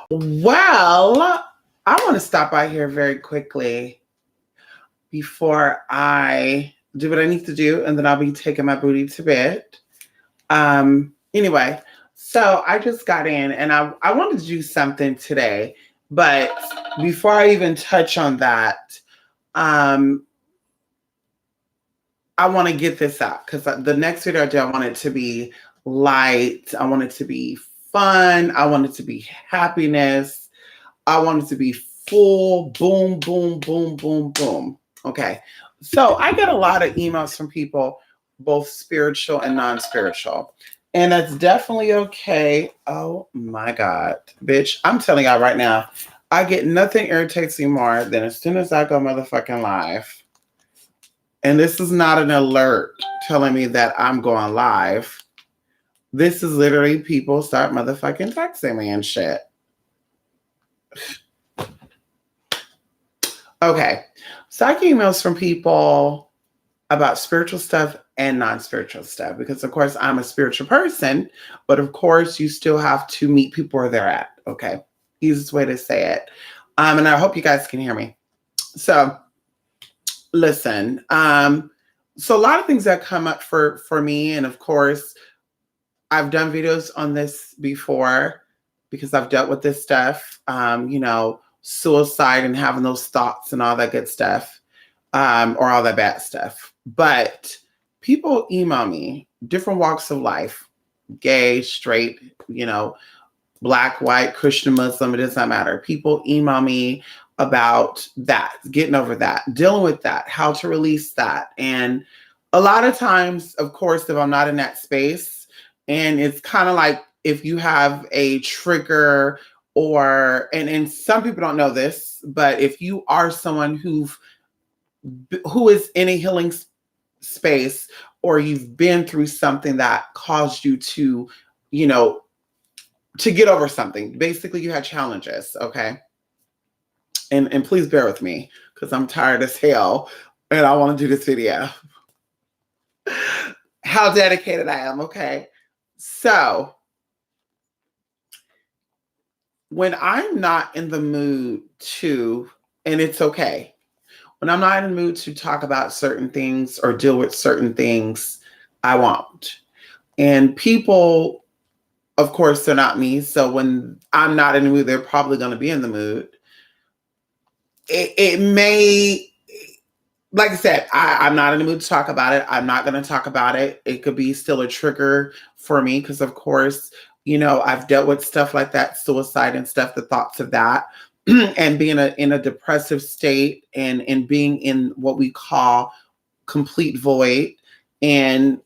Well, I want to stop by here very quickly before I do what I need to do, and then I'll be taking my booty to bed. Anyway, so I just got in and I wanted to do something today, but before I even touch on that, um, I want to get this out because the next video I do, I want it to be light. I want it to be fun. I want it to be happiness. I want it to be full boom, boom, boom, boom, boom. Okay. So I get a lot of emails from people, both spiritual and non spiritual. And that's definitely okay. Oh my God. Bitch, I'm telling y'all right now, I get nothing irritates me more than as soon as I go motherfucking live. And this is not an alert telling me that I'm going live. This is literally people start motherfucking texting me and shit. Okay. So I get emails from people about spiritual stuff and non-spiritual stuff because of course I'm a spiritual person, but of course you still have to meet people where they're at. Okay. Easiest way to say it. And I hope you guys can hear me. So listen, so a lot of things that come up for me, and of course I've done videos on this before because I've dealt with this stuff, suicide and having those thoughts and all that good stuff, or all that bad stuff. But people email me, different walks of life, gay, straight, black, white, Christian, Muslim, it does not matter. People email me about that, getting over that, dealing with that, how to release that. And a lot of times, of course, if I'm not in that space, and it's kind of like if you have a trigger and some people don't know this, but if you are someone who is in a healing space, or you've been through something that caused you to, to get over something. Basically, you had challenges, okay? And please bear with me because I'm tired as hell and I want to do this video. How dedicated I am, okay? So, when I'm not in the mood to, and it's okay, when I'm not in the mood to talk about certain things or deal with certain things, I won't. And people, of course, they're not me. So when I'm not in the mood, they're probably going to be in the mood. It may, like I said, I'm not in the mood to talk about it. I'm not going to talk about it. It could be still a trigger for me because, of course, I've dealt with stuff like that, suicide and stuff, the thoughts of that. And being in a depressive state and being in what we call complete void. And,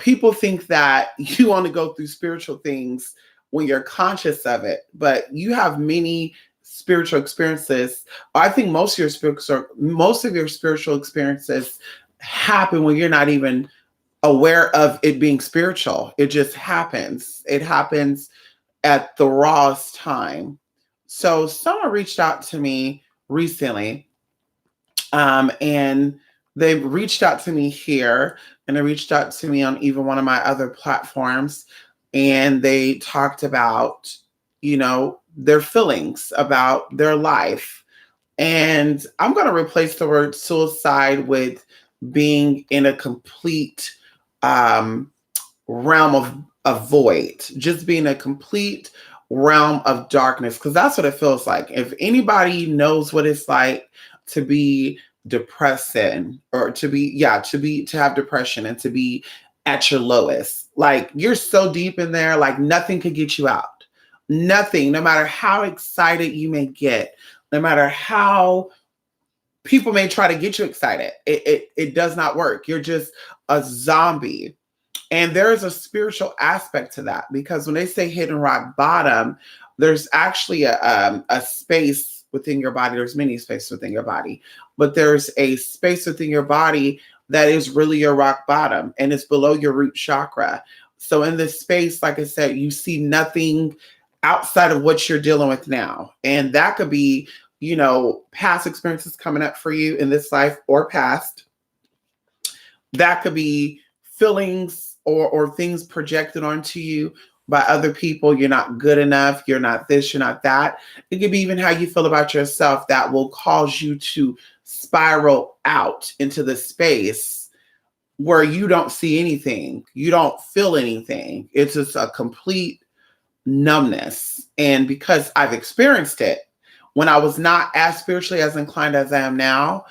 people think that you want to go through spiritual things when you're conscious of it, but you have many spiritual experiences. I think most of your spiritual experiences happen when you're not even aware of it being spiritual. It just happens. It happens at the rawest time. So someone reached out to me recently, and they reached out to me here, and they reached out to me on even one of my other platforms, and they talked about, their feelings about their life. And I'm going to replace the word suicide with being in a complete realm of void, just being a complete realm of darkness, because that's what it feels like. If anybody knows what it's like to be depressing, or to have depression and to be at your lowest, like you're so deep in there, like nothing could get you out. Nothing, no matter how excited you may get, no matter how people may try to get you excited, it does not work. You're just a zombie. And there is a spiritual aspect to that, because when they say hidden rock bottom, there's actually a space within your body. There's many spaces within your body, but there's a space within your body that is really your rock bottom, and it's below your root chakra. So in this space, like I said, you see nothing outside of what you're dealing with now. And that could be, past experiences coming up for you in this life or past. That could be feelings or things projected onto you by other people. You're not good enough. You're not this. You're not that. It could be even how you feel about yourself that will cause you to spiral out into the space where you don't see anything. You don't feel anything. It's just a complete numbness. And because I've experienced it, when I was not as spiritually as inclined as I am now,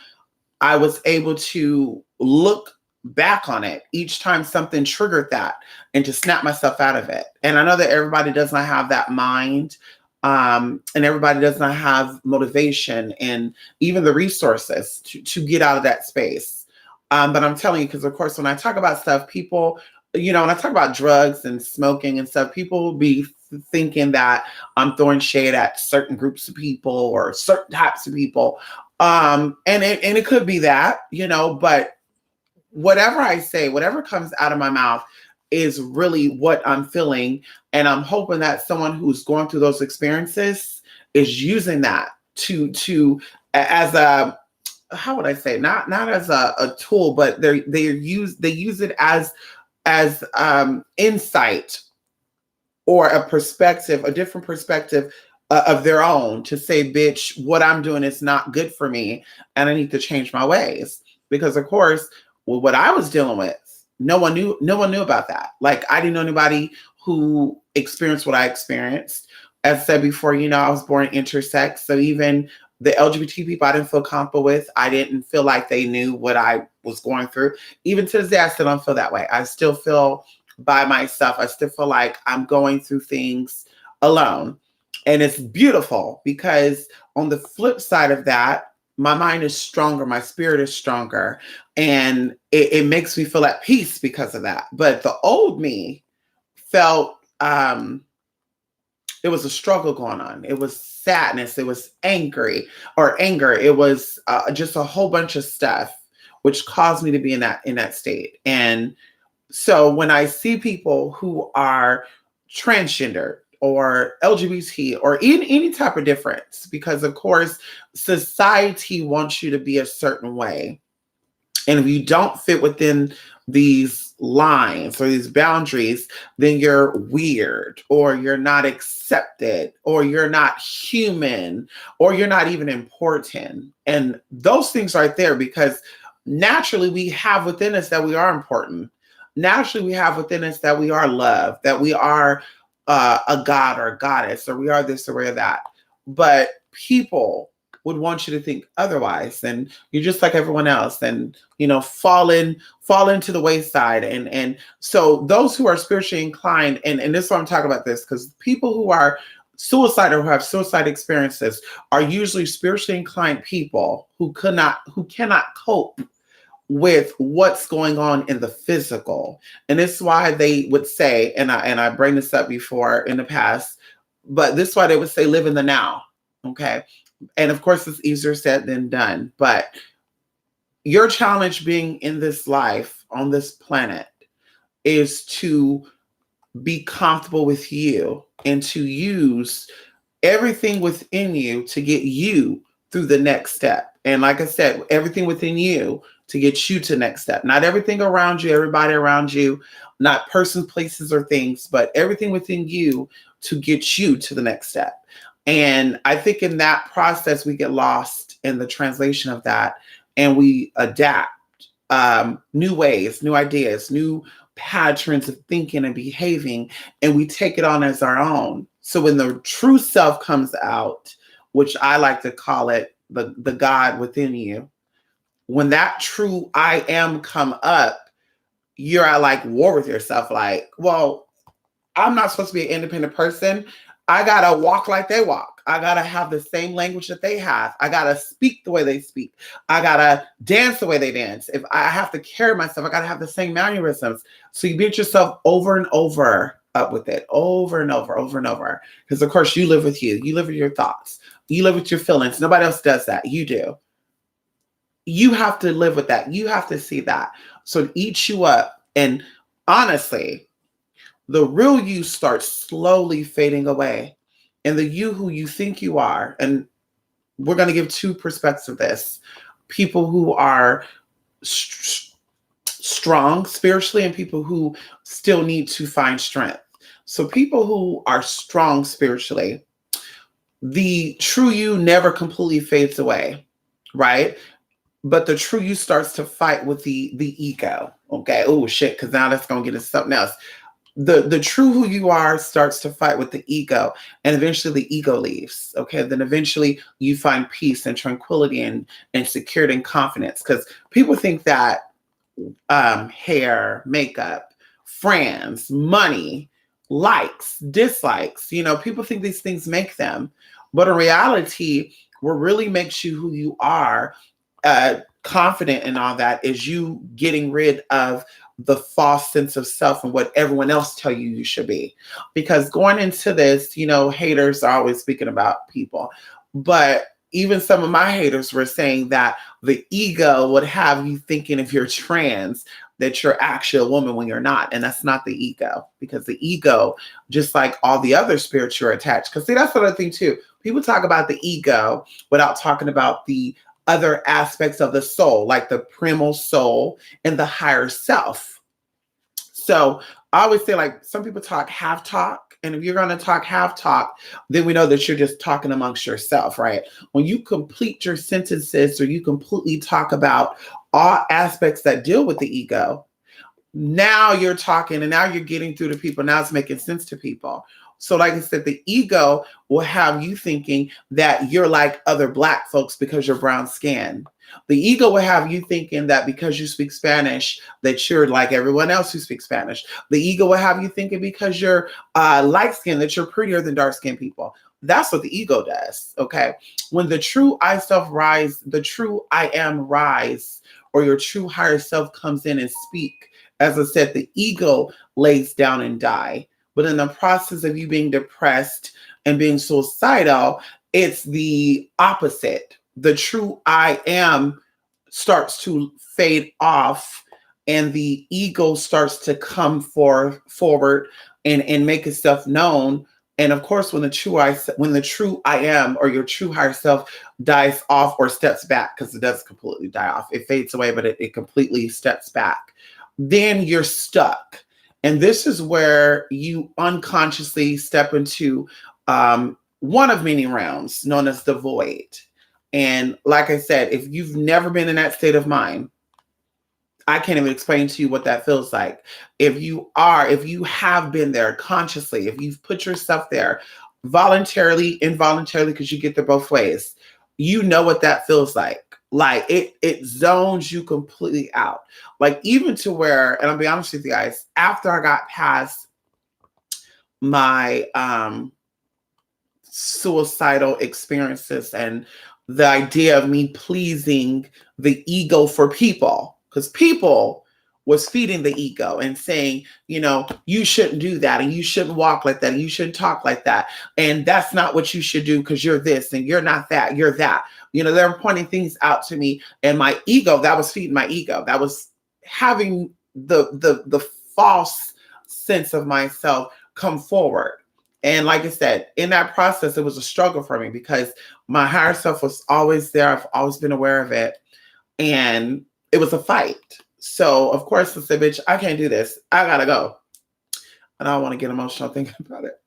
I was able to look back on it each time something triggered that and to snap myself out of it. And I know that everybody does not have that mind, and everybody does not have motivation and even the resources to get out of that space. But I'm telling you, because of course, when I talk about stuff, people, when I talk about drugs and smoking and stuff, people will be thinking that I'm throwing shade at certain groups of people or certain types of people. And it could be that, but whatever I say, whatever comes out of my mouth is really what I'm feeling. And I'm hoping that someone who's going through those experiences is using that to as a, how would I say, not as a tool, but they use it as insight or a perspective, a different perspective of their own, to say, bitch, what I'm doing is not good for me and I need to change my ways. Because of course, what I was dealing with, no one knew about that. Like, I didn't know anybody who experienced what I experienced. As I said before, I was born intersex. So even the LGBT people I didn't feel comfortable with, I didn't feel like they knew what I was going through. Even to this day, I still don't feel that way. I still feel by myself. I still feel like I'm going through things alone. And it's beautiful because on the flip side of that, my mind is stronger, my spirit is stronger, and it makes me feel at peace because of that. But the old me felt it was a struggle going on. It was sadness. It was anger. It was just a whole bunch of stuff, which caused me to be in that state. And so when I see people who are transgender or LGBT or any type of difference, because of course society wants you to be a certain way, and if you don't fit within these lines or these boundaries, then you're weird, or you're not accepted, or you're not human, or you're not even important. And those things right there, because naturally we have within us that we are important. Naturally we have within us that we are loved, that we are a god or a goddess, or we are this or we are that. But people would want you to think otherwise, and you're just like everyone else, and fall into the wayside. And so those who are spiritually inclined, and this is why I'm talking about this, because people who are suicidal, who have suicide experiences, are usually spiritually inclined people who cannot cope with what's going on in the physical. And this is why they would say, and I bring this up before in the past, but this is why they would say, live in the now. Okay. And of course, it's easier said than done. But your challenge being in this life, on this planet, is to be comfortable with you and to use everything within you to get you through the next step. And like I said, everything within you to get you to the next step. Not everything around you, everybody around you, not persons, places, or things, but everything within you to get you to the next step. And I think in that process, we get lost in the translation of that, and we adapt new ways, new ideas, new patterns of thinking and behaving, and we take it on as our own. So when the true self comes out, which I like to call it the God within you, when that true I am come up, you're at like war with yourself. Like, well, I'm not supposed to be an independent person. I gotta walk like they walk. I gotta have the same language that they have. I gotta speak the way they speak. I gotta dance the way they dance. If I have to carry myself, I gotta have the same mannerisms. So you beat yourself over and over up with it, over and over, over and over. Because of course you live with you. You live with your thoughts. You live with your feelings. Nobody else does that. You do. You have to live with that. You have to see that. So it eats you up. And honestly, the real you starts slowly fading away. And the you who you think you are, and we're going to give two perspectives of this. People who are strong spiritually and people who still need to find strength. So people who are strong spiritually, the true you never completely fades away, right? But the true you starts to fight with the ego. Okay. Oh shit, because now that's gonna get into something else. The true who you are starts to fight with the ego, and eventually the ego leaves. Okay, then eventually you find peace and tranquility and security and confidence, because people think that hair, makeup, friends, money, likes, dislikes, people think these things make them, but in reality, what really makes you who you are, confident in all that, is you getting rid of the false sense of self and what everyone else tell you should be. Because going into this, haters are always speaking about people, but even some of my haters were saying that the ego would have you thinking, if you're trans, that you're actually a woman when you're not. And that's not the ego, because the ego, just like all the other spirits you're attached. Because see, that's the other thing too. People talk about the ego without talking about the other aspects of the soul, like the primal soul and the higher self. So I always say, like, some people talk half talk. And if you're going to talk half talk, then we know that you're just talking amongst yourself, right? When you complete your sentences or you completely talk about all aspects that deal with the ego, now you're talking and now you're getting through to people. Now it's making sense to people. So, like I said, the ego will have you thinking that you're like other Black folks because you're brown skinned. The ego will have you thinking that because you speak Spanish, that you're like everyone else who speaks Spanish. The ego will have you thinking because you're light skinned, that you're prettier than dark skinned people. That's what the ego does. Okay. When the true I self rise, the true I am rise, or your true higher self comes in and speak, as I said, the ego lays down and die. But in the process of you being depressed and being suicidal, it's the opposite. The true I am starts to fade off, and the ego starts to come forward and make itself known. And of course, when the true I am, or your true higher self, dies off or steps back, because it doesn't completely die off, it fades away, but it completely steps back, then you're stuck. And this is where you unconsciously step into one of many realms known as the void. And like I said, if you've never been in that state of mind, I can't even explain to you what that feels like. If you have been there consciously, if you've put yourself there voluntarily, involuntarily, because you get there both ways, you know what that feels like. Like it zones you completely out. Like, even to where, and I'll be honest with you guys, after I got past my suicidal experiences and the idea of me pleasing the ego for people, because people was feeding the ego and saying, you shouldn't do that, and you shouldn't walk like that, and you shouldn't talk like that, and that's not what you should do because you're this and you're not that, you're that. They're pointing things out to me, and my ego, that was feeding my ego. That was having the false sense of myself come forward. And like I said, in that process, it was a struggle for me because my higher self was always there. I've always been aware of it. And it was a fight. So, of course, I said, bitch, I can't do this. I gotta go. And I don't want to get emotional thinking about it.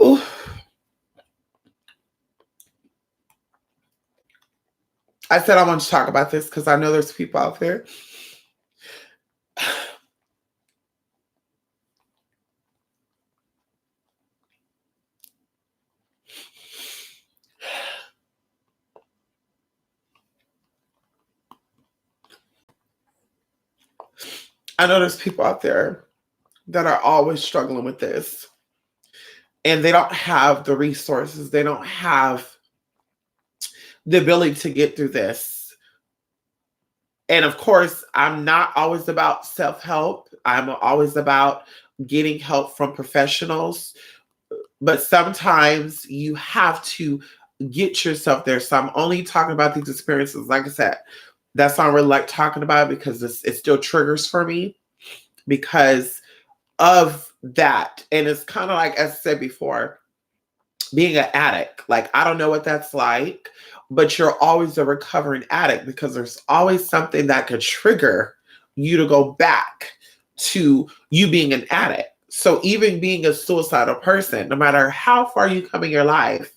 Ooh. I said I want to talk about this because I know there's people out there. I know there's people out there that are always struggling with this, and they don't have the resources. They don't have the ability to get through this. And of course, I'm not always about self-help. I'm always about getting help from professionals. But sometimes you have to get yourself there. So I'm only talking about these experiences. Like I said, that's why I really like talking about it, because it still triggers for me because of that. And it's kind of like, as I said before, being an addict. Like, I don't know what that's like, but you're always a recovering addict because there's always something that could trigger you to go back to you being an addict. So even being a suicidal person, no matter how far you come in your life,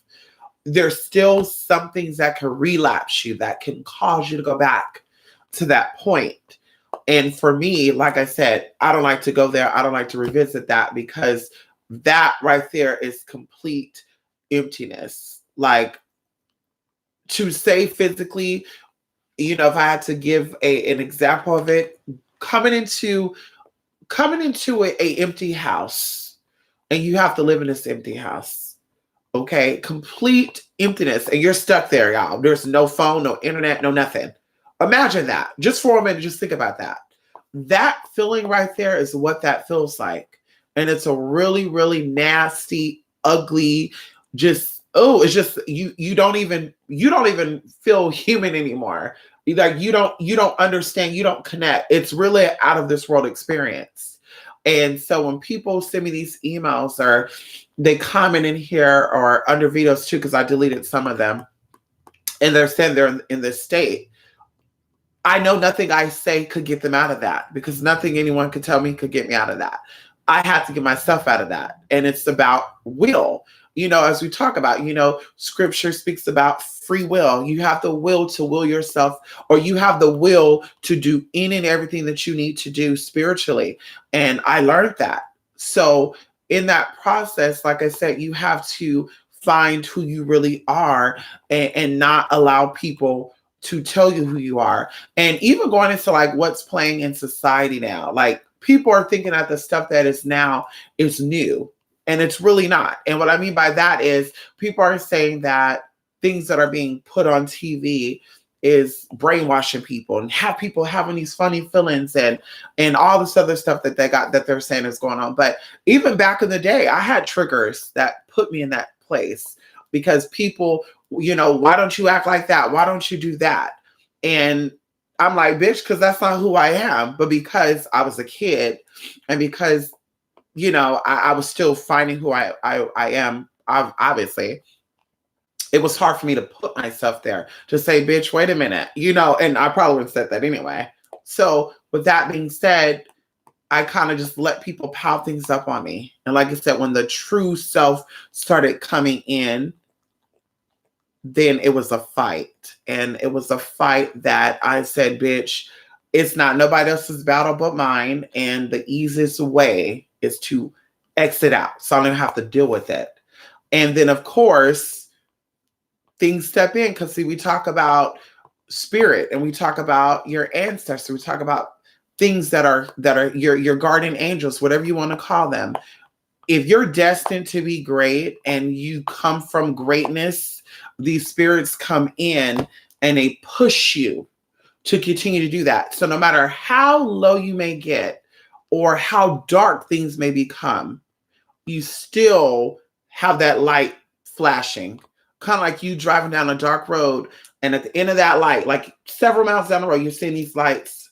there's still some things that can relapse you, that can cause you to go back to that point. And for me, like I said, I don't like to go there. I don't like to revisit that, because that right there is complete emptiness. Like, to say physically, if I had to give an example of it, coming into a empty house, and you have to live in this empty house. Okay, complete emptiness, and you're stuck there, y'all. There's no phone, no internet, no nothing. Imagine that. Just for a minute, just think about that. That feeling right there is what that feels like. And it's a really, really nasty, ugly, it's just you don't even feel human anymore. Like, you don't understand, you don't connect. It's really an out of this world experience. And so when people send me these emails, or they comment in here or under videos too, because I deleted some of them, and they're saying they're in this state, I know nothing I say could get them out of that, because nothing anyone could tell me could get me out of that. I had to get myself out of that. And it's about will. As we talk about, scripture speaks about free will. You have the will to will yourself, or you have the will to do any and everything that you need to do spiritually. And I learned that. So in that process, like I said, you have to find who you really are, and not allow people to tell you who you are. And even going into like what's playing in society now, like, people are thinking that the stuff that is now is new, and it's really not. And what I mean by that is, people are saying that things that are being put on TV is brainwashing people, and have people having these funny feelings, and all this other stuff that they're saying is going on. But even back in the day, I had triggers that put me in that place, because people, why don't you act like that? Why don't you do that? And I'm like, bitch, because that's not who I am. But because I was a kid, and because, I was still finding who I am, obviously, it was hard for me to put myself there to say, bitch, wait a minute, and I probably would have said that anyway. So with that being said, I kind of just let people pile things up on me. And like I said, when the true self started coming in, then it was a fight. And it was a fight that I said, bitch, it's not nobody else's battle but mine. And the easiest way is to exit out, so I don't have to deal with it. And then, of course, things step in, because see, we talk about spirit, and we talk about your ancestors. We talk about things that are your guardian angels, whatever you want to call them. If you're destined to be great and you come from greatness, these spirits come in and they push you to continue to do that. So no matter how low you may get, or how dark things may become, you still have that light flashing. Kind of like you driving down a dark road, and at the end of that light, like several miles down the road, you're seeing these lights,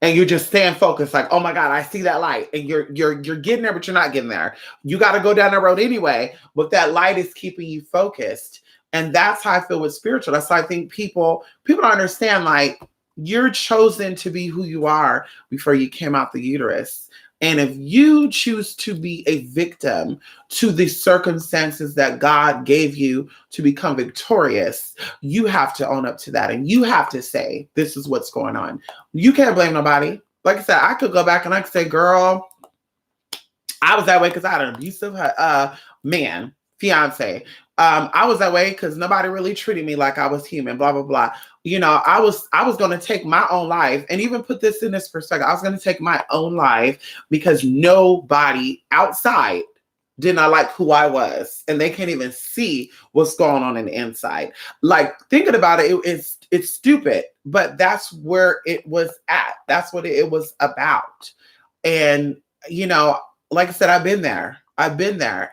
and you're just staying focused, like, oh my God, I see that light. And you're getting there, but you're not getting there. You got to go down the road anyway, but that light is keeping you focused. And that's how I feel with spiritual. That's why I think people don't understand, like, you're chosen to be who you are before you came out the uterus. And if you choose to be a victim to the circumstances that God gave you to become victorious, you have to own up to that. And you have to say, this is what's going on. You can't blame nobody. Like I said, I could go back and I could say, girl, I was that way because I had an abusive fiance. I was that way because nobody really treated me like I was human, blah, blah, blah. I was going to take my own life, and even put this in this perspective. I was going to take my own life because nobody outside did not like who I was, and they can't even see what's going on in the inside. Like, thinking about it, it's stupid, but that's where it was at. That's what it was about. And, like I said, I've been there.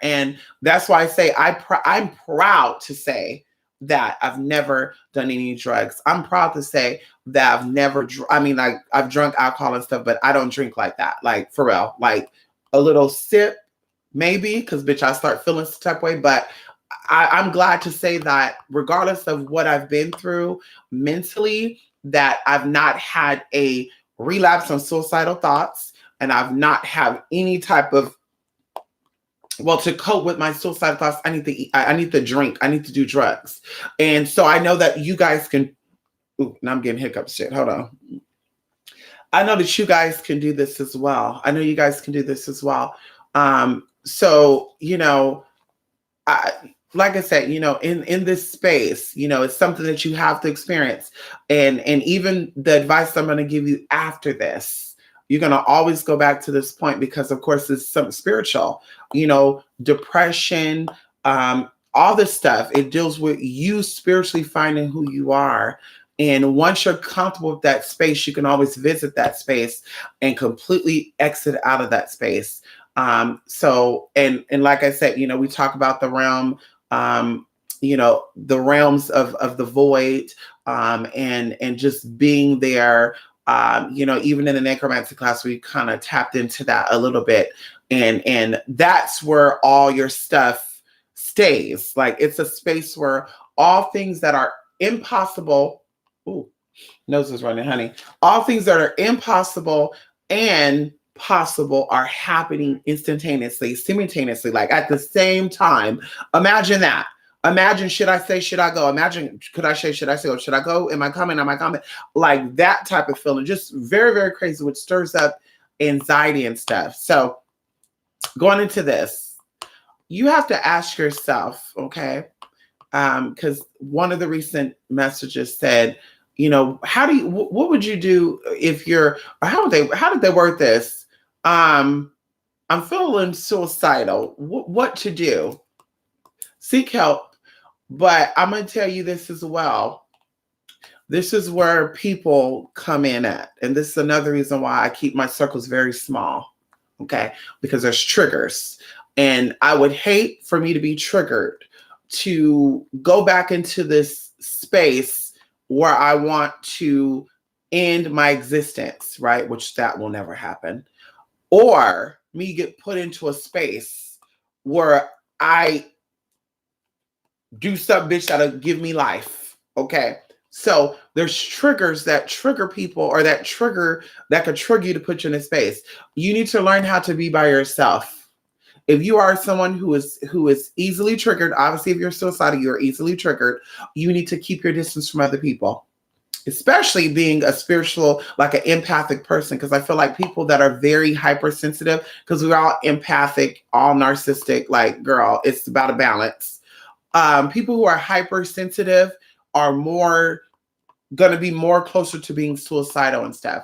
And that's why I say I'm proud to say that I've never done any drugs. I'm proud to say that I've never, I've drunk alcohol and stuff, but I don't drink like that. Like, for real, like a little sip, maybe, because bitch, I start feeling some type of way. But I'm glad to say that regardless of what I've been through mentally, that I've not had a relapse on suicidal thoughts, and I've not had any type of, well, to cope with my suicidal thoughts, I need to eat, I need to drink, I need to do drugs. And so I know that you guys can, ooh, now I'm getting hiccups shit. Hold on. I know that you guys can do this as well. I know you guys can do this as well. So, you know, like I said, you know, in this space, you know, it's something that you have to experience. And even the advice I'm going to give you after this, you're going to always go back to this point because, of course, it's something spiritual, you know, depression, all this stuff. It deals with you spiritually finding who you are. And once you're comfortable with that space, you can always visit that space and completely exit out of that space. So, and like I said, you know, we talk about the realm, you know, the realms of the void, and just being there. You know, even in the necromancy class, we kind of tapped into that a little bit, and that's where all your stuff stays. Like it's a space where all things that are impossible. Ooh, nose is running, honey. All things that are impossible and possible are happening instantaneously, simultaneously, like at the same time. Imagine that. Imagine, should I say, should I go? Imagine, could I say, should I say, oh, should I go? Am I coming? Am I coming? Like that type of feeling, just very, very crazy, which stirs up anxiety and stuff. So going into this, you have to ask yourself, okay? Because one of the recent messages said, you know, what would you do if you're, or how did they word this? I'm feeling suicidal. What to do? Seek help. But I'm going to tell you this as well. This is where people come in at. And this is another reason why I keep my circles very small. Okay. Because there's triggers. And I would hate for me to be triggered to go back into this space where I want to end my existence, right? Which that will never happen. Or me get put into a space where I do some bitch that'll give me life. Okay. So there's triggers that trigger people, or that could trigger you to put you in a space. You need to learn how to be by yourself. If you are someone who is easily triggered, obviously if you're suicidal, you're easily triggered, you need to keep your distance from other people. Especially being a spiritual, like an empathic person, because I feel like people that are very hypersensitive, because we're all empathic, all narcissistic, like girl, it's about a balance. People who are hypersensitive are going to be more closer to being suicidal and stuff.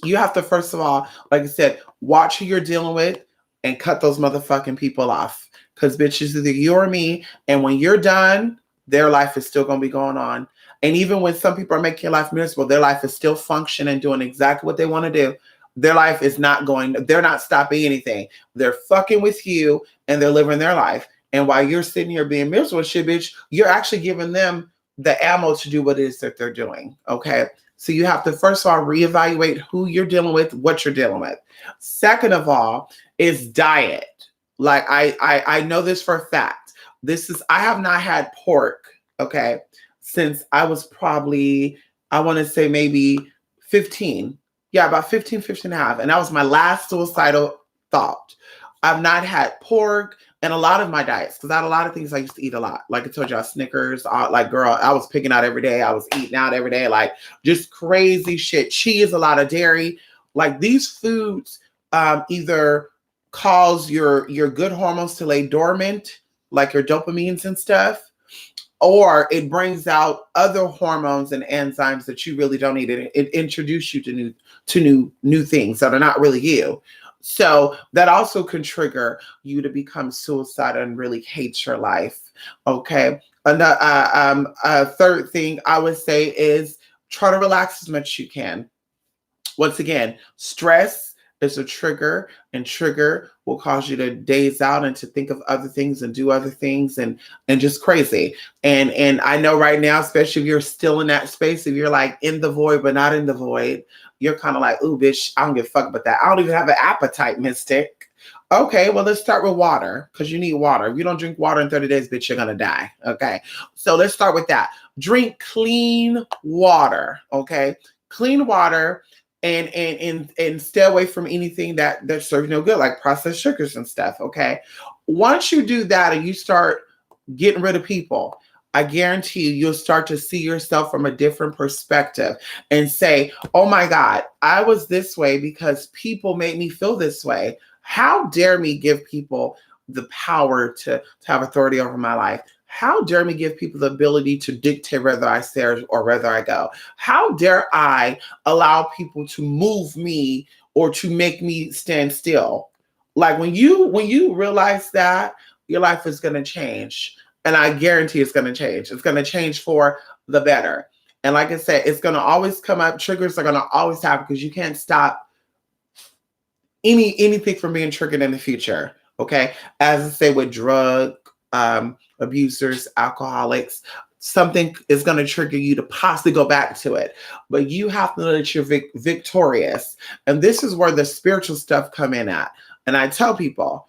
You have to, first of all, like I said, watch who you're dealing with and cut those motherfucking people off. Because bitches, either you or me, and when you're done, their life is still going to be going on. And even when some people are making your life miserable, their life is still functioning, doing exactly what they want to do. Their life is not going, they're not stopping anything. They're fucking with you and they're living their life. And while you're sitting here being miserable, shit, bitch, you're actually giving them the ammo to do what it is that they're doing. Okay. So you have to, first of all, reevaluate who you're dealing with, what you're dealing with. Second of all is diet. Like I know this for a fact. I have not had pork, okay, since I was probably, I want to say maybe 15. Yeah, about 15 and a half. And that was my last suicidal thought. I've not had pork. And a lot of my diets, because I had a lot of things I used to eat a lot. Like I told you, Snickers, like girl, I was picking out every day. I was eating out every day, like just crazy shit. Cheese, a lot of dairy. Like these foods either cause your good hormones to lay dormant, like your dopamines and stuff, or it brings out other hormones and enzymes that you really don't need. It introduce you to new things that are not really you. So that also can trigger you to become suicidal and really hate your life. Okay. A third thing I would say is try to relax as much as you can. Once again, stress is a trigger, and trigger will cause you to daze out and to think of other things and do other things and just crazy. And I know right now, especially if you're still in that space, if you're like in the void but not in the void, you're kind of like, ooh, bitch, I don't give a fuck about that. I don't even have an appetite, mystic. Okay, well, let's start with water because you need water. If you don't drink water in 30 days, bitch, you're going to die. Okay. So let's start with that. Drink clean water. Okay. Clean water and stay away from anything that serves no good, like processed sugars and stuff. Okay. Once you do that and you start getting rid of people, I guarantee you'll start to see yourself from a different perspective and say, oh my God, I was this way because people made me feel this way. How dare me give people the power to have authority over my life? How dare me give people the ability to dictate whether I stay or whether I go? How dare I allow people to move me or to make me stand still? Like when you realize that, your life is going to change. And I guarantee it's going to change. It's going to change for the better. And like I said, it's going to always come up. Triggers are going to always happen because you can't stop anything from being triggered in the future. Okay. As I say with drug abusers, alcoholics, something is going to trigger you to possibly go back to it. But you have to know that you're victorious. And this is where the spiritual stuff come in at. And I tell people,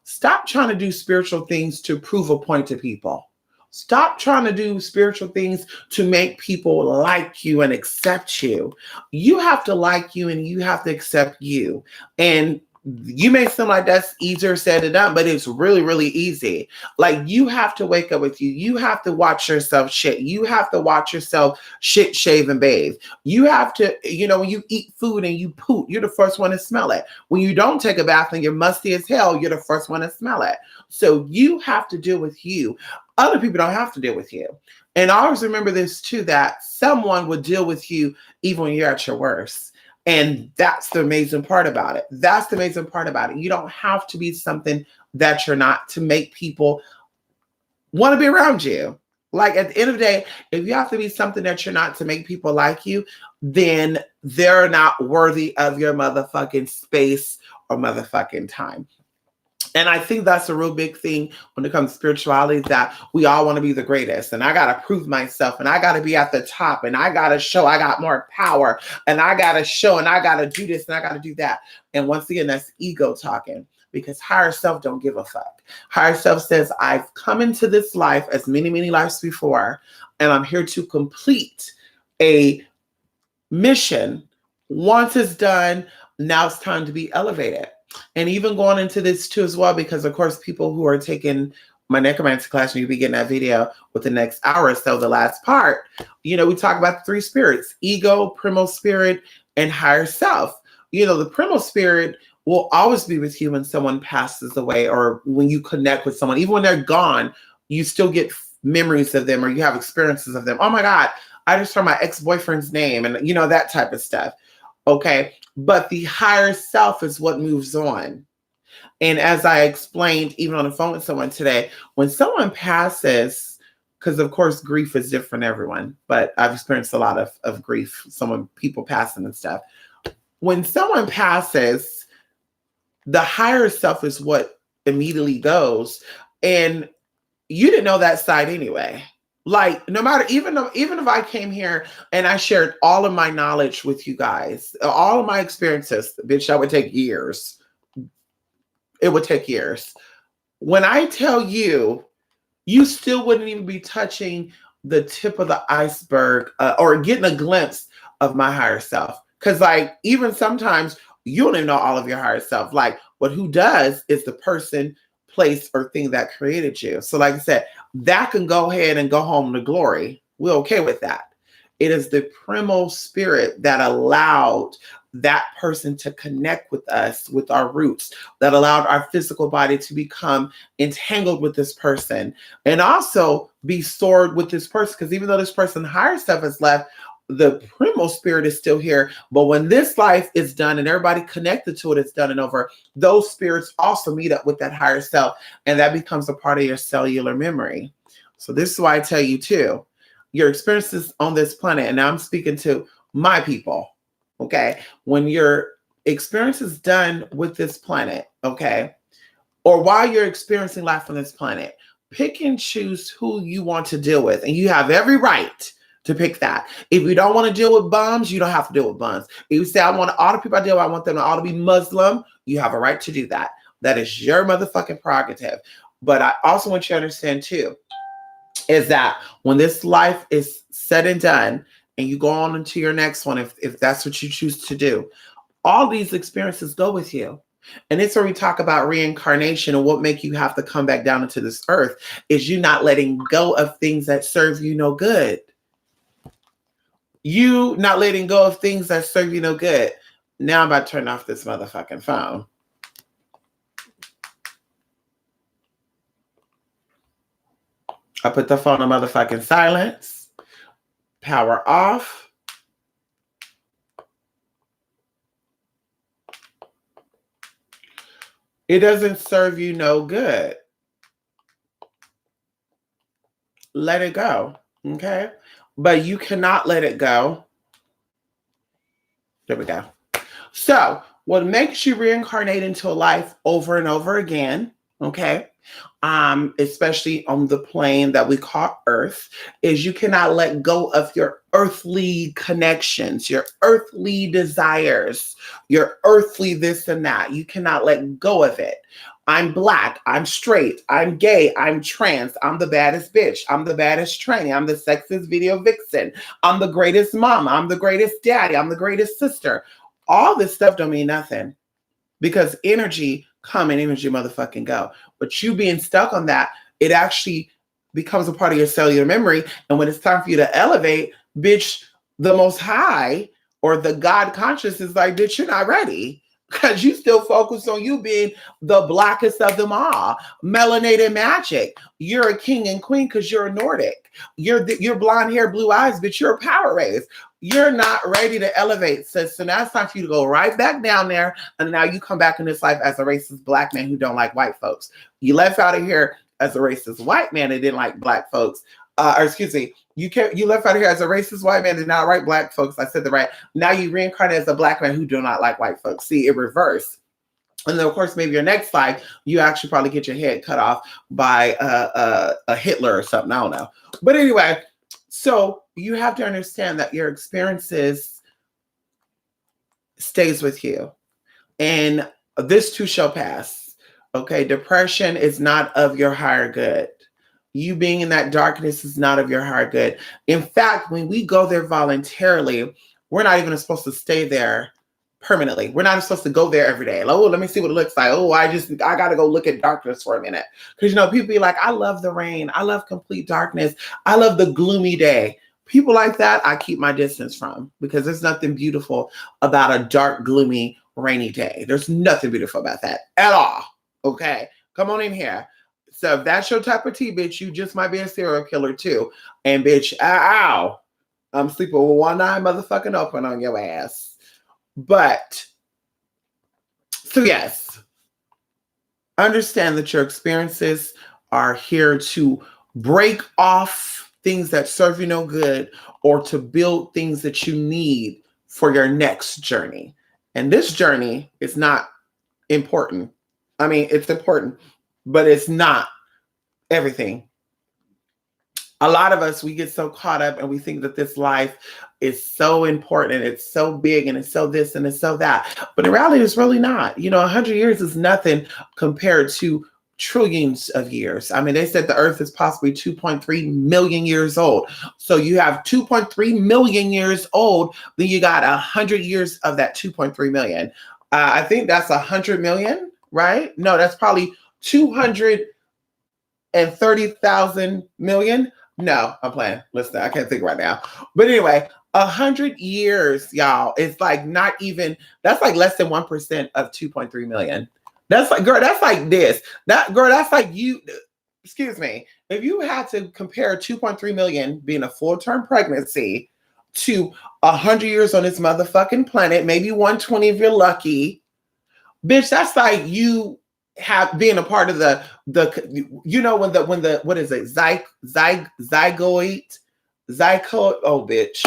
stop trying to do spiritual things to prove a point to people. Stop trying to do spiritual things to make people like you and accept you. You have to like you and you have to accept you. And you may seem like that's easier said than done, but it's really, really easy. Like you have to wake up with you. You have to watch yourself shit. You have to watch yourself shit, shave, and bathe. You have to, when you eat food and you poop, you're the first one to smell it. When you don't take a bath and you're musty as hell, you're the first one to smell it. So you have to deal with you. Other people don't have to deal with you. And always remember this too, that someone will deal with you even when you're at your worst. And that's the amazing part about it. That's the amazing part about it. You don't have to be something that you're not to make people want to be around you. Like at the end of the day, if you have to be something that you're not to make people like you, then they're not worthy of your motherfucking space or motherfucking time. And I think that's a real big thing when it comes to spirituality, that we all want to be the greatest. And I got to prove myself and I got to be at the top and I got to show I got more power and I got to show and I got to do this and I got to do that. And once again, that's ego talking, because higher self don't give a fuck. Higher self says, I've come into this life as many, many lives before, and I'm here to complete a mission. Once it's done, now it's time to be elevated. And even going into this too as well, because of course, people who are taking my necromancy class, and you'll be getting that video with the next hour or so, the last part, we talk about the three spirits: ego, primal spirit, and higher self. The primal spirit will always be with you when someone passes away or when you connect with someone. Even when they're gone, you still get memories of them or you have experiences of them. Oh my God, I just heard my ex-boyfriend's name and that type of stuff. Okay. But the higher self is what moves on. And as I explained, even on the phone with someone today, when someone passes, because of course, grief is different for everyone, but I've experienced a lot of grief, people passing and stuff. When someone passes, the higher self is what immediately goes. And you didn't know that side anyway. Like, no matter, even if I came here and I shared all of my knowledge with you guys, all of my experiences, bitch, that would take years. It would take years. When I tell you, you still wouldn't even be touching the tip of the iceberg or getting a glimpse of my higher self. Because even sometimes you don't even know all of your higher self. But who does is the person, place, or thing that created you. So like I said, that can go ahead and go home to glory. We're okay with that. It is the primal spirit that allowed that person to connect with us, with our roots, that allowed our physical body to become entangled with this person and also be stored with this person. Because even though this person higher stuff is left, the primal spirit is still here. But when this life is done and everybody connected to it is done and over, those spirits also meet up with that higher self, and that becomes a part of your cellular memory. So this is why I tell you too, your experiences on this planet, and now I'm speaking to my people, okay? When your experience is done with this planet, okay, or while you're experiencing life on this planet, pick and choose who you want to deal with, and you have every right to pick that. If you don't want to deal with bums, you don't have to deal with bums. If you say, I want all the people I deal with, I want them to all to be Muslim, you have a right to do that. That is your motherfucking prerogative. But I also want you to understand too, is that when this life is said and done and you go on into your next one, if that's what you choose to do, all these experiences go with you. And it's where we talk about reincarnation, and what make you have to come back down into this earth is you not letting go of things that serve you no good. You not letting go of things that serve you no good. Now I'm about to turn off this motherfucking phone. I put the phone on motherfucking silence. Power off. It doesn't serve you no good. Let it go. Okay? But you cannot let it go. There we go. So, what makes you reincarnate into a life over and over again, okay, especially on the plane that we call Earth, is you cannot let go of your earthly connections, your earthly desires, your earthly this and that. You cannot let go of it. I'm Black, I'm straight, I'm gay, I'm trans, I'm the baddest bitch, I'm the baddest tranny, I'm the sexiest video vixen, I'm the greatest mom, I'm the greatest daddy, I'm the greatest sister. All this stuff don't mean nothing, because energy come and energy motherfucking go. But you being stuck on that, it actually becomes a part of your cellular memory. And when it's time for you to elevate, bitch, the Most High or the God conscious is like, bitch, you're not ready. Because you still focus on you being the blackest of them all. Melanated magic. You're a king and queen because you're a Nordic. You're blonde hair, blue eyes, but you're a power race. You're not ready to elevate, sis. So now it's time for you to go right back down there. And now you come back in this life as a racist Black man who don't like white folks. You left out of here as a racist white man that didn't like Black folks. Or excuse me, you left out of here as a racist white man and not right Black folks. I said the right. Now you reincarnate as a Black man who do not like white folks. See, it reversed. And then, of course, maybe your next life, you actually probably get your head cut off by a Hitler or something. I don't know. But anyway, so you have to understand that your experiences stays with you. And this too shall pass. Okay, depression is not of your higher good. You being in that darkness is not of your higher good. In fact, when we go there voluntarily, we're not even supposed to stay there permanently. We're not supposed to go there every day. Like, oh, let me see what it looks like. Oh, I got to go look at darkness for a minute. Because, people be like, I love the rain. I love complete darkness. I love the gloomy day. People like that, I keep my distance from, because there's nothing beautiful about a dark, gloomy, rainy day. There's nothing beautiful about that at all. Okay? Come on in here. So if that's your type of tea, bitch, you just might be a serial killer too. And bitch, ow, I'm sleeping with one eye motherfucking open on your ass. But, so yes, understand that your experiences are here to break off things that serve you no good, or to build things that you need for your next journey. And this journey is not important. I mean, it's important, but it's not everything. A lot of us, we get so caught up and we think that this life is so important and it's so big and it's so this and it's so that. But in reality, it's really not. 100 years is nothing compared to trillions of years. I mean, they said the earth is possibly 2.3 million years old. So you have 2.3 million years old, then you got 100 years of that 2.3 million. I think that's 100 million, right? No, that's probably 230,000 million. No, I'm playing. Listen, I can't think right now. But anyway, 100 years, y'all, it's like not even, that's like less than 1% of 2.3 million. That's like, girl, that's like this. That's like you, excuse me. If you had to compare 2.3 million being a full-term pregnancy to 100 years on this motherfucking planet, maybe 120 if you're lucky, bitch, that's like you have being a part of the when the what is it, zygote, oh bitch.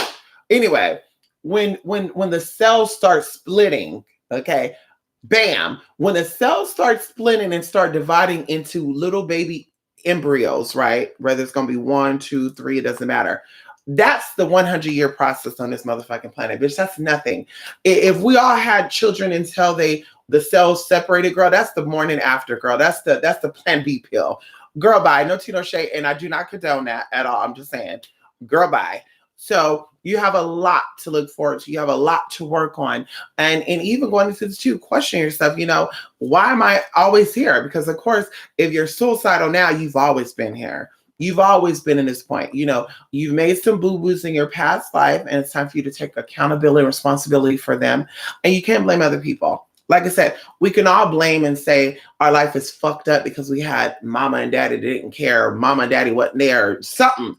Anyway, when the cells start splitting, okay, bam, when the cells start splitting and start dividing into little baby embryos, right, whether it's gonna be 1, 2, 3, it doesn't matter. That's the 100-year process on this motherfucking planet, bitch. That's nothing. If we all had children until they the cells separated, girl, that's the morning after, girl. That's the plan B pill. Girl, bye. No tea, no shade. And I do not condone that at all. I'm just saying, girl, bye. So you have a lot to look forward to. You have a lot to work on. And even going into this too, question yourself, why am I always here? Because of course, if you're suicidal now, you've always been here. You've always been in this point. You've made some boo-boos in your past life, and it's time for you to take accountability and responsibility for them. And you can't blame other people. Like I said, we can all blame and say our life is fucked up because we had mama and daddy that didn't care, mama and daddy wasn't there, something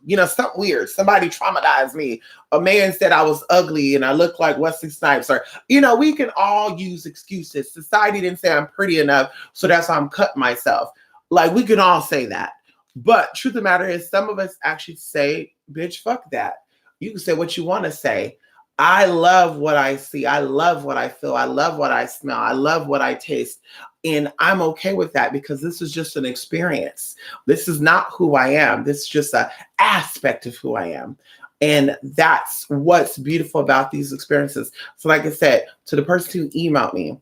weird. Somebody traumatized me. A man said I was ugly and I looked like Wesley Snipes. Or, we can all use excuses. Society didn't say I'm pretty enough, so that's why I'm cutting myself. Like, we can all say that. But truth of the matter is, some of us actually say, bitch, fuck that. You can say what you want to say. I love what I see. I love what I feel. I love what I smell. I love what I taste. And I'm okay with that because this is just an experience. This is not who I am. This is just an aspect of who I am. And that's what's beautiful about these experiences. So like I said, to the person who emailed me,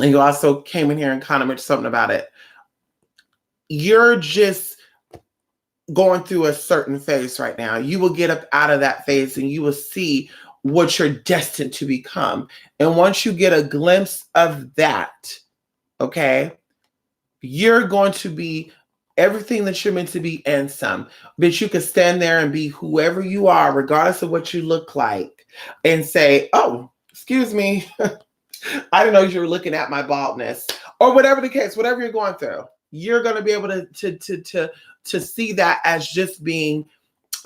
and you also came in here and kind of mentioned something about it, you're just going through a certain phase right now. You will get up out of that phase and you will see what you're destined to become. And once you get a glimpse of that, okay, you're going to be everything that you're meant to be and some. But you can stand there and be whoever you are, regardless of what you look like, and say, oh, excuse me, I didn't know you were looking at my baldness, or whatever the case, whatever you're going through. You're going to be able to see that as just being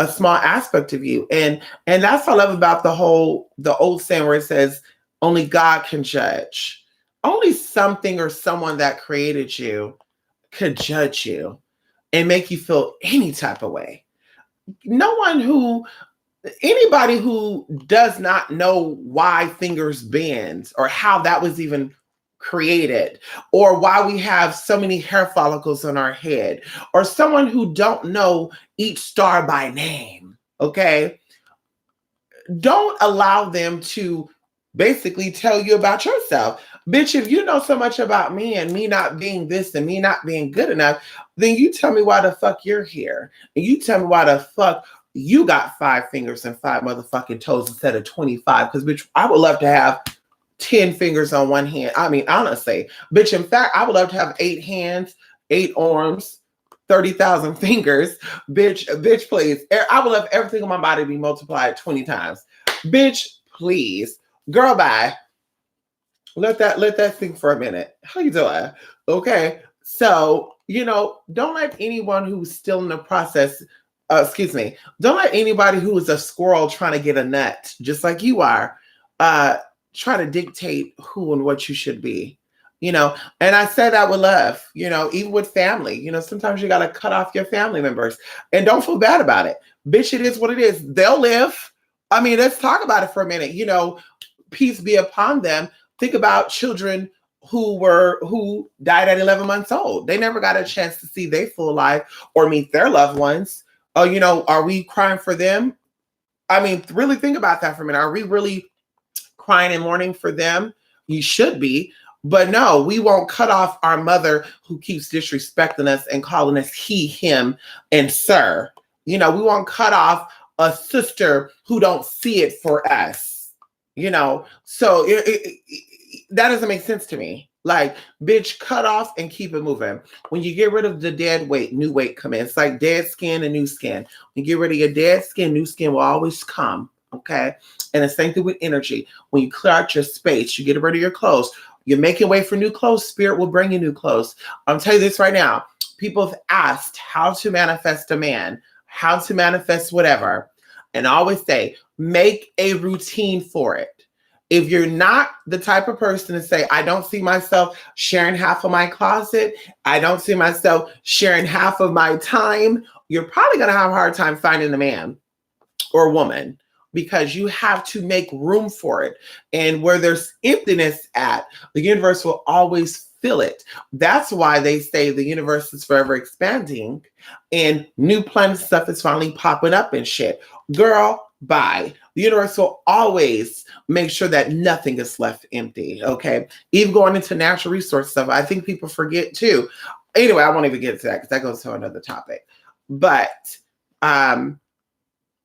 a small aspect of you. And that's what I love about the old saying where it says, only God can judge. Only something or someone that created you could judge you and make you feel any type of way. Anybody who does not know why fingers bend or how that was even created, or why we have so many hair follicles on our head, or someone who don't know each star by name, okay? Don't allow them to basically tell you about yourself. Bitch, if you know so much about me and me not being this and me not being good enough, then you tell me why the fuck you're here. And you tell me why the fuck you got 5 fingers and 5 motherfucking toes instead of 25. Because, bitch, I would love to have 10 fingers on one hand. I mean, honestly, bitch, in fact, I would love to have 8 hands, 8 arms, 30,000 fingers. Bitch, please. I would love everything on my body to be multiplied 20 times. Bitch, please. Girl, bye. Let that sink for a minute. How you doing? Okay. So, don't let anyone who's still in the process, don't let anybody who is a squirrel trying to get a nut, just like you are, try to dictate who and what you should be, and I say that with love, even with family, sometimes you got to cut off your family members and don't feel bad about it. Bitch, it is what it is. They'll live. I mean, let's talk about it for a minute. Peace be upon them. Think about children who died at 11 months old. They never got a chance to see their full life or meet their loved ones. Oh, are we crying for them? I mean, really think about that for a minute. Are we really crying and mourning for them? You should be. But no, we won't cut off our mother who keeps disrespecting us and calling us he, him, and sir. We won't cut off a sister who don't see it for us. So that doesn't make sense to me. Like, bitch, cut off and keep it moving. When you get rid of the dead weight, new weight come in. It's like dead skin and new skin. When you get rid of your dead skin, new skin will always come. Okay. And the same thing with energy. When you clear out your space, you get rid of your clothes. You're making way for new clothes. Spirit will bring you new clothes. I'll tell you this right now. People have asked how to manifest a man, how to manifest whatever. And I always say, make a routine for it. If you're not the type of person to say, I don't see myself sharing half of my closet, I don't see myself sharing half of my time, you're probably going to have a hard time finding a man or woman, because you have to make room for it. And where there's emptiness at, the universe will always fill it. That's why they say the universe is forever expanding and new planet stuff is finally popping up and shit. Girl, bye. The universe will always make sure that nothing is left empty. Okay. Even going into natural resource stuff, I think people forget too. Anyway, I won't even get to that because that goes to another topic. But like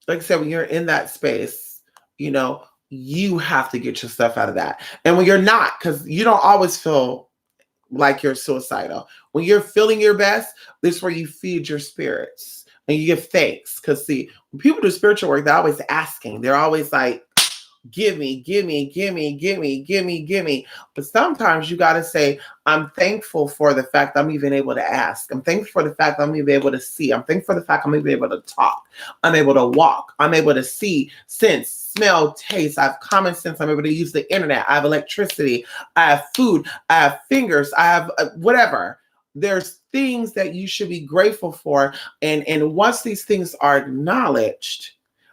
I said, when you're in that space, you have to get your stuff out of that. And when you're not, because you don't always feel like you're suicidal. When you're feeling your best, this is where you feed your spirits and you give thanks. Because see, when people do spiritual work, they're always asking. They're always like, give me, give me, give me, give me, give me, give me. But sometimes you got to say, I'm thankful for the fact I'm even able to ask. I'm thankful for the fact I'm even able to see. I'm thankful for the fact I'm even able to talk. I'm able to walk. I'm able to see, sense, smell, taste. I have common sense. I'm able to use the internet. I have electricity. I have food. I have fingers. I have whatever. There's things that you should be grateful for. And once these things are acknowledged,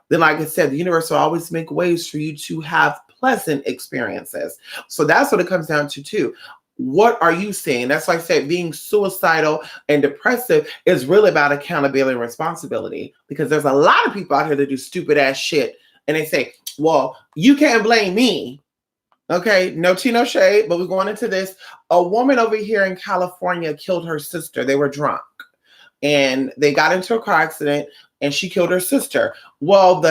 then like I said, the universe will always make ways for you to have pleasant experiences. So that's what it comes down to too. What are you saying? That's why I said being suicidal and depressive is really about accountability and responsibility, because there's a lot of people out here that do stupid ass shit and they say, well, you can't blame me. Okay, no tea, no shade, but we're going into this. A woman over here in California killed her sister. They were drunk and they got into a car accident and she killed her sister. Well,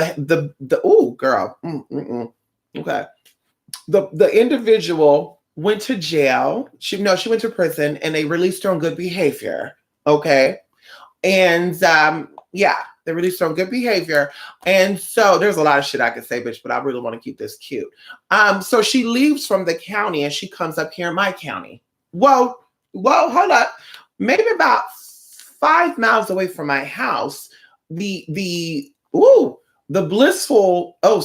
oh girl, okay. The individual went to jail. She went to prison and they released her on good behavior. Okay, and yeah, they released her on good behavior. And so there's a lot of shit I could say, bitch, but I really want to keep this cute. So she leaves from the county and she comes up here in my county. Well, hold up, maybe about 5 miles away from my house. The blissful, oh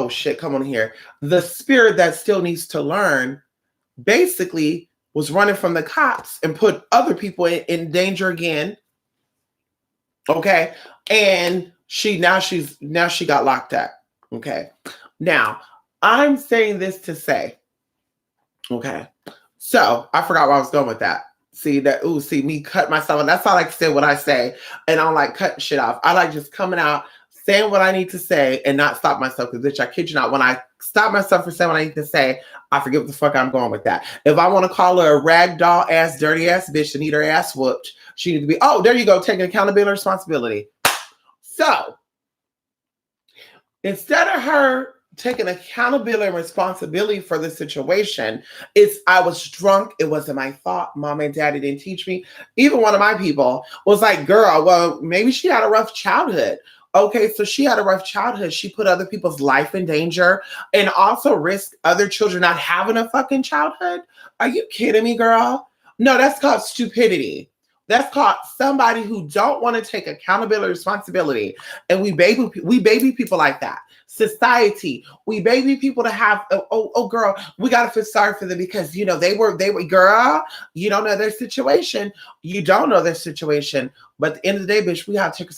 shit, come on here. The spirit that still needs to learn basically was running from the cops and put other people in danger again. Okay. And she got locked up. Okay. Now I'm saying this to say, okay. So I forgot where I was going with that. See me cut myself. And that's all I can say what I say. And I don't like cutting shit off. I like just coming out, saying what I need to say and not stop myself. Because bitch, I kid you not, when I stop myself from saying what I need to say, I forget what the fuck I'm going with that. If I want to call her a ragdoll ass, dirty ass bitch and need her ass whooped, she needs to be, oh, there you go, taking accountability and responsibility. So instead of her taking accountability and responsibility for the situation, I was drunk. It wasn't my fault. Mom and daddy didn't teach me. Even one of my people was like, girl, well, maybe she had a rough childhood. Okay, so she had a rough childhood. She put other people's life in danger and also risked other children not having a fucking childhood. Are you kidding me, girl? No, that's called stupidity. That's called somebody who don't want to take accountability, responsibility. And we baby people like that. Society, we baby people to have, oh girl, we got to feel sorry for them because, they were, girl, you don't know their situation. You don't know their situation. But at the end of the day, bitch, we have to take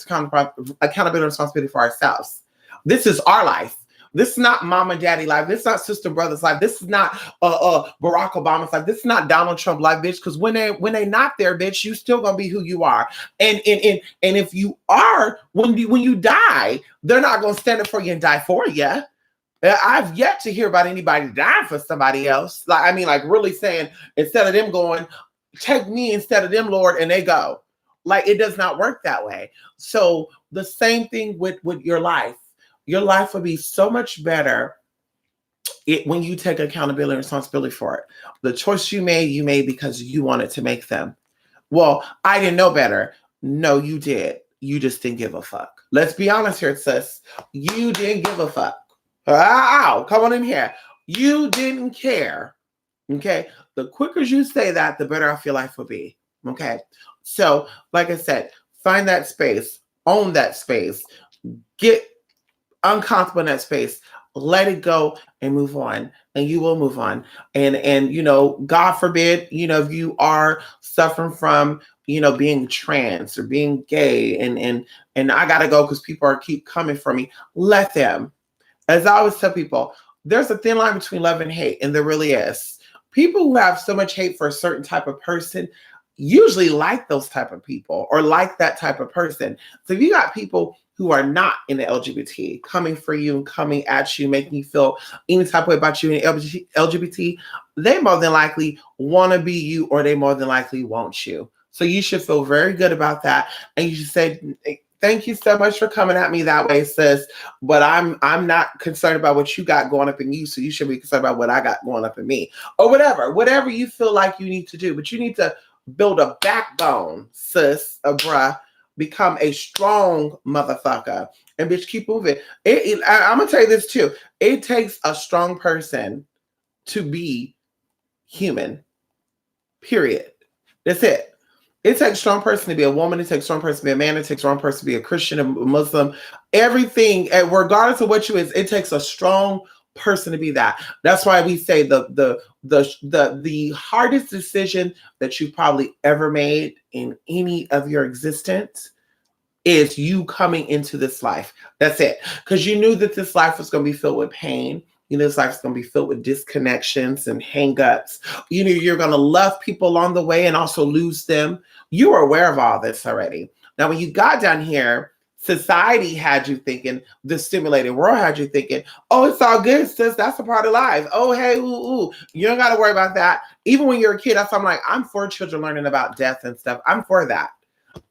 accountability and responsibility for ourselves. This is our life. This is not mom and daddy life. This is not sister brother's life. This is not Barack Obama's life. This is not Donald Trump life, bitch. Because when they not there, bitch, you still gonna be who you are. And if you are, when you die, they're not gonna stand up for you and die for you. I've yet to hear about anybody dying for somebody else. Like really saying, instead of them going, take me instead of them, Lord, and they go. Like it does not work that way. So the same thing with your life. Your life will be so much better when you take accountability and responsibility for it. The choice you made because you wanted to make them. Well, I didn't know better. No, you did. You just didn't give a fuck. Let's be honest here, sis. You didn't give a fuck. Ow, come on in here. You didn't care. Okay. The quicker you say that, the better off your life will be. Okay. So, like I said, find that space, own that space, get uncomfortable in that space, let it go and move on, and you will move on. And God forbid, if you are suffering from, being trans or being gay and I gotta go because people keep coming for me, let them. As I always tell people, there's a thin line between love and hate, and there really is. People who have so much hate for a certain type of person, usually like those type of people or like that type of person. So if you got people who are not in the LGBT coming for you, coming at you, making you feel any type of way about you in LGBT, they more than likely want to be you, or they more than likely want you. So you should feel very good about that. And you should say, thank you so much for coming at me that way, sis. But I'm not concerned about what you got going up in you. So you should be concerned about what I got going up in me. Or whatever you feel like you need to do. But you need to build a backbone, sis, a bruh. Become a strong motherfucker. And bitch, keep moving. I'm gonna tell you this too. It takes a strong person to be human. Period. That's it. It takes a strong person to be a woman. It takes a strong person to be a man. It takes a strong person to be a Christian, a Muslim. Everything, regardless of what you is, it takes a strong person to be that. That's why we say the hardest decision that you probably ever made in any of your existence is you coming into this life. That's it. Because you knew that this life was going to be filled with pain. You know, this life is going to be filled with disconnections and hang-ups. You know, you're going to love people along the way and also lose them. You were aware of all this already. Now, when you got down here, society had you thinking, the stimulated world had you thinking, oh, it's all good, sis. That's a part of life. Oh, hey, ooh. You don't got to worry about that. Even when you're a kid, that's why I'm like, I'm for children learning about death and stuff. I'm for that.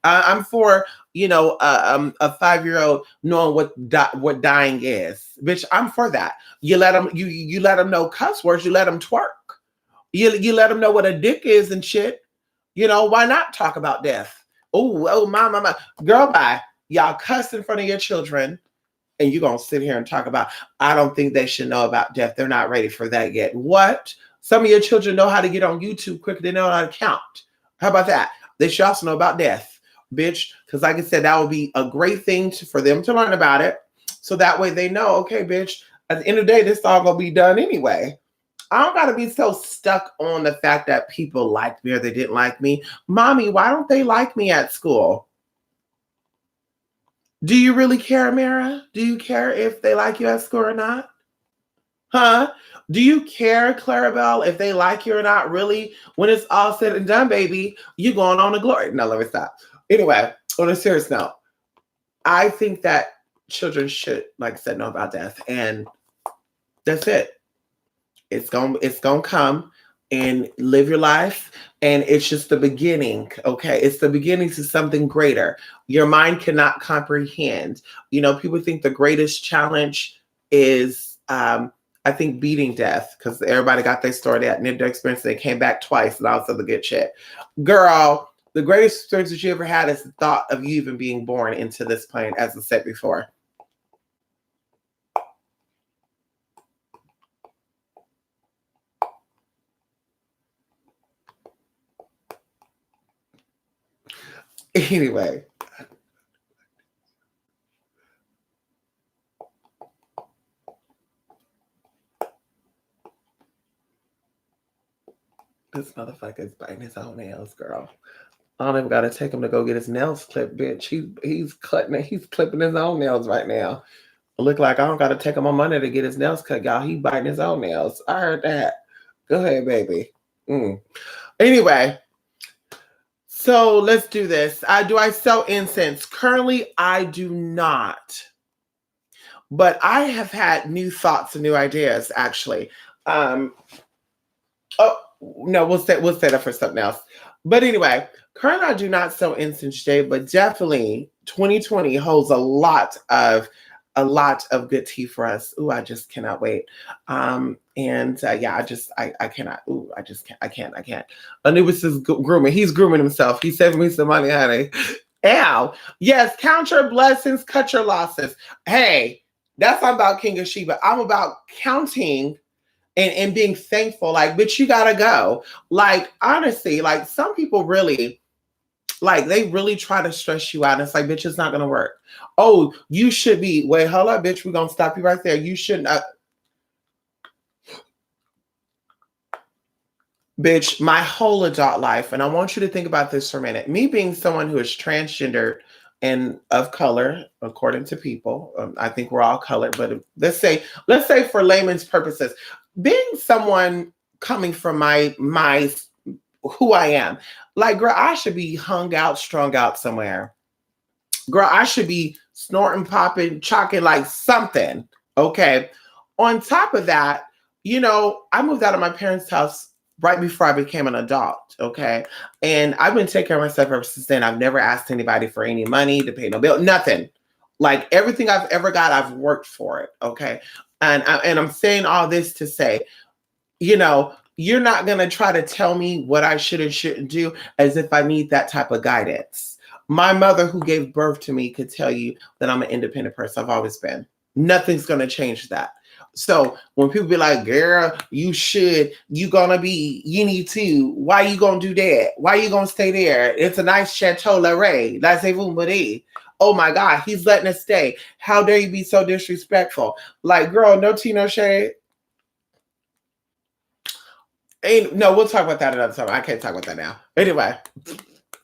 I'm for, you know, a 5-year-old knowing what dying is. Bitch, I'm for that. You let them, you let them know cuss words. You let them twerk. You let them know what a dick is and shit. You know, why not talk about death? Oh, my. Girl, bye. Y'all cuss in front of your children, and you're going to sit here and talk about, I don't think they should know about death. They're not ready for that yet. What? Some of your children know how to get on YouTube quicker than they know how to count. How about that? They should also know about death, bitch. Because like I said, that would be a great thing for them to learn about it. So that way they know, okay, bitch, at the end of the day, this is all going to be done anyway. I don't got to be so stuck on the fact that people liked me or they didn't like me. Mommy, why don't they like me at school? Do you really care, Mara? Do you care if they like you at school or not? Huh? Do you care, Clarabelle, if they like you or not? Really? When it's all said and done, baby, you going on to glory. No, let me stop. Anyway, on a serious note, I think that children should, like I said, know about death. And that's it. It's gonna come, and live your life. And it's just the beginning. Okay. It's the beginning to something greater. Your mind cannot comprehend. You know, people think the greatest challenge is, I think, beating death, because everybody got their story, that near-death experience. They came back twice and also the good shit. Girl, the greatest experience that you ever had is the thought of you even being born into this plane, as I said before. Anyway. This motherfucker is biting his own nails, girl. I don't even gotta take him to go get his nails clipped, bitch. He's clipping his own nails right now. It look like I don't gotta take him on Monday to get his nails cut, y'all. He biting his own nails. I heard that. Go ahead, baby. Anyway, so let's do this. Do I sell incense? Currently, I do not. But I have had new thoughts and new ideas, actually. Oh no, we'll say that for something else. But anyway, currently I do not sell incense today, but definitely 2020 holds a lot of good tea for us. Ooh, I just cannot wait. Yeah, I cannot. Ooh, I can't. Anubis is grooming. He's grooming himself. He's saving me some money, honey. Ow. Yes, count your blessings, cut your losses. Hey, that's not about King of Sheba. I'm about counting and being thankful. Like, bitch, you gotta go. Like, honestly, like, some people really, like, they really try to stress you out. And it's like, bitch, it's not gonna work. Oh, you should be, wait, hold up, bitch, we're gonna stop you right there. You shouldn't, bitch, my whole adult life, and I want you to think about this for a minute. Me being someone who is transgender and of color, according to people, I think we're all colored, but let's say for layman's purposes, being someone coming from my who I am, Like, girl, I should be hung out, strung out somewhere. Girl, I should be snorting, popping, chalking like something. Okay. On top of that, I moved out of my parents' house right before I became an adult. Okay. And I've been taking care of myself ever since then. I've never asked anybody for any money to pay no bill, nothing. Like everything I've ever got, I've worked for it. Okay. And I'm saying all this to say, you're not going to try to tell me what I should and shouldn't do as if I need that type of guidance. My mother, who gave birth to me, could tell you that I'm an independent person. I've always been. Nothing's going to change that. So when people be like, girl, you need to, why you going to do that? Why you going to stay there? It's a nice Chateau Larray. Laissez-vous mourir. Oh my God, he's letting us stay. How dare you be so disrespectful? Like, girl, no tea, no shade. No, we'll talk about that another time. I can't talk about that now. Anyway,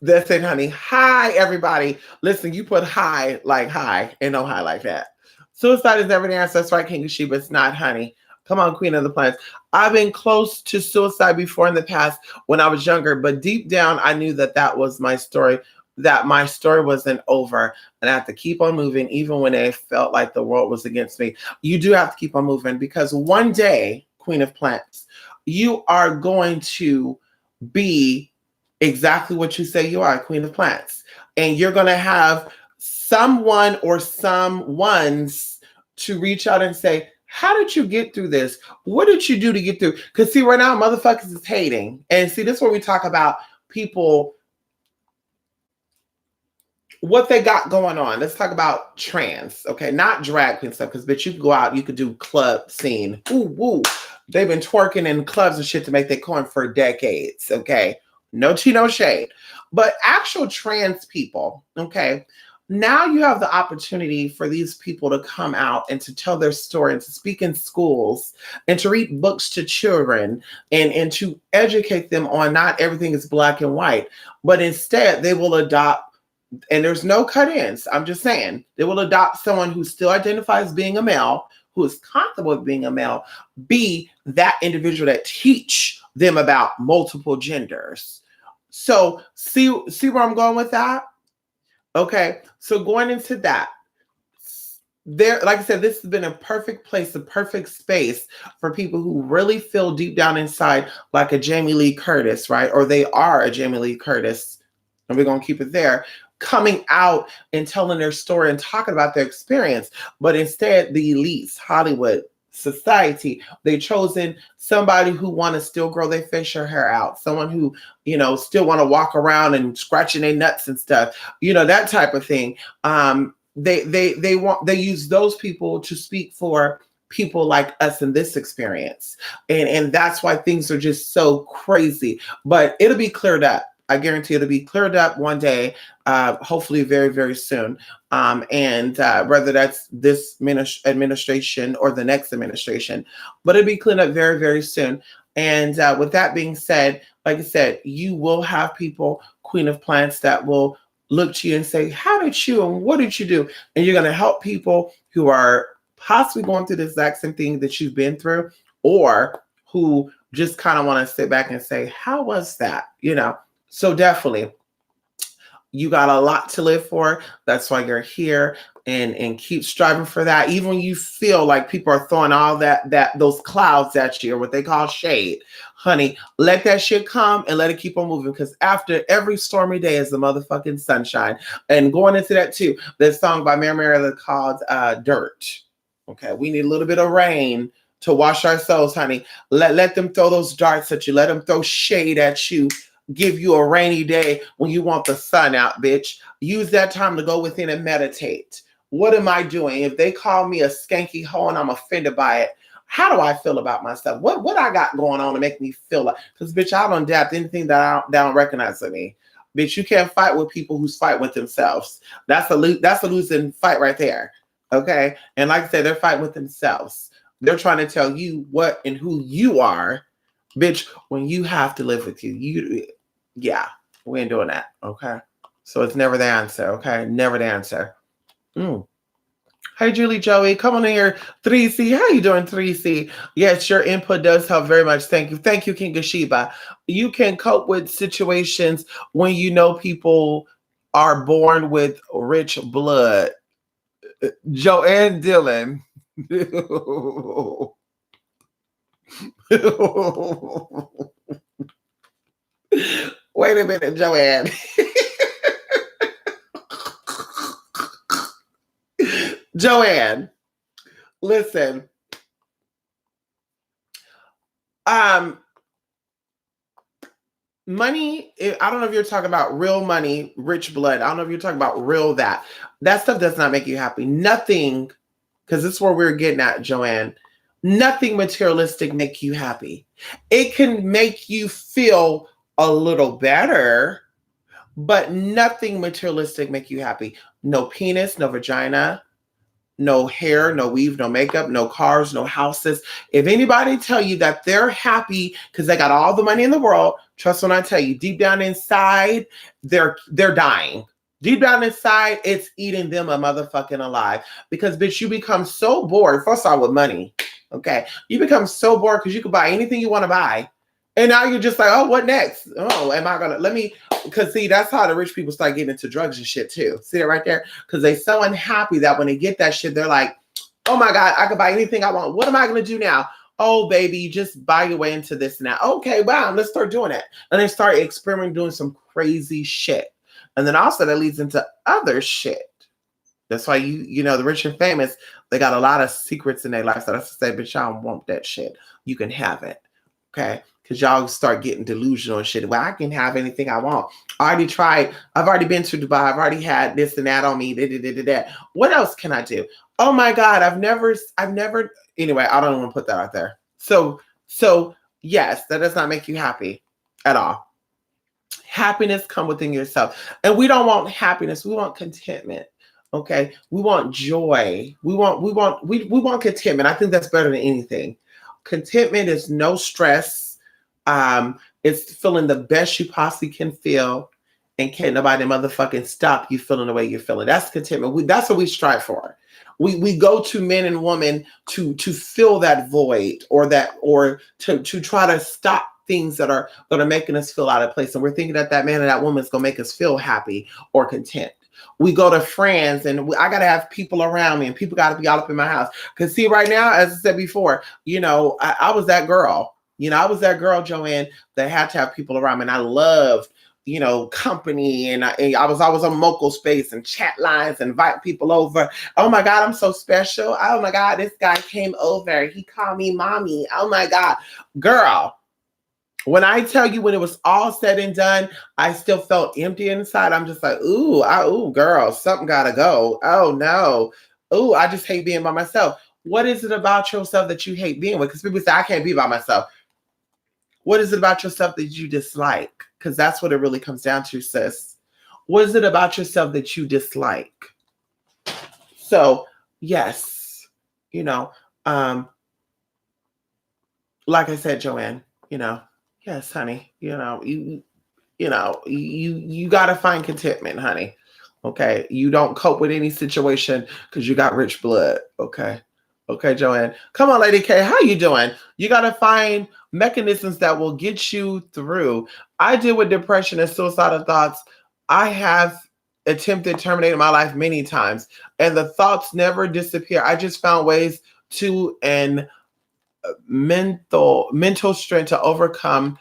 that's it, honey. Hi, everybody. Listen, you put hi like hi, and no hi like that. Suicide is never the answer. That's right, King of Sheba. It's not, honey. Come on, Queen of the Planets. I've been close to suicide before in the past when I was younger, but deep down, I knew that was my story, that my story wasn't over, and I have to keep on moving, even when it felt like the world was against me. You do have to keep on moving, because one day, Queen of Plants, you are going to be exactly what you say you are, Queen of Plants. And you're going to have someone or someones to reach out and say, how did you get through this? What did you do to get through? Because see, right now, motherfuckers is hating. And see, this is where we talk about people, what they got going on. Let's talk about trans, okay? Not drag queen stuff, because bitch, you can go out, you could do club scene. Ooh, woo. They've been twerking in clubs and shit to make their coin for decades, okay? No tea, no shade. But actual trans people, okay? Now you have the opportunity for these people to come out and to tell their story and to speak in schools and to read books to children and to educate them on not everything is black and white, but instead they will adopt, and there's no cut-ins, I'm just saying, they will adopt someone who still identifies being a male, who is comfortable with being a male, be that individual that teach them about multiple genders. So see where I'm going with that? Okay, so going into that, there, like I said, this has been a perfect place, a perfect space for people who really feel deep down inside like a Jamie Lee Curtis, right? Or they are a Jamie Lee Curtis, and we're going to keep it there, coming out and telling their story and talking about their experience. But instead, the elites, Hollywood, society, they chosen somebody who want to still grow their facial hair out, someone who, still want to walk around and scratching their nuts and stuff, that type of thing. They use those people to speak for people like us in this experience. And that's why things are just so crazy. But it'll be cleared up. I guarantee it'll be cleared up one day, hopefully very, very soon. And whether that's this administration or the next administration, but it'll be cleared up very, very soon. And with that being said, like I said, you will have people, Queen of Plants, that will look to you and say, how did you and what did you do? And you're going to help people who are possibly going through the exact same thing that you've been through, or who just kind of want to sit back and say, how was that? So definitely, you got a lot to live for. That's why you're here, and keep striving for that. Even when you feel like people are throwing all those clouds at you, or what they call shade, honey, let that shit come and let it keep on moving. Because after every stormy day is the motherfucking sunshine. And going into that too, this song by Mary Mary called Dirt. Okay, we need a little bit of rain to wash our souls, honey. Let them throw those darts at you. Let them throw shade at you. Give you a rainy day when you want the sun out, bitch. Use that time to go within and meditate. What am I doing? If they call me a skanky hoe and I'm offended by it, how do I feel about myself? What I got going on to make me feel like? Because, bitch, I don't adapt anything that I don't recognize in me. Bitch, you can't fight with people who fight with themselves. That's a losing fight right there. Okay? And like I said, they're fighting with themselves. They're trying to tell you what and who you are, bitch, when you have to live with you. Yeah, we ain't doing that, okay? So it's never the answer, okay? Never the answer. Hey, Julie Joey, come on in here. 3C, how you doing, 3C? Yes, your input does help very much. Thank you. Thank you, King of Sheba. You can cope with situations when you know people are born with rich blood. Joanne Dillon. Wait a minute, Joanne. Joanne, listen. Money, I don't know if you're talking about real money, rich blood. I don't know if you're talking about real that. That stuff does not make you happy. Nothing, because this is where we're getting at, Joanne. Nothing materialistic make you happy. It can make you feel a little better, but nothing materialistic make you happy. No penis, no vagina, no hair, no weave, no makeup, no cars, no houses. If anybody tell you that they're happy because they got all the money in the world, trust when I tell you, deep down inside, they're dying. Deep down inside, it's eating them a motherfucking alive. Because bitch, you become so bored. First of all, with money. Okay. You become so bored because you can buy anything you want to buy. And now you're just like, oh, what next? Oh, am I gonna because see, that's how the rich people start getting into drugs and shit too. See that right there? Because they're so unhappy that when they get that shit, they're like, oh my God, I can buy anything I want. What am I gonna do now? Oh, baby, you just buy your way into this now. Okay, wow, let's start doing it. And they start experimenting, doing some crazy shit. And then also that leads into other shit. That's why you know, the rich and famous, they got a lot of secrets in their life. So that's to say, bitch, I don't want that shit. You can have it. Okay. Because y'all start getting delusional and shit. Well, I can have anything I want. I already tried. I've already been to Dubai. I've already had this and that on me. That. What else can I do? Oh my God. I've never, anyway, I don't want to put that out there. So yes, that does not make you happy at all. Happiness come within yourself. And we don't want happiness. We want contentment. Okay. We want joy. We want contentment. I think that's better than anything. Contentment is no stress. It's feeling the best you possibly can feel, and can't nobody motherfucking stop you feeling the way you're feeling. That's contentment. That's what we strive for. We go to men and women to fill that void or to try to stop things that are making us feel out of place. And we're thinking that man and that woman is gonna make us feel happy or content. We go to friends and I got to have people around me and people got to be all up in my house. Because see, right now, as I said before, you know, I was that girl. You know, I was that girl, Joanne, that had to have people around me. And I loved, you know, company. And I was always on Moco Space and chat lines and invite people over. Oh my God, I'm so special. Oh my God, this guy came over. He called me mommy. Oh my God. Girl. When I tell you, when it was all said and done, I still felt empty inside. I'm just like, ooh, girl, something gotta go. Oh no. Ooh, I just hate being by myself. What is it about yourself that you hate being with? Because people say, I can't be by myself. What is it about yourself that you dislike? Because that's what it really comes down to, sis. What is it about yourself that you dislike? So, yes, you know, like I said, Joanne, you know, yes, honey, you got to find contentment, honey. Okay. You don't cope with any situation because you got rich blood. Okay. Okay, Joanne. Come on, Lady K. How you doing? You got to find mechanisms that will get you through. I deal with depression and suicidal thoughts. I have attempted terminating my life many times, and the thoughts never disappear. I just found ways to mental strength to overcome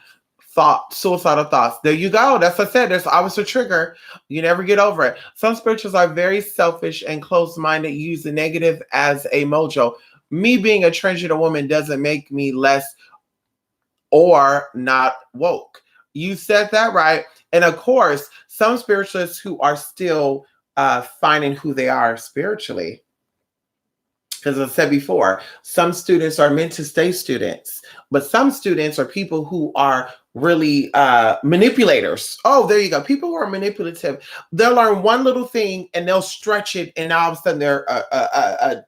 suicidal thoughts. There you go. That's what I said. There's always a trigger. You never get over it. Some spirituals are very selfish and closed-minded, use the negative as a mojo. Me being a transgender woman doesn't make me less or not woke. You said that right. And of course, some spiritualists who are still finding who they are spiritually. Because as I said before, some students are meant to stay students, but some students are people who are really manipulators. Oh, there you go. People who are manipulative, they'll learn one little thing and they'll stretch it, and all of a sudden they're a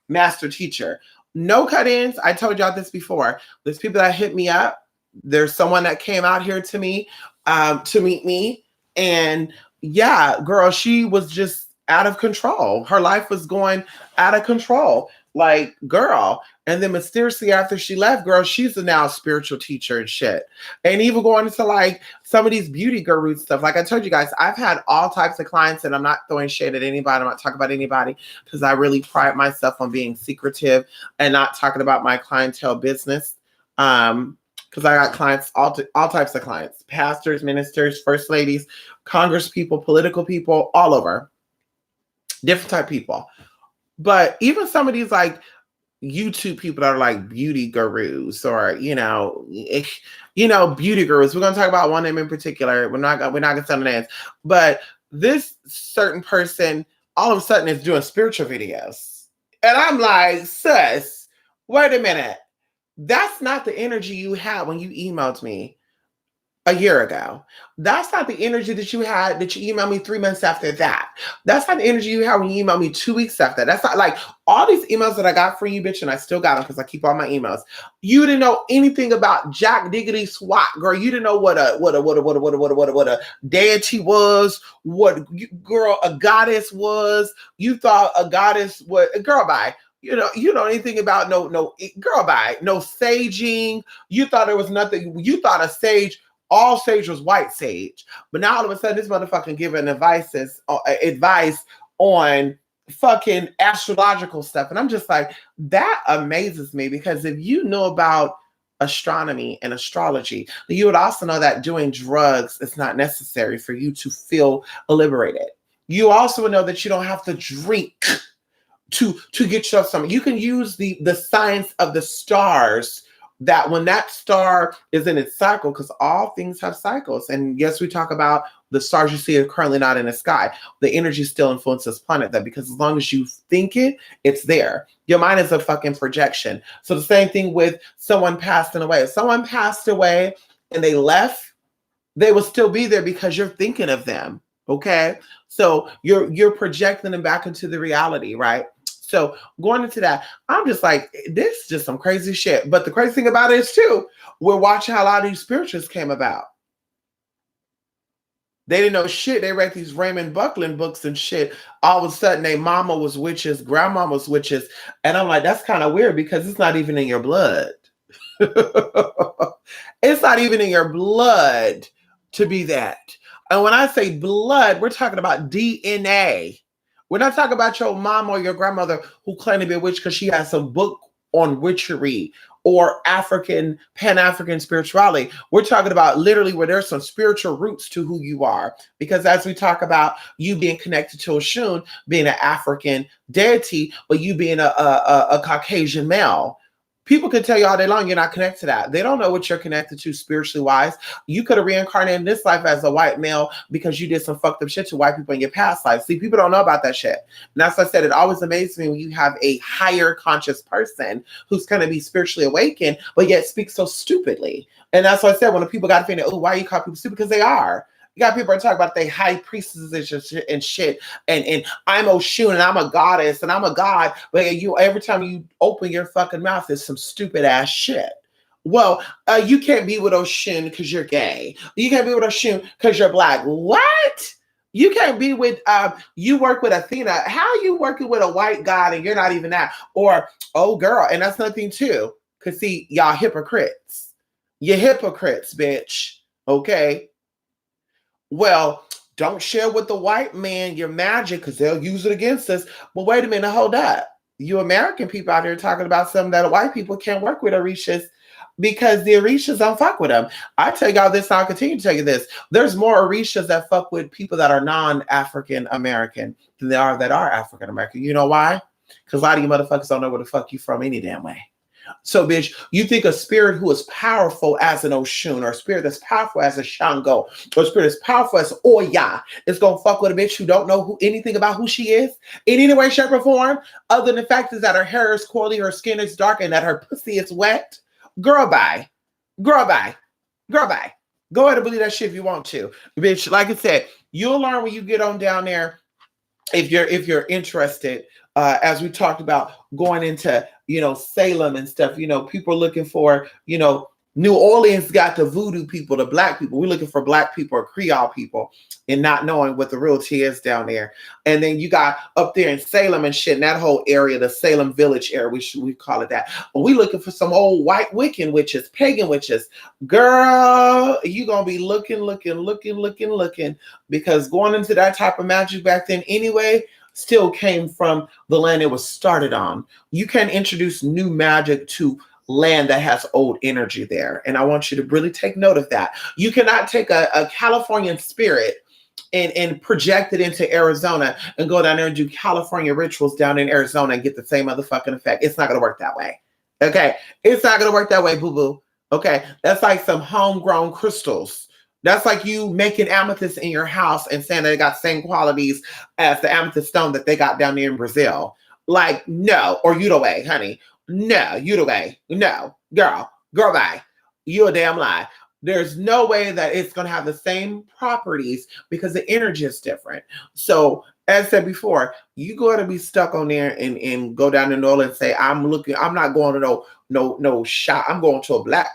master teacher. No cut-ins. I told y'all this before. There's people that hit me up. There's someone that came out here to me to meet me, and yeah, girl, she was just out of control. Her life was going out of control. Like, girl. And then mysteriously after she left, girl, she's a now spiritual teacher and shit. And even going into like some of these beauty guru stuff. Like I told you guys, I've had all types of clients, and I'm not throwing shade at anybody. I'm not talking about anybody because I really pride myself on being secretive and not talking about my clientele business. Because I got clients, all types of clients, pastors, ministers, first ladies, Congress people, political people, all over, different type of people. But even some of these like YouTube people that are like beauty gurus, or beauty gurus. We're gonna talk about one name in particular. We're not gonna say the names, but this certain person all of a sudden is doing spiritual videos, and I'm like, sis, wait a minute. That's not the energy you had when you emailed me a year ago. That's not the energy that you had that you emailed me 3 months after that. That's not the energy you had when you emailed me 2 weeks after. That's not like all these emails that I got from you, bitch, and I still got them because I keep all my emails. You didn't know anything about Jack Diggity Swat, girl. You didn't know what a deity was, girl, a goddess was. You thought a goddess was, girl, bye. You know anything about no girl, bye, no saging. You thought there was nothing. You thought a sage, all sage was white sage, but now all of a sudden this motherfucking giving advice on fucking astrological stuff, and I'm just like, that amazes me, because if you know about astronomy and astrology, you would also know that doing drugs is not necessary for you to feel liberated. You also know that you don't have to drink to get yourself something. You can use the science of the stars, that when that star is in its cycle, because all things have cycles. And yes, we talk about the stars you see are currently not in the sky. The energy still influences planet that, because as long as you think it, it's there. Your mind is a fucking projection. So the same thing with someone passing away. If someone passed away and they left, they will still be there because you're thinking of them. Okay. So you're projecting them back into the reality, right? So going into that, I'm just like, this is just some crazy shit. But the crazy thing about it is too, we're watching how a lot of these spirituals came about. They didn't know shit. They read these Raymond Buckland books and shit. All of a sudden, their mama was witches, grandma was witches. And I'm like, that's kind of weird, because it's not even in your blood. It's not even in your blood to be that. And when I say blood, we're talking about DNA. We're not talking about your mom or your grandmother who claimed to be a witch because she has some book on witchery or Pan-African spirituality. We're talking about literally where there's some spiritual roots to who you are. Because as we talk about you being connected to Oshun, being an African deity, but you being a Caucasian male, people can tell you all day long you're not connected to that. They don't know what you're connected to spiritually wise. You could have reincarnated in this life as a white male because you did some fucked up shit to white people in your past life. See, people don't know about that shit. And that's why I said it always amazes me when you have a higher conscious person who's going to be spiritually awakened, but yet speaks so stupidly. And that's why I said when the people got to think, oh, why you call people stupid? Because they are. You got people talking about they high priestesses and shit, and I'm Oshun and I'm a goddess and I'm a god, but you every time you open your fucking mouth, there's some stupid ass shit. Well, you can't be with Oshun because you're gay. You can't be with Oshun because you're black. What? You can't be with, you work with Athena. How are you working with a white god and you're not even that? Or, oh girl, and that's nothing too. Because see, y'all hypocrites. You're hypocrites, bitch. Okay? Well, don't share with the white man your magic because they'll use it against us. Well, wait a minute, hold up. You American people out here talking about something that white people can't work with Orishas because the Orishas don't fuck with them. I tell y'all this, and I'll continue to tell you this. There's more Orishas that fuck with people that are non-African American than there are that are African American. You know why? Because a lot of you motherfuckers don't know where the fuck you from any damn way. So, bitch, you think a spirit who is powerful as an Oshun, or a spirit that's powerful as a Shango, or a spirit that's powerful as Oya is going to fuck with a bitch who don't know anything about who she is in any way, shape, or form, other than the fact is that her hair is curly, her skin is dark, and that her pussy is wet? Girl, bye. Girl, bye. Girl, bye. Go ahead and believe that shit if you want to. Bitch, like I said, you'll learn when you get on down there if you're interested. As we talked about going into, Salem and stuff, people are looking for, New Orleans got the voodoo people, the black people. We're looking for black people or Creole people and not knowing what the real tea is down there. And then you got up there in Salem and shit, in that whole area, the Salem Village area, we call it that. But we looking for some old white Wiccan witches, pagan witches. Girl, you going to be looking, because going into that type of magic back then anyway, still came from the land it was started on. You can introduce new magic to land that has old energy there. And I want you to really take note of that. You cannot take a Californian spirit and project it into Arizona and go down there and do California rituals down in Arizona and get the same motherfucking effect. It's not going to work that way. Okay. It's not going to work that way, boo boo. Okay. That's like some homegrown crystals. That's like you making amethyst in your house and saying that they got same qualities as the amethyst stone that they got down there in Brazil. Like, no, or Udaway, honey. No, Udaway. No, girl, bye. You're a damn lie. There's no way that it's going to have the same properties because the energy is different. So, as I said before, you got to be stuck on there and go down to New Orleans and say, I'm not going to no shop. I'm going to a black.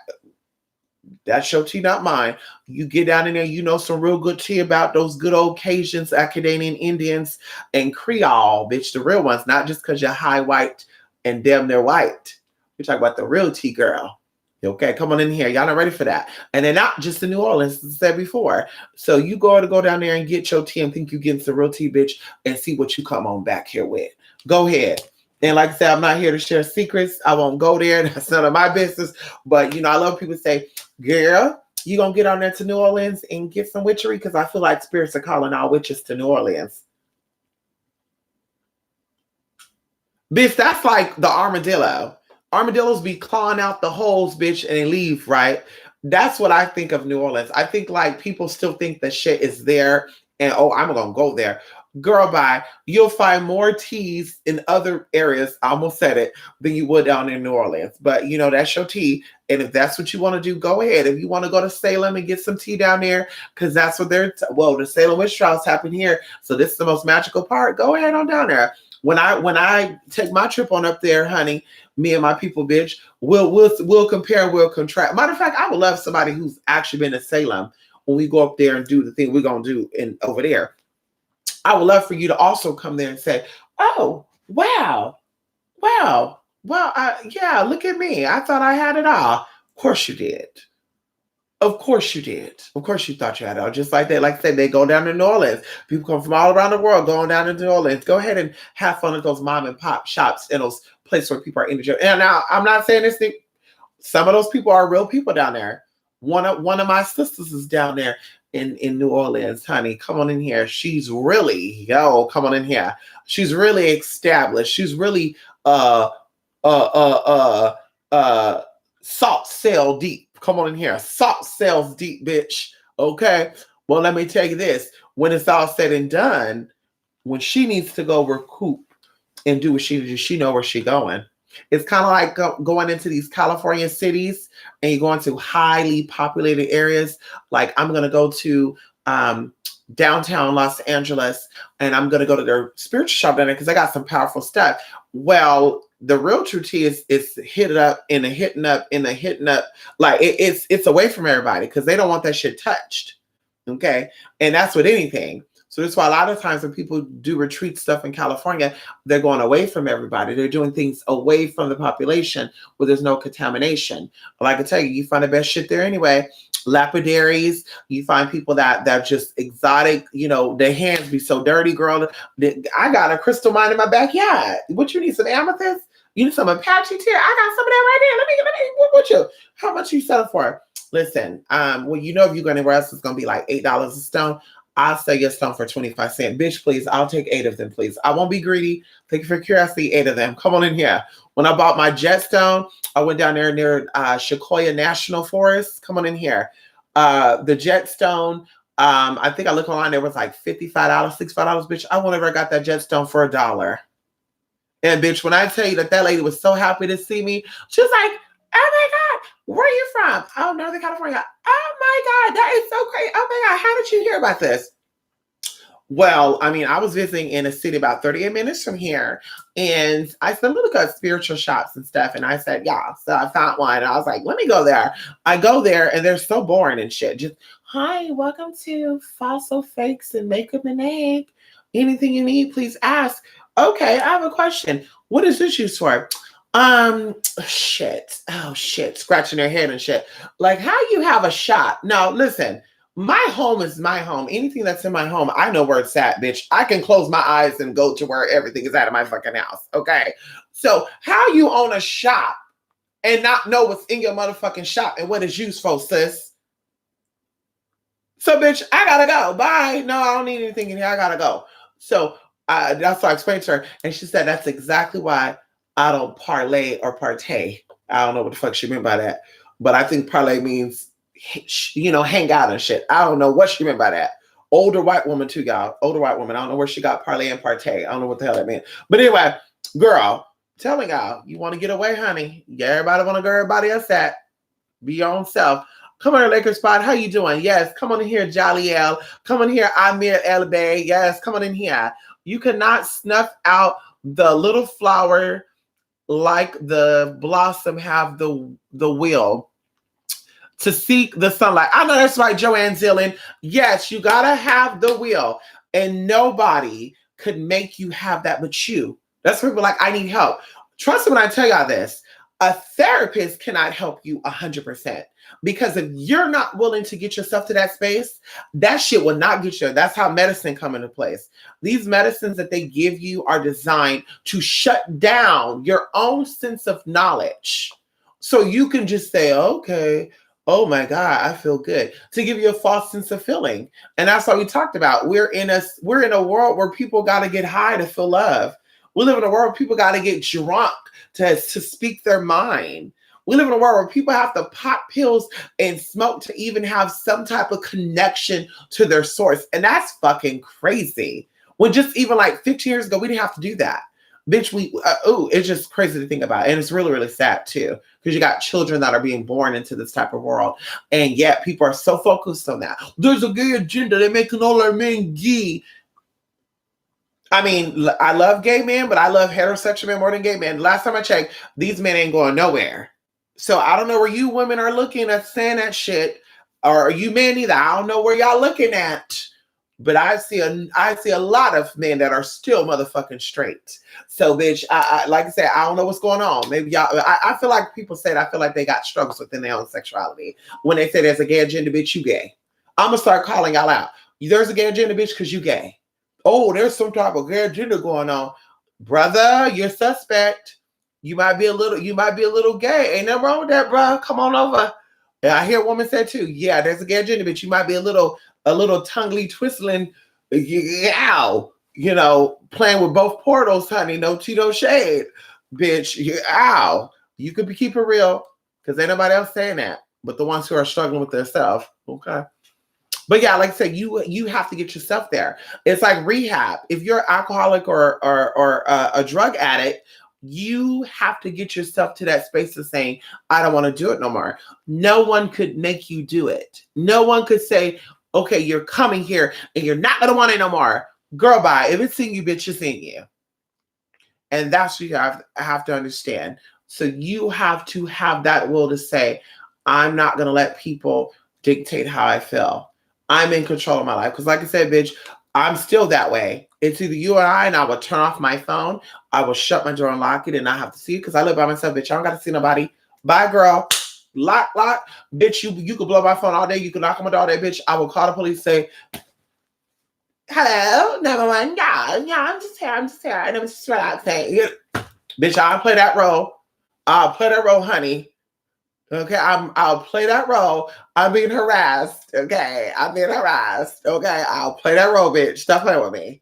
That's your tea, not mine. You get down in there, you know some real good tea about those good old Cajuns, Acadian Indians, and Creole, bitch, the real ones, not just because you're high white and damn near white. We're talking about the real tea, girl. Okay, come on in here. Y'all not ready for that. And they're not just in New Orleans, as I said before. So you go down there and get your tea and think you're getting some real tea, bitch, and see what you come on back here with. Go ahead. And like I said, I'm not here to share secrets. I won't go there. That's none of my business. But, I love people say, girl, you going to get on there to New Orleans and get some witchery? Because I feel like spirits are calling all witches to New Orleans. Bitch, that's like the armadillo. Armadillos be clawing out the holes, bitch, and they leave, right? That's what I think of New Orleans. I think like people still think that shit is there and, oh, I'm going to go there. Girl, bye. You'll find more teas in other areas, I almost said it, than you would down in New Orleans. But, that's your tea. And if that's what you want to do, go ahead. If you want to go to Salem and get some tea down there, because that's what the Salem witch trials happen here. So this is the most magical part. Go ahead on down there. When I take my trip on up there, honey, me and my people, bitch, we'll compare, we'll contrast. Matter of fact, I would love somebody who's actually been to Salem when we go up there and do the thing we're gonna do over there. I would love for you to also come there and say, "Oh, wow, yeah, look at me. I thought I had it all." Of course you did. Of course you did. Of course you thought you had it all. Just like that. Like I said, they go down to New Orleans. People come from all around the world going down to New Orleans. Go ahead and have fun at those mom and pop shops and those places where people are enjoying. And now I'm not saying this thing. Some of those people are real people down there. One of my sisters is down there in New Orleans, honey. Come on in here. She's really, come on in here. She's really established. She's really salt cell deep. Come on in here. Salt cells deep, bitch. Okay. Well, let me tell you this. When it's all said and done, when she needs to go recoup and do what she does, she know where she's going. It's kind of like going into these California cities and you're going to highly populated areas. Like I'm going to go to downtown Los Angeles and I'm going to go to their spiritual shop down there because I got some powerful stuff. Well, the real true tea is hitting up. Like it's away from everybody because they don't want that shit touched. Okay. And that's with anything. So that's why a lot of times when people do retreat stuff in California, they're going away from everybody. They're doing things away from the population where there's no contamination. Like I tell you, you find the best shit there anyway. Lapidaries, you find people that just exotic, their hands be so dirty, girl. I got a crystal mine in my backyard. What you need, some amethyst? You need some Apache tear? I got some of that right there. Let me what you? How much you selling for? Listen, well, if you go anywhere else, it's gonna be like $8 a stone. I'll sell your stone for 25 cents. Bitch, please, I'll take 8 of them, please. I won't be greedy. Thank you for curiosity, 8 of them. Come on in here. When I bought my Jetstone, I went down there near Sequoia National Forest. Come on in here. The Jetstone, I think I looked online, there was like $55, $65, bitch. I whenever I got that Jetstone for $1. And bitch, when I tell you that lady was so happy to see me, she was like, "Oh my God, where are you from?" "Oh, Northern California." "Oh my God, that is so great. Oh my God, how did you hear about this?" Well, I mean, I was visiting in a city about 38 minutes from here, and I said, let me look at spiritual shops and stuff. And I said, yeah. So I found one. And I was like, let me go there. I go there, and they're so boring and shit. Just, hi, welcome to Fossil Fakes and Makeup and Egg. Anything you need, please ask. Okay, I have a question. What is this used for? Shit. Oh, shit. Scratching their head and shit. Like, how you have a shop? Now, listen. My home is my home. Anything that's in my home, I know where it's at, bitch. I can close my eyes and go to where everything is at in my fucking house. Okay. So how you own a shop and not know what's in your motherfucking shop and what it's used for, sis? So, bitch, I gotta go. Bye. No, I don't need anything in here. I gotta go. So that's what I explained to her. And she said that's exactly why I don't parlay or partay. I don't know what the fuck she meant by that. But I think parlay means, hang out and shit. I don't know what she meant by that. Older white woman too, y'all. Older white woman. I don't know where she got parlay and partay. I don't know what the hell that meant. But anyway, girl, telling y'all, you want to get away, honey. Yeah, everybody want to go everybody else at. Be your own self. Come on, Lakers Spot. How you doing? Yes, come on in here, Jolly L. Come on here, Amir El Bay. Yes, come on in here. You cannot snuff out the little flower like the blossom have the will to seek the sunlight. I know that's right, Joanne Zillan. Yes, you gotta have the will, and nobody could make you have that but you. That's where people are like, I need help. Trust me when I tell y'all this. A therapist cannot help you 100%, because if you're not willing to get yourself to that space, that shit will not get you. That's how medicine come into place. These medicines that they give you are designed to shut down your own sense of knowledge, so you can just say, okay, oh my God, I feel good, to give you a false sense of feeling. And that's what we talked about. We're in a world where people got to get high to feel love. We live in a world where people got to get drunk to speak their mind. We live in a world where people have to pop pills and smoke to even have some type of connection to their source. And that's fucking crazy. When just even like 15 years ago, we didn't have to do that. Bitch, it's just crazy to think about. And it's really, really sad too, because you got children that are being born into this type of world. And yet people are so focused on that. There's a gay agenda. They're making all our men gay. I mean, I love gay men, but I love heterosexual men more than gay men. Last time I checked, these men ain't going nowhere. So I don't know where you women are looking at saying that shit, or you men either. I don't know where y'all looking at, but I see a lot of men that are still motherfucking straight. So, bitch, I like I said, I don't know what's going on. Maybe y'all. I feel like people said I feel like they got struggles within their own sexuality when they say there's a gay agenda, bitch. You gay. I'm gonna start calling y'all out. There's a gay agenda, bitch, because you gay. Oh, there's some type of gay agenda going on, brother. You're suspect. You might be a little gay. Ain't nothing wrong with that, bro. Come on over. And I hear a woman say too, yeah, there's a gay agenda, but you might be a little tonguely twistling, yow, playing with both portals, honey. No tea, no shade, bitch. Ow. You could keep it real, because ain't nobody else saying that but the ones who are struggling with themselves. Okay. But yeah, like I said, you have to get yourself there. It's like rehab. If you're an alcoholic or a drug addict, you have to get yourself to that space of saying, I don't want to do it no more. No one could make you do it. No one could say, okay, you're coming here and you're not going to want it no more. Girl, bye. If it's in you, bitch, it's in you. And that's what you have to understand. So you have to have that will to say, I'm not going to let people dictate how I feel. I'm in control of my life. Because like I said, bitch, I'm still that way. It's either you or I, and I will turn off my phone. I will shut my door and lock it and not have to see it, because I live by myself, bitch. I don't got to see nobody. Bye, girl. Lock. Bitch, you could blow my phone all day. You could knock on my door all day, bitch. I will call the police, say, hello, 911. Yeah, I'm just here. And I'm just relaxing. Bitch, I'll play that role. Honey. Okay, I'll play that role. I'm being harassed. Okay, Okay, I'll play that role, bitch. Stop playing with me.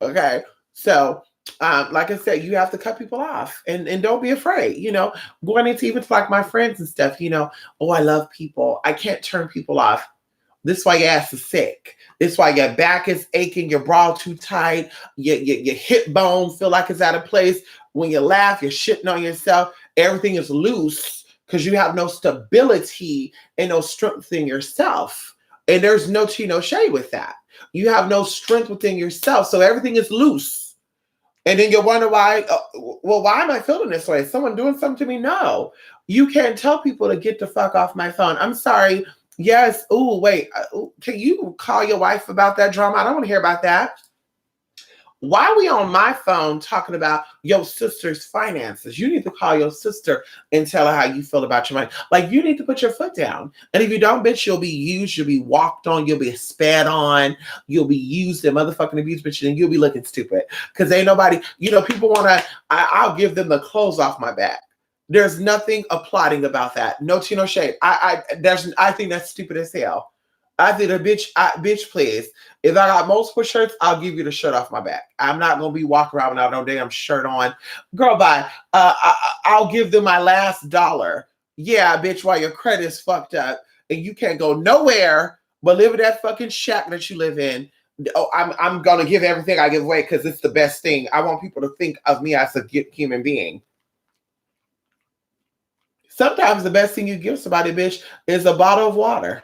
Okay, so like I said, you have to cut people off, and don't be afraid. Going into even like my friends and stuff. Oh, I love people. I can't turn people off. This is why your ass is sick. This is why your back is aching. Your bra too tight. Your hip bone feel like it's out of place. When you laugh, you're shitting on yourself. Everything is loose, because you have no stability and no strength in yourself. And there's no tea, no shade with that. You have no strength within yourself. So everything is loose. And then you wonder why, well, why am I feeling this way? Is someone doing something to me? No. You can't tell people to get the fuck off my phone. I'm sorry. Yes. Oh, wait. Can you call your wife about that drama? I don't want to hear about that. Why are we on my phone talking about your sister's finances? You need to call your sister and tell her how you feel about your money. Like, you need to put your foot down. And if you don't, bitch, you'll be used, you'll be walked on, you'll be spat on, you'll be used and motherfucking abused, bitch, and you'll be looking stupid. Because ain't nobody, people want to, I'll give them the clothes off my back. There's nothing applauding about that. No tea, no shade. I think that's stupid as hell. I think bitch, please. If I got multiple shirts, I'll give you the shirt off my back. I'm not gonna be walking around without no damn shirt on. Girl, bye. I'll give them my last dollar. Yeah, bitch, while your credit is fucked up and you can't go nowhere but live in that fucking shack that you live in. Oh, I'm gonna give everything I give away because it's the best thing. I want people to think of me as a human being. Sometimes the best thing you give somebody, bitch, is a bottle of water.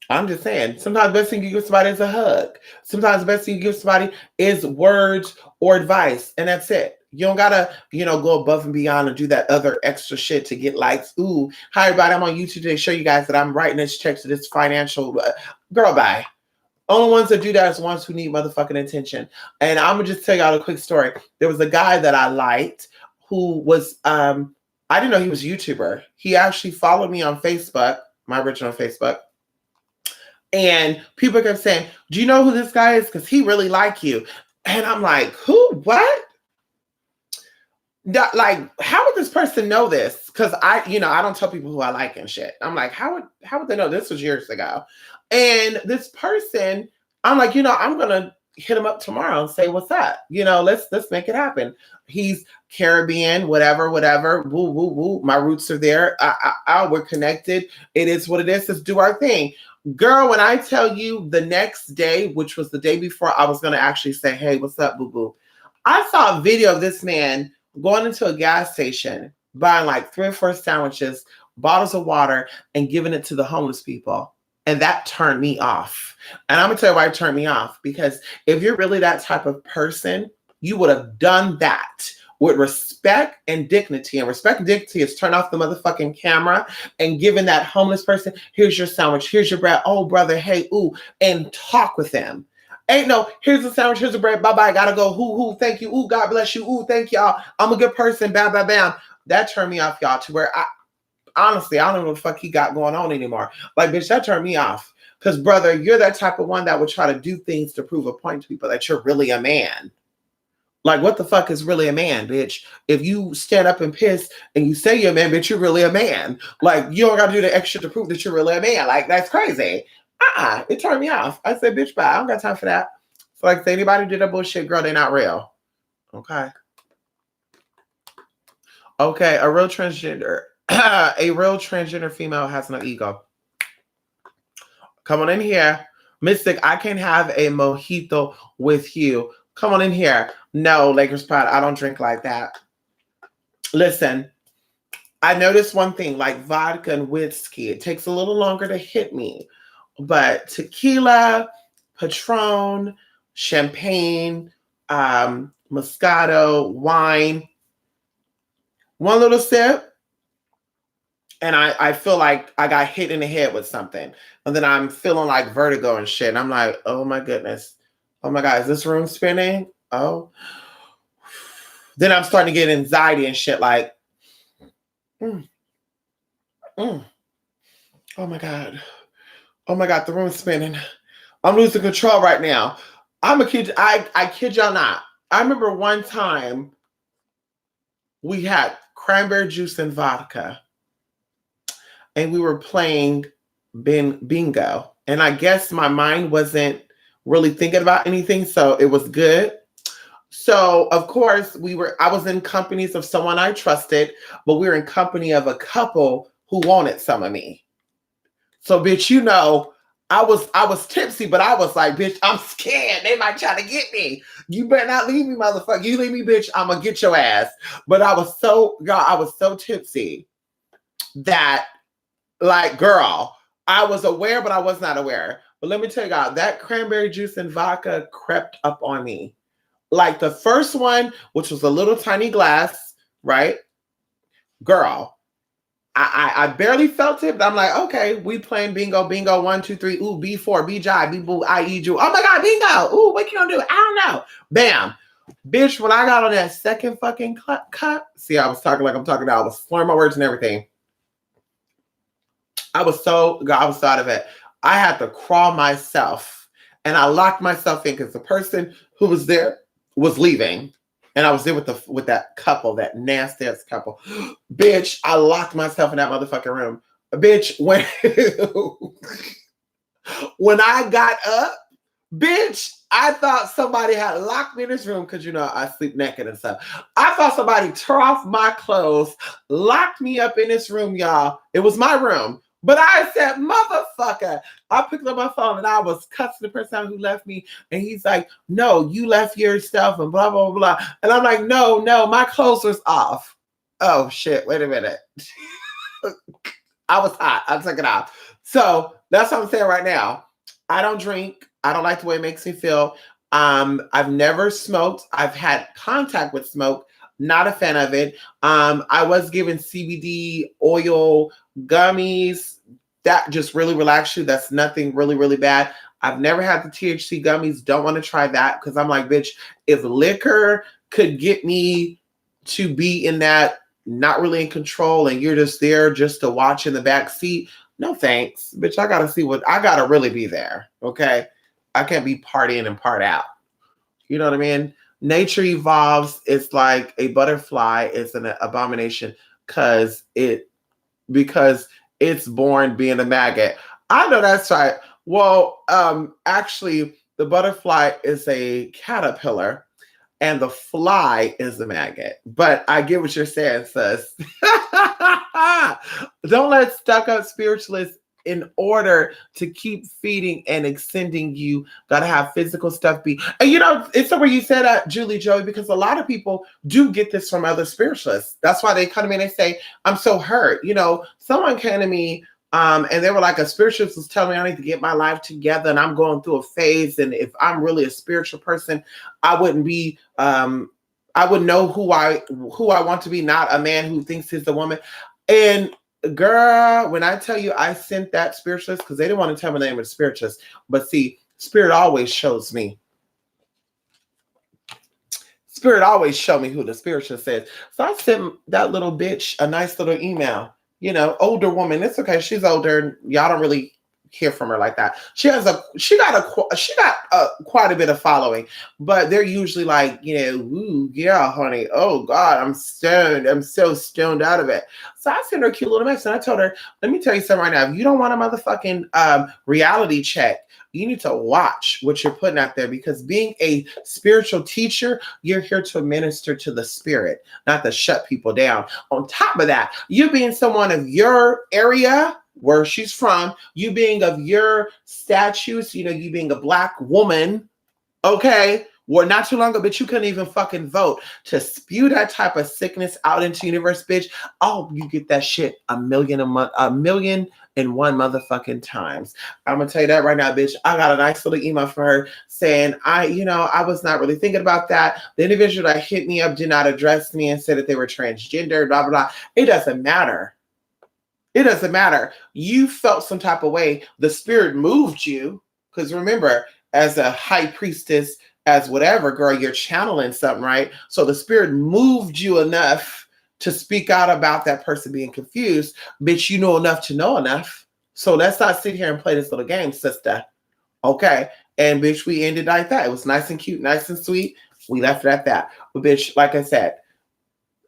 I'm just saying, sometimes the best thing you give somebody is a hug. Sometimes the best thing you give somebody is words or advice, and that's it. You don't gotta, go above and beyond and do that other extra shit to get likes. Ooh, hi everybody, I'm on YouTube today to show you guys that I'm writing this check to this financial girl. Bye. Only ones that do that is ones who need motherfucking attention. And I'm gonna just tell y'all a quick story. There was a guy that I liked who was, I didn't know he was a YouTuber. He actually followed me on Facebook, my original Facebook. And people kept saying, do you know who this guy is? Because he really like you. And I'm like, who? What? Like, how would this person know this? Because I don't tell people who I like and shit. I'm like, how would they know? This was years ago. And this person, I'm like, I'm gonna hit him up tomorrow and say, what's up? Let's make it happen. He's Caribbean, whatever. Woo, woo, woo. My roots are there. We're connected. It is what it is. Let's do our thing. Girl, when I tell you the next day, which was the day before I was going to actually say, hey, what's up, boo-boo? I saw a video of this man going into a gas station, buying like 3 or 4 sandwiches, bottles of water, and giving it to the homeless people. And that turned me off. And I'm going to tell you why it turned me off. Because if you're really that type of person, you would have done that with respect and dignity. And respect and dignity is turn off the motherfucking camera and giving that homeless person, here's your sandwich, here's your bread, oh brother, hey, ooh, and talk with them. Ain't no, here's the sandwich, here's the bread, bye-bye, gotta go, hoo, thank you, ooh, God bless you, ooh, thank y'all, I'm a good person, bam, bam, bam. That turned me off, y'all, to where honestly, I don't know what the fuck he got going on anymore. Like, bitch, that turned me off. Because, brother, you're that type of one that would try to do things to prove a point to people that you're really a man. Like, what the fuck is really a man, bitch? If you stand up and piss and you say you're a man, bitch, you're really a man. Like, you don't got to do the extra to prove that you're really a man. Like, that's crazy. It turned me off. I said, bitch, bye. I don't got time for that. So, like, if anybody did that bullshit, girl, they're not real. Okay. Okay, a real transgender female has no ego. Come on in here. Mystic, I can have a mojito with you. Come on in here. No, Lakers Pride, I don't drink like that. Listen, I noticed one thing, like vodka and whiskey, it takes a little longer to hit me. But tequila, Patron, champagne, Moscato, wine, one little sip, and I feel like I got hit in the head with something. And then I'm feeling like vertigo and shit. And I'm like, oh my goodness. Oh my God, is this room spinning? Oh. Then I'm starting to get anxiety and shit like, oh my God. Oh my God, the room's spinning. I'm losing control right now. I'm a kid. I kid y'all not. I remember one time we had cranberry juice and vodka. And we were playing bingo. And I guess my mind wasn't really thinking about anything. So it was good. So of course I was in companies of someone I trusted, but we were in company of a couple who wanted some of me. So bitch, I was tipsy, but I was like, bitch, I'm scared. They might try to get me. You better not leave me, motherfucker. You leave me, bitch, I'm gonna get your ass. But I was so tipsy that, like, girl, I was aware, but I was not aware. But let me tell you guys, that cranberry juice and vodka crept up on me. Like the first one, which was a little tiny glass, right? Girl, I barely felt it, but I'm like, okay, we playing bingo, bingo, 1, 2, 3, ooh, B4, B jive, B boo, I E you. Oh my God, bingo. Ooh, what you gonna do? I don't know. Bam. Bitch, when I got on that second fucking cut, see, I was talking like I'm talking now. I was slurring my words and everything. I was so out of it. I had to crawl myself and I locked myself in because the person who was there was leaving. And I was there with that couple, that nasty ass couple. Bitch, I locked myself in that motherfucking room. Bitch, when I got up, bitch, I thought somebody had locked me in this room because, you know, I sleep naked and stuff. I thought somebody tore off my clothes, locked me up in this room, y'all. It was my room. But I said, motherfucker. I picked up my phone and I was cussing the person who left me. And he's like, no, you left your stuff and blah, blah, blah. And I'm like, no, my clothes was off. Oh, shit. Wait a minute. I was hot. I took it off. So that's what I'm saying right now. I don't drink. I don't like the way it makes me feel. I've never smoked. I've had contact with smoke. Not a fan of it. I was given CBD oil gummies. That just really relax you. That's nothing really, really bad. I've never had the THC gummies. Don't want to try that because I'm like, bitch, if liquor could get me to be in that, not really in control, and you're just there just to watch in the back seat, no thanks. Bitch, I gotta really be there. Okay. I can't be partying and part out. You know what I mean? Nature evolves. It's like a butterfly is an abomination because it's born being a maggot. I know that's right. Well, actually, the butterfly is a caterpillar and the fly is the maggot. But I get what you're saying, sis. Don't let stuck up spiritualists, in order to keep feeding and extending you, gotta have physical stuff be. And you know, it's where you said that, Julie Joey, because a lot of people do get this from other spiritualists. That's why they come to me and they say, I'm so hurt. You know, someone came to me and they were like, a spiritualist was telling me I need to get my life together and I'm going through a phase. And if I'm really a spiritual person, I wouldn't be I would know who I want to be, not a man who thinks he's a woman. And girl, when I tell you I sent that spiritualist, because they didn't want to tell me the name of the spiritualist, but see, Spirit always shows me. Spirit always show me who the spiritualist is. So I sent that little bitch a nice little email. You know, older woman. It's okay. She's older. Y'all don't really hear from her like that. She got quite a bit of following, but they're usually like, you know, ooh, yeah, honey. Oh God, I'm stoned. I'm so stoned out of it. So I sent her a cute little message and I told her, let me tell you something right now. If you don't want a motherfucking reality check, you need to watch what you're putting out there, because being a spiritual teacher, you're here to minister to the spirit, not to shut people down. On top of that, you being someone of your area, where she's from, you being of your status, you know, you being a Black woman, okay, well, not too long ago, but you couldn't even fucking vote, to spew that type of sickness out into the universe, bitch. Oh, you get that shit a million and one motherfucking times. I'm gonna tell you that right now, bitch. I got a nice little email from her saying, I was not really thinking about that. The individual that hit me up did not address me and said that they were transgender, blah, blah, blah. It doesn't matter. It doesn't matter. You felt some type of way. The spirit moved you. Because remember, as a high priestess, as whatever, girl, you're channeling something, right? So the spirit moved you enough to speak out about that person being confused. Bitch, you know enough to know enough. So let's not sit here and play this little game, sister. Okay. And bitch, we ended like that. It was nice and cute, nice and sweet. We left it at that. But bitch, like I said,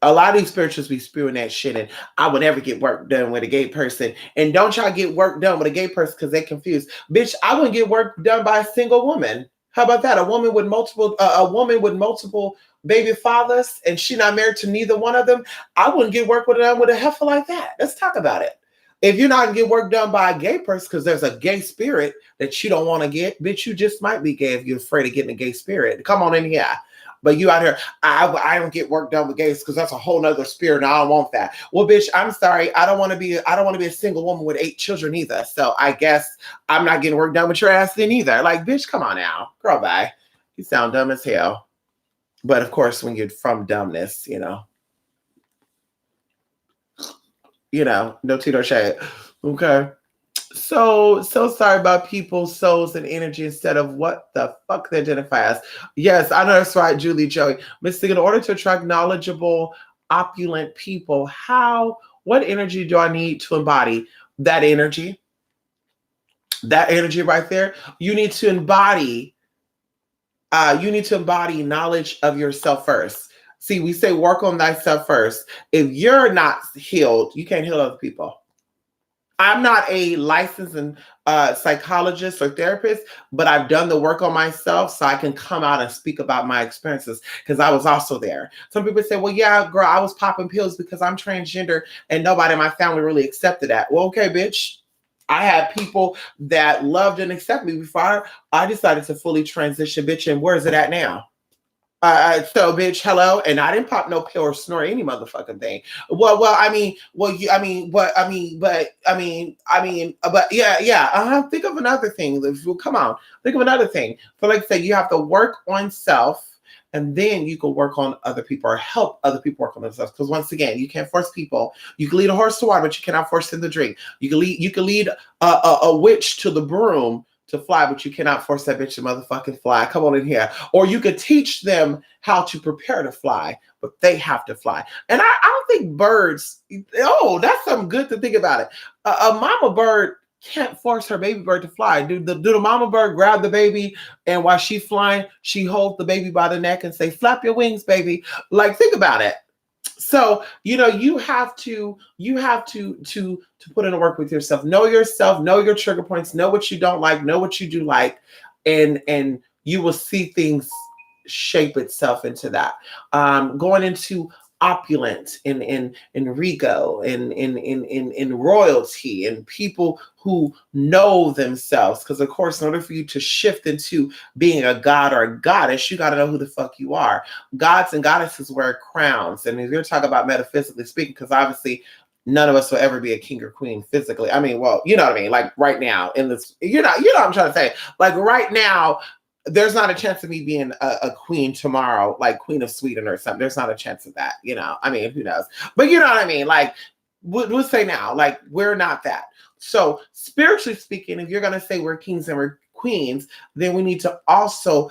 a lot of these spirituals be spewing that shit, and I would never get work done with a gay person. And don't y'all get work done with a gay person because they're confused. Bitch, I wouldn't get work done by a single woman. How about that? A woman with multiple baby fathers, and she not married to neither one of them. I wouldn't get work done with a heifer like that. Let's talk about it. If you're not gonna get work done by a gay person because there's a gay spirit that you don't want to get, bitch, you just might be gay if you're afraid of getting a gay spirit. Come on in here. But you out here, I don't get work done with gays because that's a whole nother spirit and I don't want that. Well, bitch, I'm sorry. I don't want to be a single woman with 8 children either. So I guess I'm not getting work done with your ass then either. Like, bitch, come on now. Girl, bye. You sound dumb as hell. But of course, when you're from dumbness, no tea, no shade. Okay. So sorry about people's souls and energy instead of what the fuck they identify as. Yes, I know that's right, Julie Joey. Mystic, in order to attract knowledgeable, opulent people, what energy do I need to embody? That energy right there. You need to embody knowledge of yourself first. See, we say work on thyself first. If you're not healed, you can't heal other people. I'm not a licensed psychologist or therapist, but I've done the work on myself so I can come out and speak about my experiences because I was also there. Some people say, well, yeah, girl, I was popping pills because I'm transgender and nobody in my family really accepted that. Well, okay, bitch. I had people that loved and accepted me before I decided to fully transition, bitch. And where is it at now? So, bitch, hello, and I didn't pop no pill or snort any motherfucking thing. But yeah. Think of another thing. Come on, think of another thing. So, like I said, you have to work on self, and then you can work on other people or help other people work on themselves. Because once again, you can't force people. You can lead a horse to water, but you cannot force them to drink. You can lead a witch to the broom to fly, but you cannot force that bitch to motherfucking fly. Come on in here. Or you could teach them how to prepare to fly, but they have to fly. And I don't think birds, that's something good to think about it. A mama bird can't force her baby bird to fly. Do the mama bird grab the baby and while she's flying, she holds the baby by the neck and say, flap your wings, baby. Like, think about it. So, you have to put in the work with yourself, know your trigger points, know what you don't like, know what you do like, and you will see things shape itself into that. Going into opulence in Rigo in royalty and people who know themselves. Because of course, in order for you to shift into being a god or a goddess, you got to know who the fuck you are. Gods and goddesses wear crowns. And if you're talking about metaphysically speaking, because obviously none of us will ever be a king or queen physically. I mean, well, you know what I mean? Like right now in this, you know what I'm trying to say? Like right now, there's not a chance of me being a queen tomorrow, like Queen of Sweden or something. There's not a chance of that, I mean, who knows? But you know what I mean? Like, we'll say now, like, we're not that. So spiritually speaking, if you're going to say we're kings and we're queens, then we need to also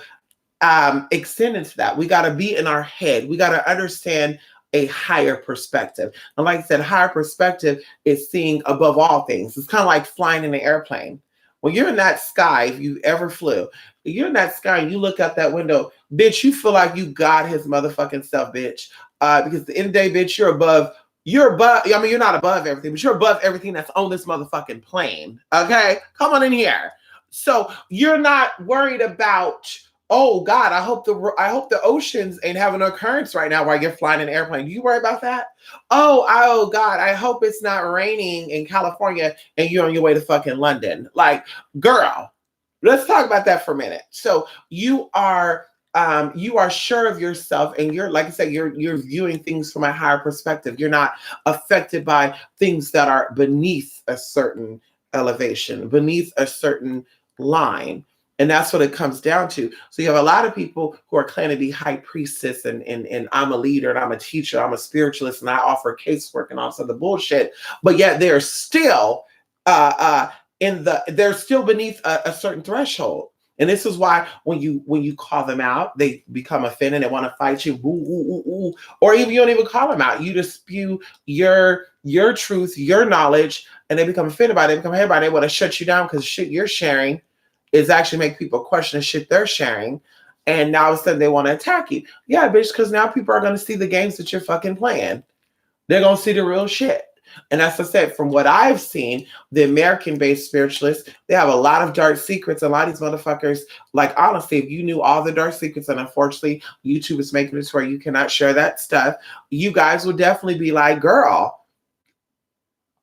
extend into that. We got to be in our head. We got to understand a higher perspective. And like I said, higher perspective is seeing above all things. It's kind of like flying in an airplane. When you're in that sky, if you ever flew, you're in that sky and you look out that window, bitch, you feel like you got his motherfucking self, bitch. Because at the end of the day, bitch, you're above, I mean, you're not above everything, but you're above everything that's on this motherfucking plane. Okay? Come on in here. So you're not worried about, oh God, I hope the oceans ain't having an occurrence right now while you're flying an airplane. Do you worry about that? Oh God, I hope it's not raining in California and you're on your way to fucking London. Like, girl, let's talk about that for a minute. So you are sure of yourself, and you're, like I said, you're viewing things from a higher perspective. You're not affected by things that are beneath a certain elevation, beneath a certain line. And that's what it comes down to. So you have a lot of people who are claiming to be high priestess and I'm a leader and I'm a teacher, I'm a spiritualist, and I offer casework and all this other bullshit. But yet they're still they're still beneath a certain threshold. And this is why when you call them out, they become offended and want to fight you. Ooh, ooh, ooh, ooh. Or even you don't even call them out. You just spew your truth, your knowledge, and they become offended by it. They become offended by it. They want to shut you down because shit you're sharing is actually make people question the shit they're sharing. And now all of a sudden they want to attack you. Yeah, bitch, because now people are going to see the games that you're fucking playing. They're going to see the real shit. And as I said, from what I've seen, the American-based spiritualists, they have a lot of dark secrets. A lot of these motherfuckers, like, honestly, if you knew all the dark secrets, and unfortunately, YouTube is making it where you cannot share that stuff, you guys would definitely be like, girl.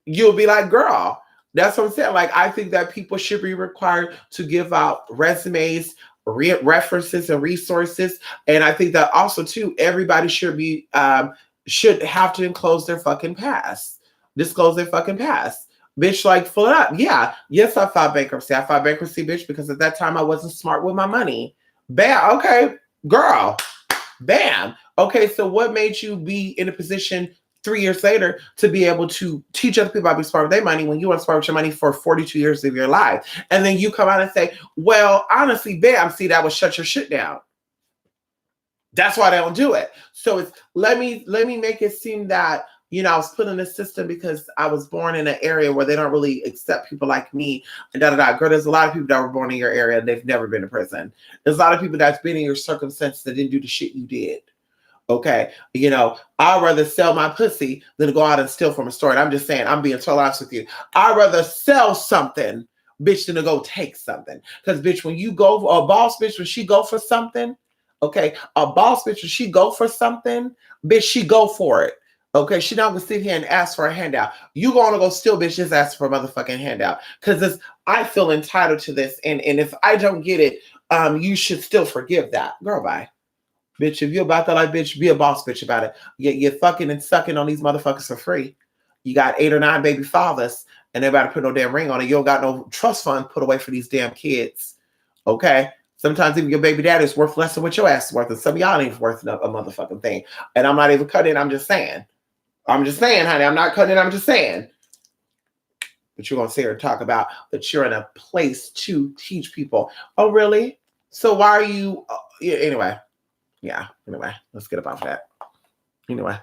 You'll be like, girl. That's what I'm saying. Like, I think that people should be required to give out resumes, references and resources. And I think that also too, everybody should have to disclose their fucking past. Disclose their fucking past. Bitch, like, fill it up. Yeah. Yes, I filed bankruptcy. I filed bankruptcy, bitch, because at that time I wasn't smart with my money. Bam. Okay, girl. Bam. Okay, so what made you be in a position 3 years later to be able to teach other people how to be smart with their money when you weren't smart with your money for 42 years of your life? And then you come out and say, well, honestly, bam, see, that would shut your shit down. That's why they don't do it. So it's let me make it seem that, you know, I was put in this system because I was born in an area where they don't really accept people like me. And da da da. Girl, there's a lot of people that were born in your area and they've never been to prison. There's a lot of people that's been in your circumstances that didn't do the shit you did. Okay, you know, I'd rather sell my pussy than to go out and steal from a store. And I'm just saying, I'm being totally honest with you. I'd rather sell something, bitch, than to go take something. Because, bitch, when you go, a boss bitch, when she go for something, okay, a boss bitch, when she go for something, bitch, she go for it. Okay, she not gonna sit here and ask for a handout. You gonna go steal, bitch, just ask for a motherfucking handout. Because I feel entitled to this. And if I don't get it, you should still forgive that. Girl, bye. Bitch, if you're about that life, bitch, be a boss bitch about it. You're fucking and sucking on these motherfuckers for free. You got 8 or 9 baby fathers, and everybody put no damn ring on it. You don't got no trust fund put away for these damn kids. Okay? Sometimes even your baby daddy is worth less than what your ass is worth, and some of y'all ain't worth a motherfucking thing. And I'm not even cutting it, I'm just saying. I'm just saying, honey, I'm not cutting it, I'm just saying. But you're going to sit here and talk about that you're in a place to teach people. Oh, really? So why are you... anyway. Yeah, anyway, let's get up off that. Anyway,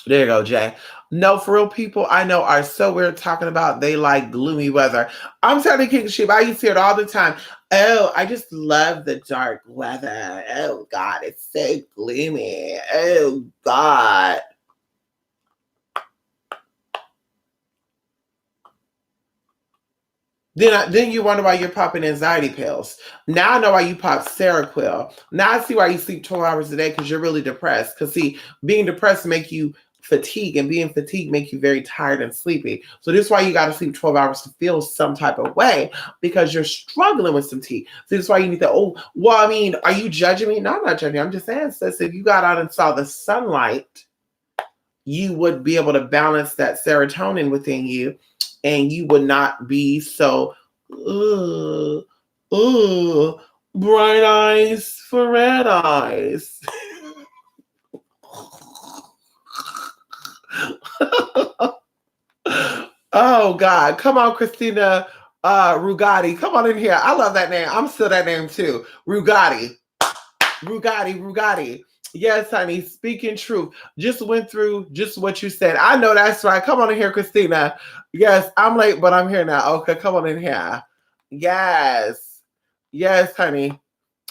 there you go, Jay. No, for real, people I know are so weird talking about they like gloomy weather. I'm telling you, King Sheep, I used to hear it all the time. Oh, I just love the dark weather. Oh, God, it's so gloomy. Oh, God. Then you wonder why you're popping anxiety pills. Now I know why you pop Seroquel. Now I see why you sleep 12 hours a day, because you're really depressed. Because see, being depressed make you fatigue, and being fatigued make you very tired and sleepy. So this is why you got to sleep 12 hours to feel some type of way, because you're struggling with some tea. So this is why you need to, oh, well, I mean, are you judging me? No, I'm not judging you. I'm just saying, sis, if you got out and saw the sunlight, you would be able to balance that serotonin within you, and you would not be so, bright eyes for red eyes. Oh, God. Come on, Christina Rugatti. Come on in here. I love that name. I'm still that name, too. Rugatti. Yes, honey, speaking truth. Just went through just what you said. I know that's right. Come on in here, Christina. Yes, I'm late, but I'm here now. Okay, come on in here. Yes. Yes, honey.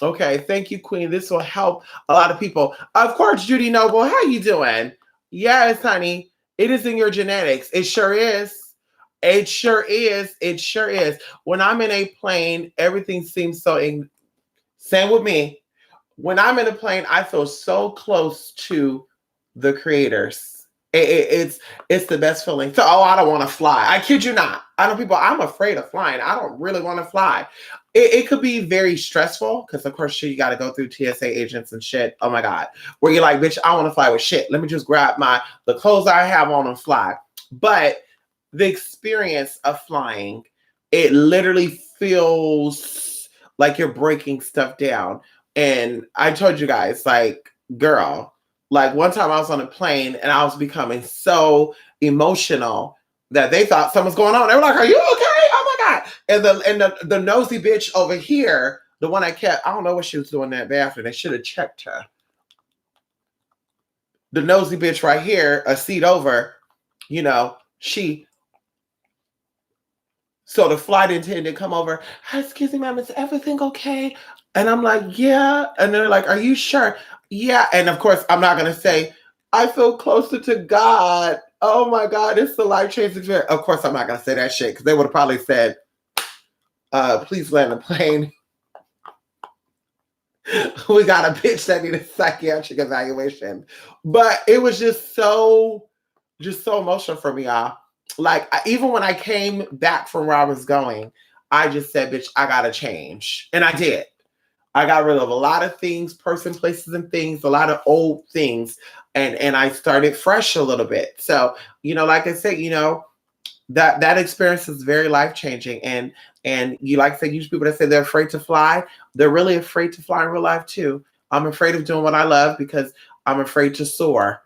Okay, thank you, Queen. This will help a lot of people. Of course, Judy Noble, how you doing? Yes, honey. It is in your genetics. It sure is. It sure is. It sure is. When I'm in a plane, everything seems so... Same with me. When I'm in a plane, I feel so close to the creators. It's the best feeling. So, I don't want to fly. I kid you not. I know people, I'm afraid of flying. I don't really want to fly. It could be very stressful because, of course, you got to go through TSA agents and shit. Oh, my God. Where you're like, bitch, I want to fly with shit. Let me just grab the clothes I have on and fly. But the experience of flying, it literally feels like you're breaking stuff down. And I told you guys, like, girl, like one time I was on a plane and I was becoming so emotional that they thought something was going on. They were like, "Are you okay? Oh my God." And the nosy bitch over here, the one I kept, I don't know what she was doing in that bathroom. They should have checked her. The nosy bitch right here, a seat over, you know, so the flight attendant come over, "Excuse me, ma'am, is everything okay?" And I'm like, "Yeah." And they're like, "Are you sure?" "Yeah." And of course, I'm not going to say, "I feel closer to God. Oh my God, it's the life-changing experience." Of course, I'm not going to say that shit because they would have probably said, "Please land the plane. We got a bitch that need a psychiatric evaluation." But it was just so emotional for me, y'all. Like, even when I came back from where I was going, I just said, "Bitch, I gotta change." And I did. I got rid of a lot of things, person, places, and things, a lot of old things, and I started fresh a little bit. So, like I said, that experience is very life changing. And you, like I said, use people that say they're afraid to fly. They're really afraid to fly in real life too. I'm afraid of doing what I love because I'm afraid to soar.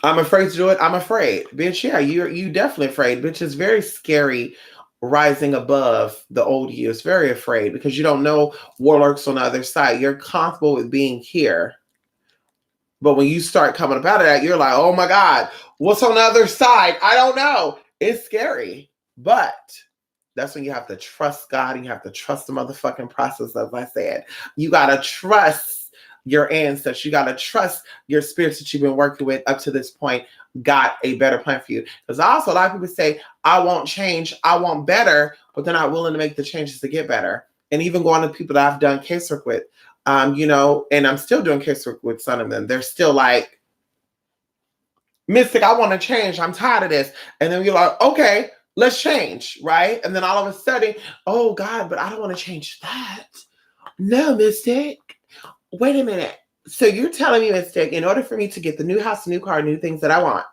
I'm afraid to do it. I'm afraid, bitch. Yeah, you definitely afraid, bitch. It's very scary rising above the old you. It's very afraid because you don't know what lurks on the other side. You're comfortable with being here. But when you start coming up out of that, you're like, oh my God, what's on the other side? I don't know. It's scary. But that's when you have to trust God and you have to trust the motherfucking process, as I said. You got to trust your ancestors. You got to trust your spirits that you've been working with up to this point got a better plan for you. Because also a lot of people say, I won't change, I want better, but they're not willing to make the changes to get better. And even going to people that I've done casework with, and I'm still doing casework with some of them. They're still like, Mystic, I want to change. I'm tired of this. And then you're like, okay, let's change, right? And then all of a sudden, oh God, but I don't want to change that. No, Mystic. Wait a minute. So you're telling me, Mystic, in order for me to get the new house, new car, new things that I want,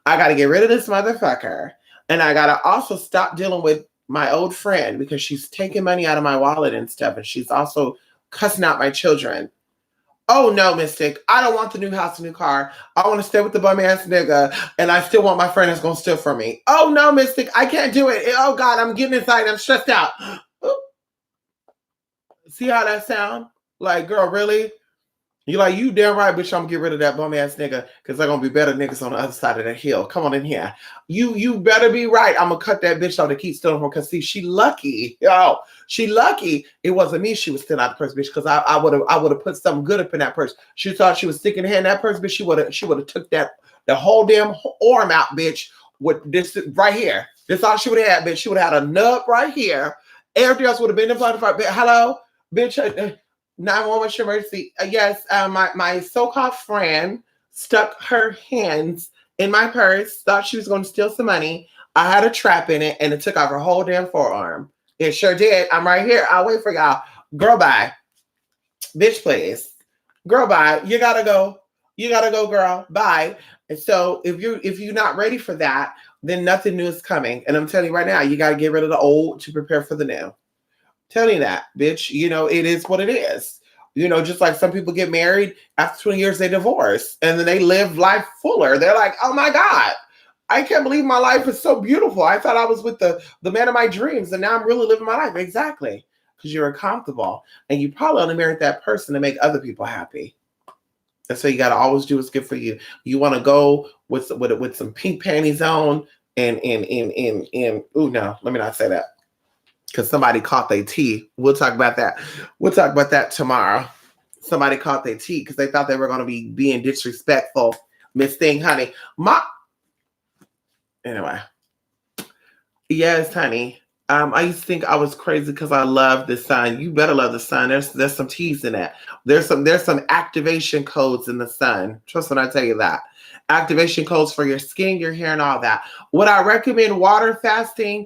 I got to get rid of this motherfucker. And I got to also stop dealing with my old friend because she's taking money out of my wallet and stuff. And she's also cussing out my children. Oh no, Mystic. I don't want the new house, new car. I want to stay with the bum ass nigga. And I still want my friend that's going to steal from me. Oh no, Mystic. I can't do it. Oh God, I'm getting inside. I'm stressed out. See how that sound? Like, girl, really? You like, you damn right, bitch, I'm gonna get rid of that bum ass nigga because they're gonna be better niggas on the other side of that hill. Come on in here. You better be right. I'm gonna cut that bitch off to keep stealing from her because see, she lucky. Yo, she lucky it wasn't me she was stealing out the purse, bitch, because I would have put something good up in that purse. She thought she was sticking her hand in that purse, bitch. She would have took that the whole damn arm out, bitch, with this right here. This all she would have had, bitch. She would have had a nub right here. Everything else would have been in front of her. Hello, bitch. 911 emergency. Yes, my so-called friend stuck her hands in my purse, thought she was going to steal some money. I had a trap in it, and it took off her whole damn forearm. It sure did. I'm right here. I'll wait for y'all. Girl, bye. Bitch, please. Girl, bye. You gotta go. You gotta go, girl. Bye. And so if you're not ready for that, then nothing new is coming. And I'm telling you right now, you gotta get rid of the old to prepare for the new. Tell you that, bitch. It is what it is. Just like some people get married, after 20 years, they divorce. And then they live life fuller. They're like, oh my God, I can't believe my life is so beautiful. I thought I was with the man of my dreams. And now I'm really living my life. Exactly. Because you're comfortable. And you probably only married that person to make other people happy. And so you got to always do what's good for you. You want to go with some pink panties on and ooh, no, let me not say that. Because somebody caught their tea. We'll talk about that. We'll talk about that tomorrow. Somebody caught their tea because they thought they were going to be being disrespectful. Miss Thing, honey. Anyway. Yes, honey. I used to think I was crazy because I love the sun. You better love the sun. There's some teas in that. There's some activation codes in the sun. Trust when I tell you that. Activation codes for your skin, your hair, and all that. Would I recommend water fasting?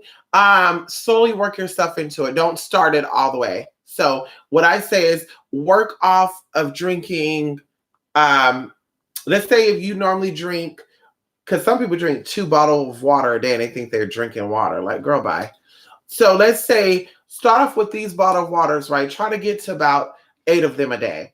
Slowly work yourself into it. Don't start it all the way. So what I say is work off of drinking. Let's say if you normally drink, because some people drink 2 bottles of water a day and they think they're drinking water. Like, girl, bye. So let's say start off with these bottled waters, right? Try to get to about 8 of them a day.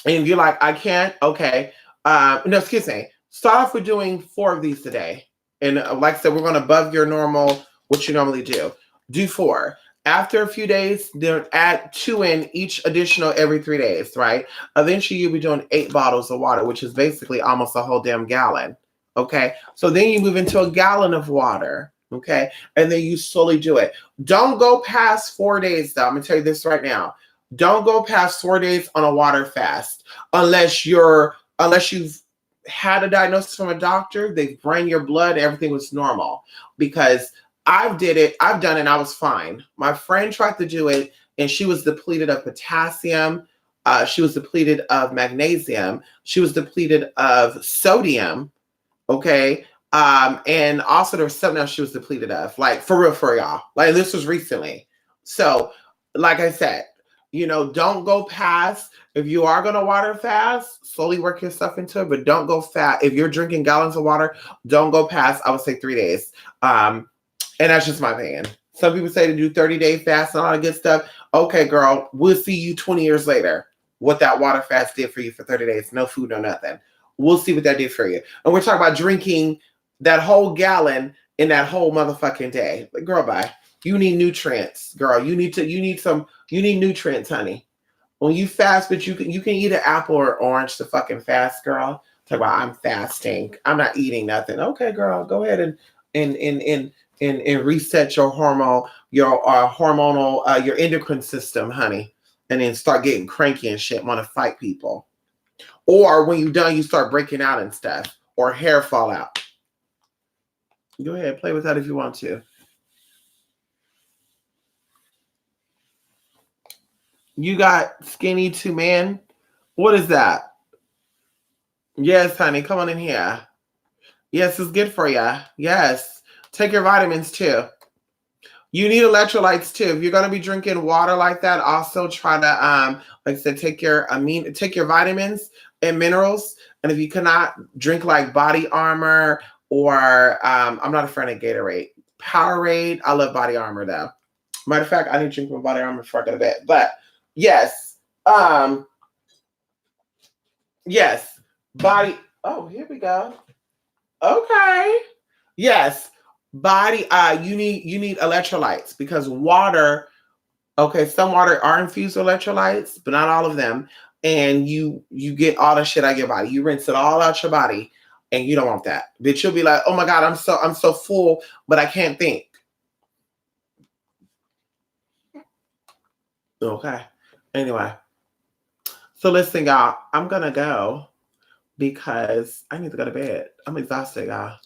And if you're like, I can't, okay. No, excuse me. Start off with doing 4 of these a day. And like I said, we're going above your normal, what you normally do. Do 4. After a few days, then add 2 in each additional every 3 days, right? Eventually, you'll be doing 8 bottles of water, which is basically almost a whole damn gallon. Okay. So then you move into a gallon of water. Okay. And then you slowly do it. Don't go past 4 days, though. I'm going to tell you this right now. Don't go past 4 days on a water fast unless you've had a diagnosis from a doctor, they've run your blood, everything was normal. Because I've done it, and I was fine. My friend tried to do it, and she was depleted of potassium. She was depleted of magnesium. She was depleted of sodium. Okay. And also there was something else she was depleted of. Like, for real, for y'all. Like, this was recently. So, like I said, don't go past. If you are going to water fast, slowly work yourself into it, but don't go fast. If you're drinking gallons of water, don't go past, I would say 3 days. And that's just my opinion. Some people say to do 30-day fast and all that good stuff. Okay, girl, we'll see you 20 years later what that water fast did for you for 30 days. No food, no nothing. We'll see what that did for you. And we're talking about drinking that whole gallon in that whole motherfucking day. Like, girl, bye. You need nutrients, girl. You need nutrients, honey. When you fast, but you can eat an apple or orange to fucking fast, girl. Talk about I'm fasting. I'm not eating nothing. Okay, girl, go ahead and reset your hormonal, your endocrine system, honey, and then start getting cranky and shit, want to fight people. Or when you're done, you start breaking out and stuff, or hair fall out. Go ahead, play with that if you want to. You got skinny to man. What is that? Yes, honey, come on in here. Yes, it's good for you. Yes, take your vitamins too. You need electrolytes too. If you're gonna be drinking water like that, also try to like I said, take your vitamins and minerals. And if you cannot drink like Body Armor or I'm not a fan of Gatorade. Powerade. I love Body Armor though. Matter of fact, I need to drink my Body Armor before I go to bed. But yes, yes, body. Oh, here we go. Okay. Yes. Body, you need electrolytes because water, okay, some water are infused with electrolytes, but not all of them. And you get all the shit out of your body. You rinse it all out your body, and you don't want that. Bitch, you'll be like, oh my God, I'm so full, but I can't think. Okay. Anyway. So listen, y'all, I'm gonna go because I need to go to bed. I'm exhausted, y'all.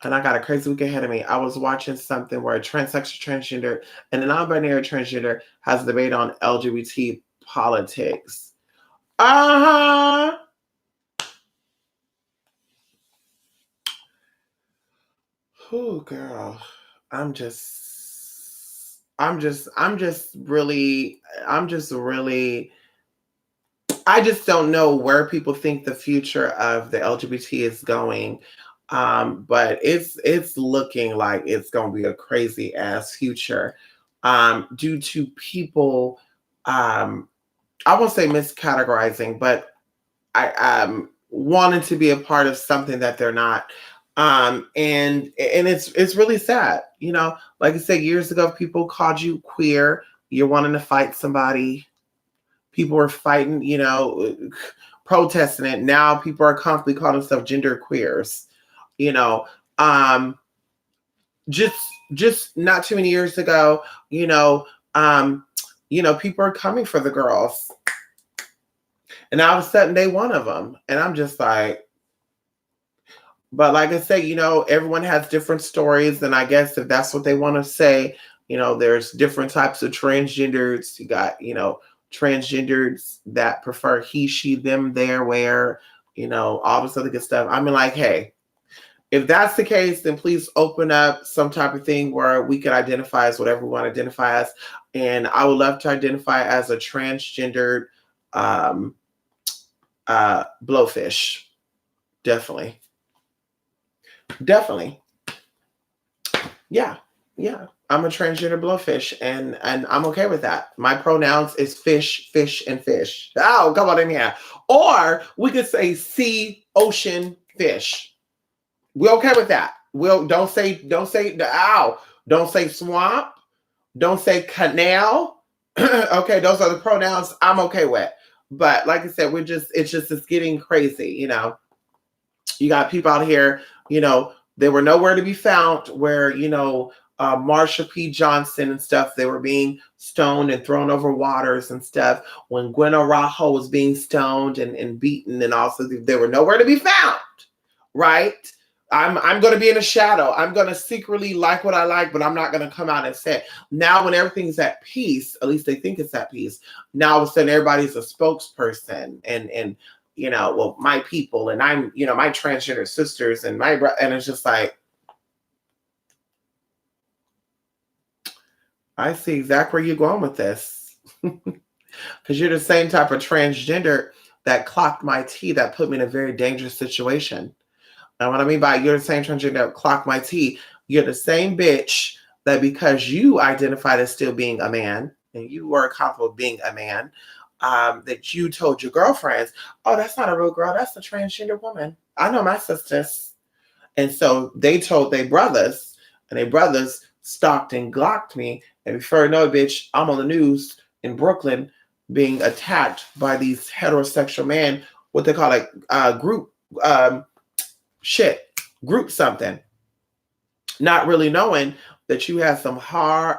And I got a crazy week ahead of me. I was watching something where a transsexual transgender and a non-binary transgender has a debate on LGBT politics. Uh-huh. Oh, girl. I'm just really I just don't know where people think the future of the LGBT is going. But it's looking like it's going to be a crazy ass future due to people, I won't say miscategorizing, but I wanting to be a part of something that they're not. And it's really sad, like I said, years ago, people called you queer, you're wanting to fight somebody. People were fighting, protesting it. Now people are constantly calling themselves gender queers, um, just not too many years ago, people are coming for the girls. And all of a sudden they one of them. And I'm just like, but like I say, everyone has different stories. And I guess if that's what they want to say, there's different types of transgenders. You got, transgenders that prefer he, she, them, their, where, all this other good stuff. I mean, like, hey, if that's the case, then please open up some type of thing where we can identify as whatever we want to identify as. And I would love to identify as a transgendered blowfish. Definitely. Yeah. I'm a transgender blowfish, and I'm okay with that. My pronouns is fish, fish, and fish. Oh, come on in here. Or we could say sea, ocean, fish. We're okay with that. Don't say don't say swamp, don't say canal. Okay, those are the pronouns I'm okay with. But like I said, it's getting crazy, You got people out here, they were nowhere to be found where, Marsha P. Johnson and stuff, they were being stoned and thrown over waters and stuff. When Gwen Araujo was being stoned and beaten, and also they were nowhere to be found, right? I'm going to be in the shadow. I'm going to secretly like what I like, but I'm not going to come out and say it. Now when everything's at peace, at least they think it's at peace, now all of a sudden everybody's a spokesperson and well, my people, and I'm, my transgender sisters and and it's just like, I see exactly where you're going with this. Because you're the same type of transgender that clocked my T that put me in a very dangerous situation. And what I mean by you're the same transgender that clocked my T, you're the same bitch that because you identified as still being a man and you were comfortable being a man, that you told your girlfriends, oh, that's not a real girl, that's a transgender woman. I know my sisters. And so they told their brothers, and their brothers stalked and glocked me. And before you know it, bitch, I'm on the news in Brooklyn being attacked by these heterosexual men, what they call like group shit, group something, not really knowing that you had some hard,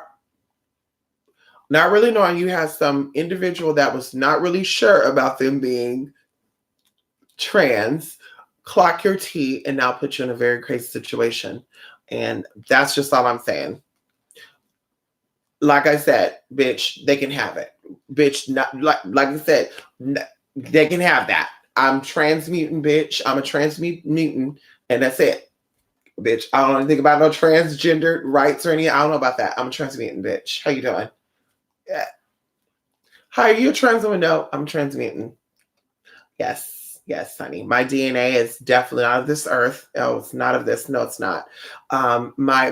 not really knowing you had some individual that was not really sure about them being trans, clock your T, and now put you in a very crazy situation. And that's just all I'm saying. Like I said, bitch, they can have it. Bitch, not like I said, they can have that. I'm transmuting, bitch. I'm a transmutant, and that's it. Bitch, I don't know anything about no transgender rights or anything. I don't know about that. I'm a transmutant, bitch. How you doing? Yeah. Hi, are you a trans woman? No, I'm transmutant. Yes, yes, honey. My DNA is definitely not of this earth. Oh, it's not of this. No, it's not. My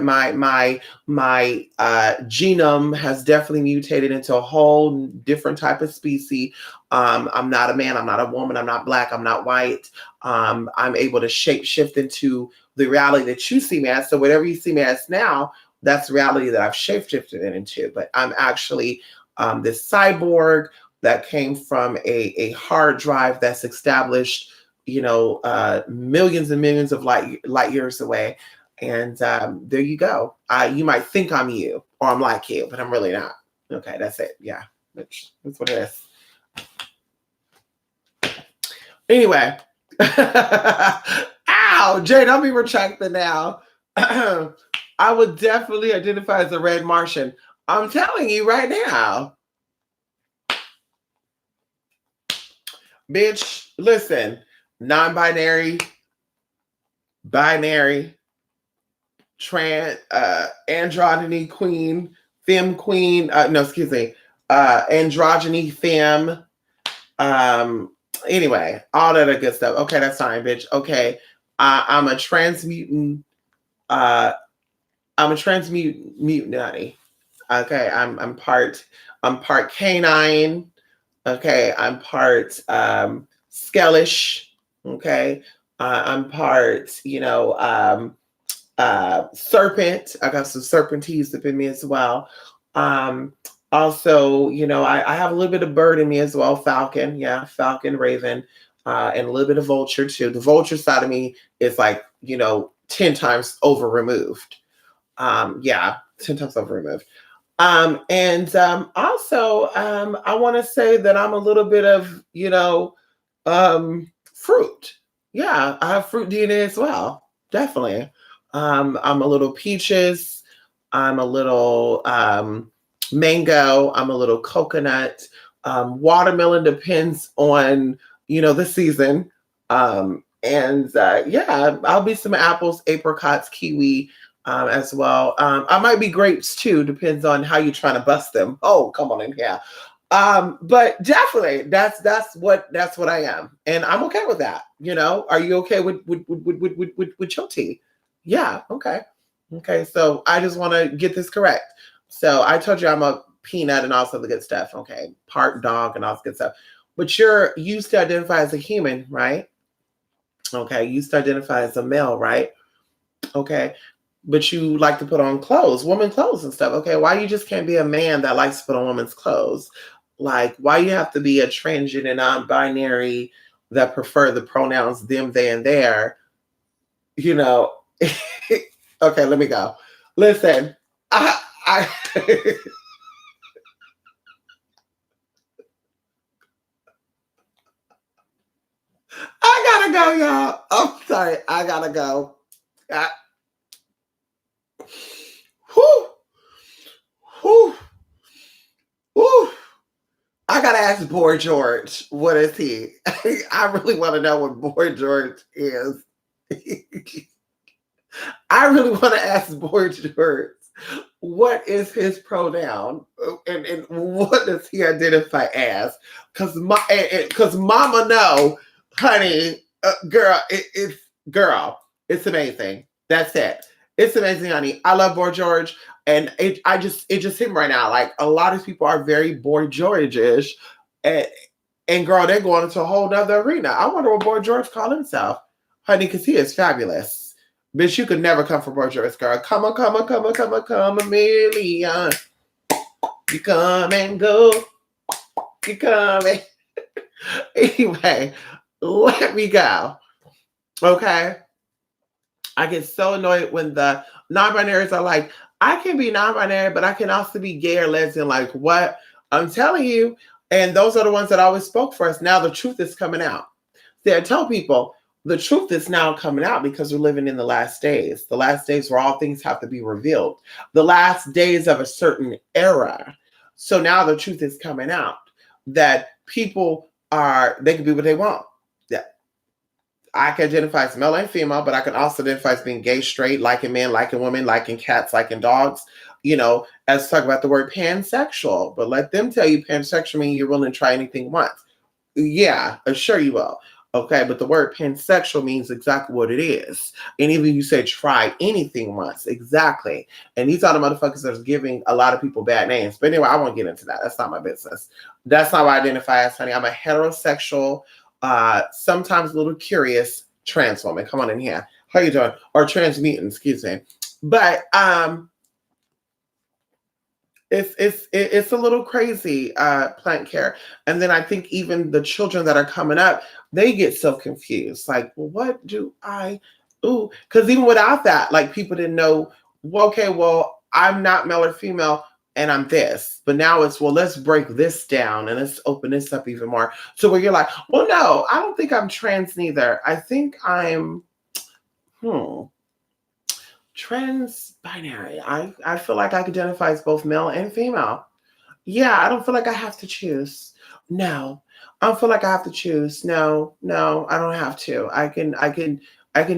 genome has definitely mutated into a whole different type of species. I'm not a man. I'm not a woman. I'm not black. I'm not white. I'm able to shape shift into the reality that you see me as. So whatever you see me as now, that's the reality that I've shape shifted it into. But I'm actually this cyborg that came from a hard drive that's established, millions and millions of light years away. And there you go. You might think I'm you or I'm like you, but I'm really not. Okay, that's it. Yeah, that's what it is. Anyway. Ow, Jade, don't be retracted now. I would definitely identify as a red Martian. I'm telling you right now. Bitch, listen, non-binary, binary, trans, androgyny queen, femme queen, no, excuse me, androgyny femme, anyway, all that good stuff. Okay, that's fine, bitch. Okay, I'm a transmutant, I'm a transmutant, honey. Okay, I'm part canine. Okay, I'm part skellish. Okay, I'm part, serpent. I got some serpentines up in me as well. Also, I have a little bit of bird in me as well. Falcon, yeah, falcon, raven, and a little bit of vulture too. The vulture side of me is like, 10 times over removed. Yeah, 10 times over removed. And also, I want to say that I'm a little bit of, fruit. Yeah, I have fruit DNA as well. Definitely. I'm a little peaches. I'm a little mango. I'm a little coconut. Watermelon depends on, the season. And yeah, I'll be some apples, apricots, kiwi, as well. I might be grapes too, depends on how you're trying to bust them. Oh, come on in here. But definitely that's what I am. And I'm okay with that. Are you okay with your tea? Yeah, okay. Okay, so I just want to get this correct. So I told you I'm a peanut and also the good stuff. Okay, part dog and all this good stuff. But you're used to identify as a human, right? Okay, you used to identify as a male, right? Okay. But you like to put on clothes, woman clothes and stuff. Okay, why you just can't be a man that likes to put on women's clothes? Like, why you have to be a transgender, non-binary that prefer the pronouns them, they, and their? Okay, let me go. Listen, I I gotta go, y'all. I'm sorry, I gotta go. I, whew, whew, whew. I gotta ask Boy George, what is he? I really want to know what Boy George is. I really want to ask Boy George what is his pronoun, and what does he identify as? Because mama know, honey, girl, it's amazing. That's it. It's amazing, honey. I love Boy George, and it just hit me right now. Like, a lot of people are very Boy George-ish, and, and girl, they're going into a whole nother arena. I wonder what Boy George called himself, honey, because he is fabulous. Bitch, you could never come from Boy George, girl. Come, a million. You come and go. You come and... Anyway, let me go. Okay? I get so annoyed when the non-binaries are like, I can be non-binary, but I can also be gay or lesbian. Like, what? I'm telling you. And those are the ones that always spoke for us. Now the truth is coming out. See, I tell people the truth is now coming out because we're living in the last days. The last days where all things have to be revealed. The last days of a certain era. So now the truth is coming out that people they can be what they want. Yeah. I can identify as male and female, but I can also identify as being gay, straight, liking men, liking women, liking cats, liking dogs. As talk about the word pansexual, but let them tell you pansexual means you're willing to try anything once. Yeah, sure you will. Okay, but the word pansexual means exactly what it is. And even you say try anything once, exactly. And these are the motherfuckers that are giving a lot of people bad names. But anyway, I won't get into that. That's not my business. That's not what I identify as, honey. I'm a heterosexual, sometimes a little curious trans woman. Come on in here. How you doing? Or transmutant, excuse me. But it's a little crazy, plant care. And then I think even the children that are coming up, they get so confused. Like, well, what do I ooh? Because even without that, like, people didn't know, well, okay, well, I'm not male or female and I'm this. But now it's, well, let's break this down and let's open this up even more. So where you're like, well, no, I don't think I'm trans neither. I think I'm trans binary. I feel like I can identify as both male and female. Yeah, I don't feel like I have to choose. No, I don't feel like I have to choose. No, I don't have to. I can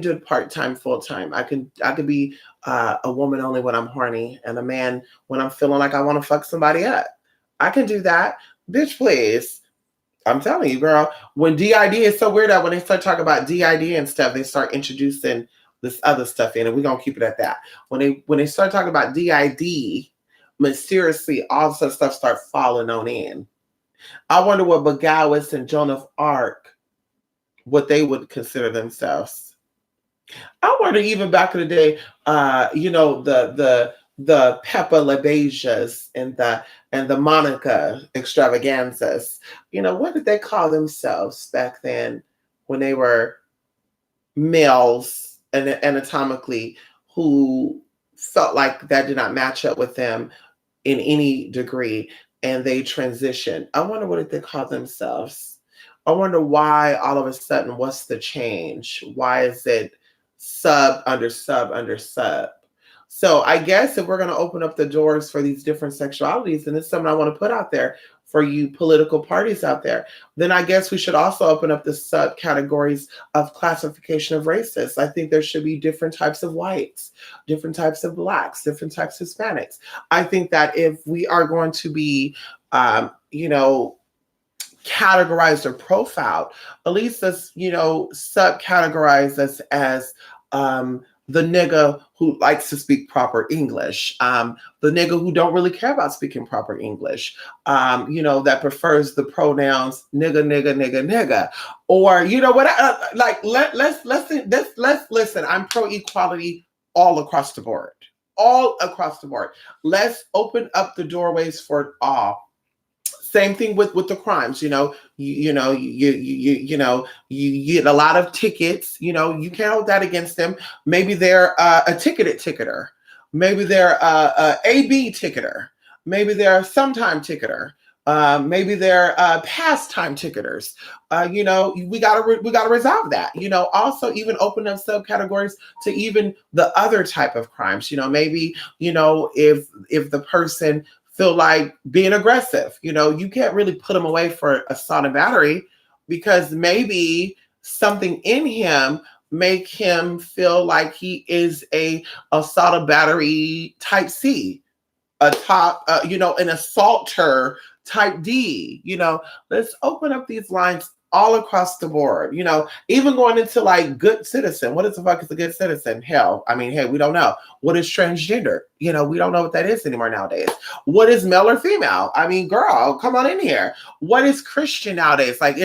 do it part time, full time. I could be a woman only when I'm horny and a man when I'm feeling like I want to fuck somebody up. I can do that, bitch. Please. I'm telling you, girl. When DID is so weird that when they start talking about DID and stuff, they start introducing this other stuff in, and we're gonna keep it at that. When they start talking about DID, mysteriously all this stuff start falling on in. I wonder what Begawis and Joan of Arc, what they would consider themselves. I wonder even back in the day, the Peppa LaBeijas and the Monica extravaganzas. What did they call themselves back then when they were males and anatomically who felt like that did not match up with them in any degree and they transitioned? I wonder what did they call themselves. I wonder why all of a sudden, what's the change? Why is it sub under sub under sub? So I guess if we're going to open up the doors for these different sexualities, and it's something I want to put out there for you political parties out there, then I guess we should also open up the subcategories of classification of races. I think there should be different types of whites, different types of blacks, different types of Hispanics. I think that if we are going to be, categorized or profiled, at least let's, subcategorize us as the nigga who likes to speak proper English, the nigga who don't really care about speaking proper English, that prefers the pronouns nigga, nigga, nigga, nigga, or what? Let's listen. I'm pro equality all across the board, all across the board. Let's open up the doorways for it all. Same thing with the crimes. You get a lot of tickets. You can't hold that against them. Maybe they're a ticketed ticketer. Maybe they're a AB ticketer. Maybe they're a sometime ticketer. Maybe they're pastime ticketers. We gotta resolve that. Also even open up subcategories to even the other type of crimes. Maybe if the person feel like being aggressive, you can't really put him away for assault and battery because maybe something in him make him feel like he is a assault and battery type C. a top, an assaulter type D. Let's open up these lines all across the board. Even going into like good citizen. What is the fuck is a good citizen? Hell, I mean, hey, we don't know. What is transgender? We don't know what that is anymore nowadays. What is male or female? I mean, girl, come on in here. What is Christian nowadays? Like,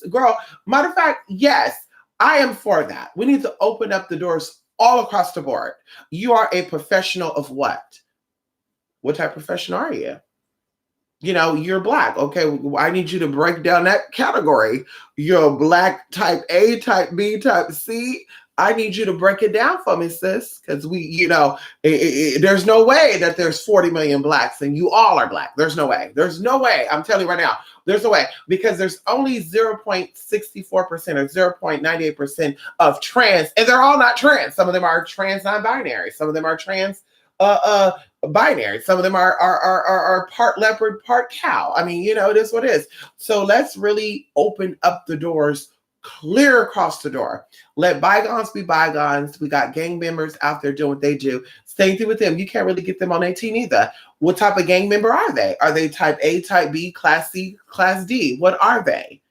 girl, matter of fact, yes, I am for that. We need to open up the doors all across the board. You are a professional of what? What type of profession are you? You're black. Okay, I need you to break down that category. You're black type A, type B, type C. I need you to break it down for me, sis, because there's no way that there's 40 million blacks and you all are black. There's no way. There's no way. I'm telling you right now, there's no way, because there's only 0.64% or 0.98% of trans, and they're all not trans. Some of them are trans non-binary. Some of them are trans binary. Some of them are part leopard, part cow. I mean, it is what it is. So let's really open up the doors clear across the door. Let bygones be bygones. We got gang members out there doing what they do. Same thing with them. You can't really get them on 18 either. What type of gang member are they? Are they type A, type B, class C, class D? What are they?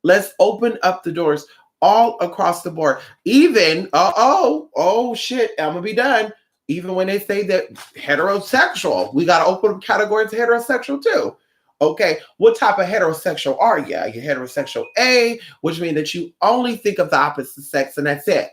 Let's open up the doors all across the board. Even, oh shit, I'm going to be done. Even when they say that heterosexual, we got to open up categories to heterosexual too. Okay, what type of heterosexual are you? Are you heterosexual A, which means that you only think of the opposite sex and that's it?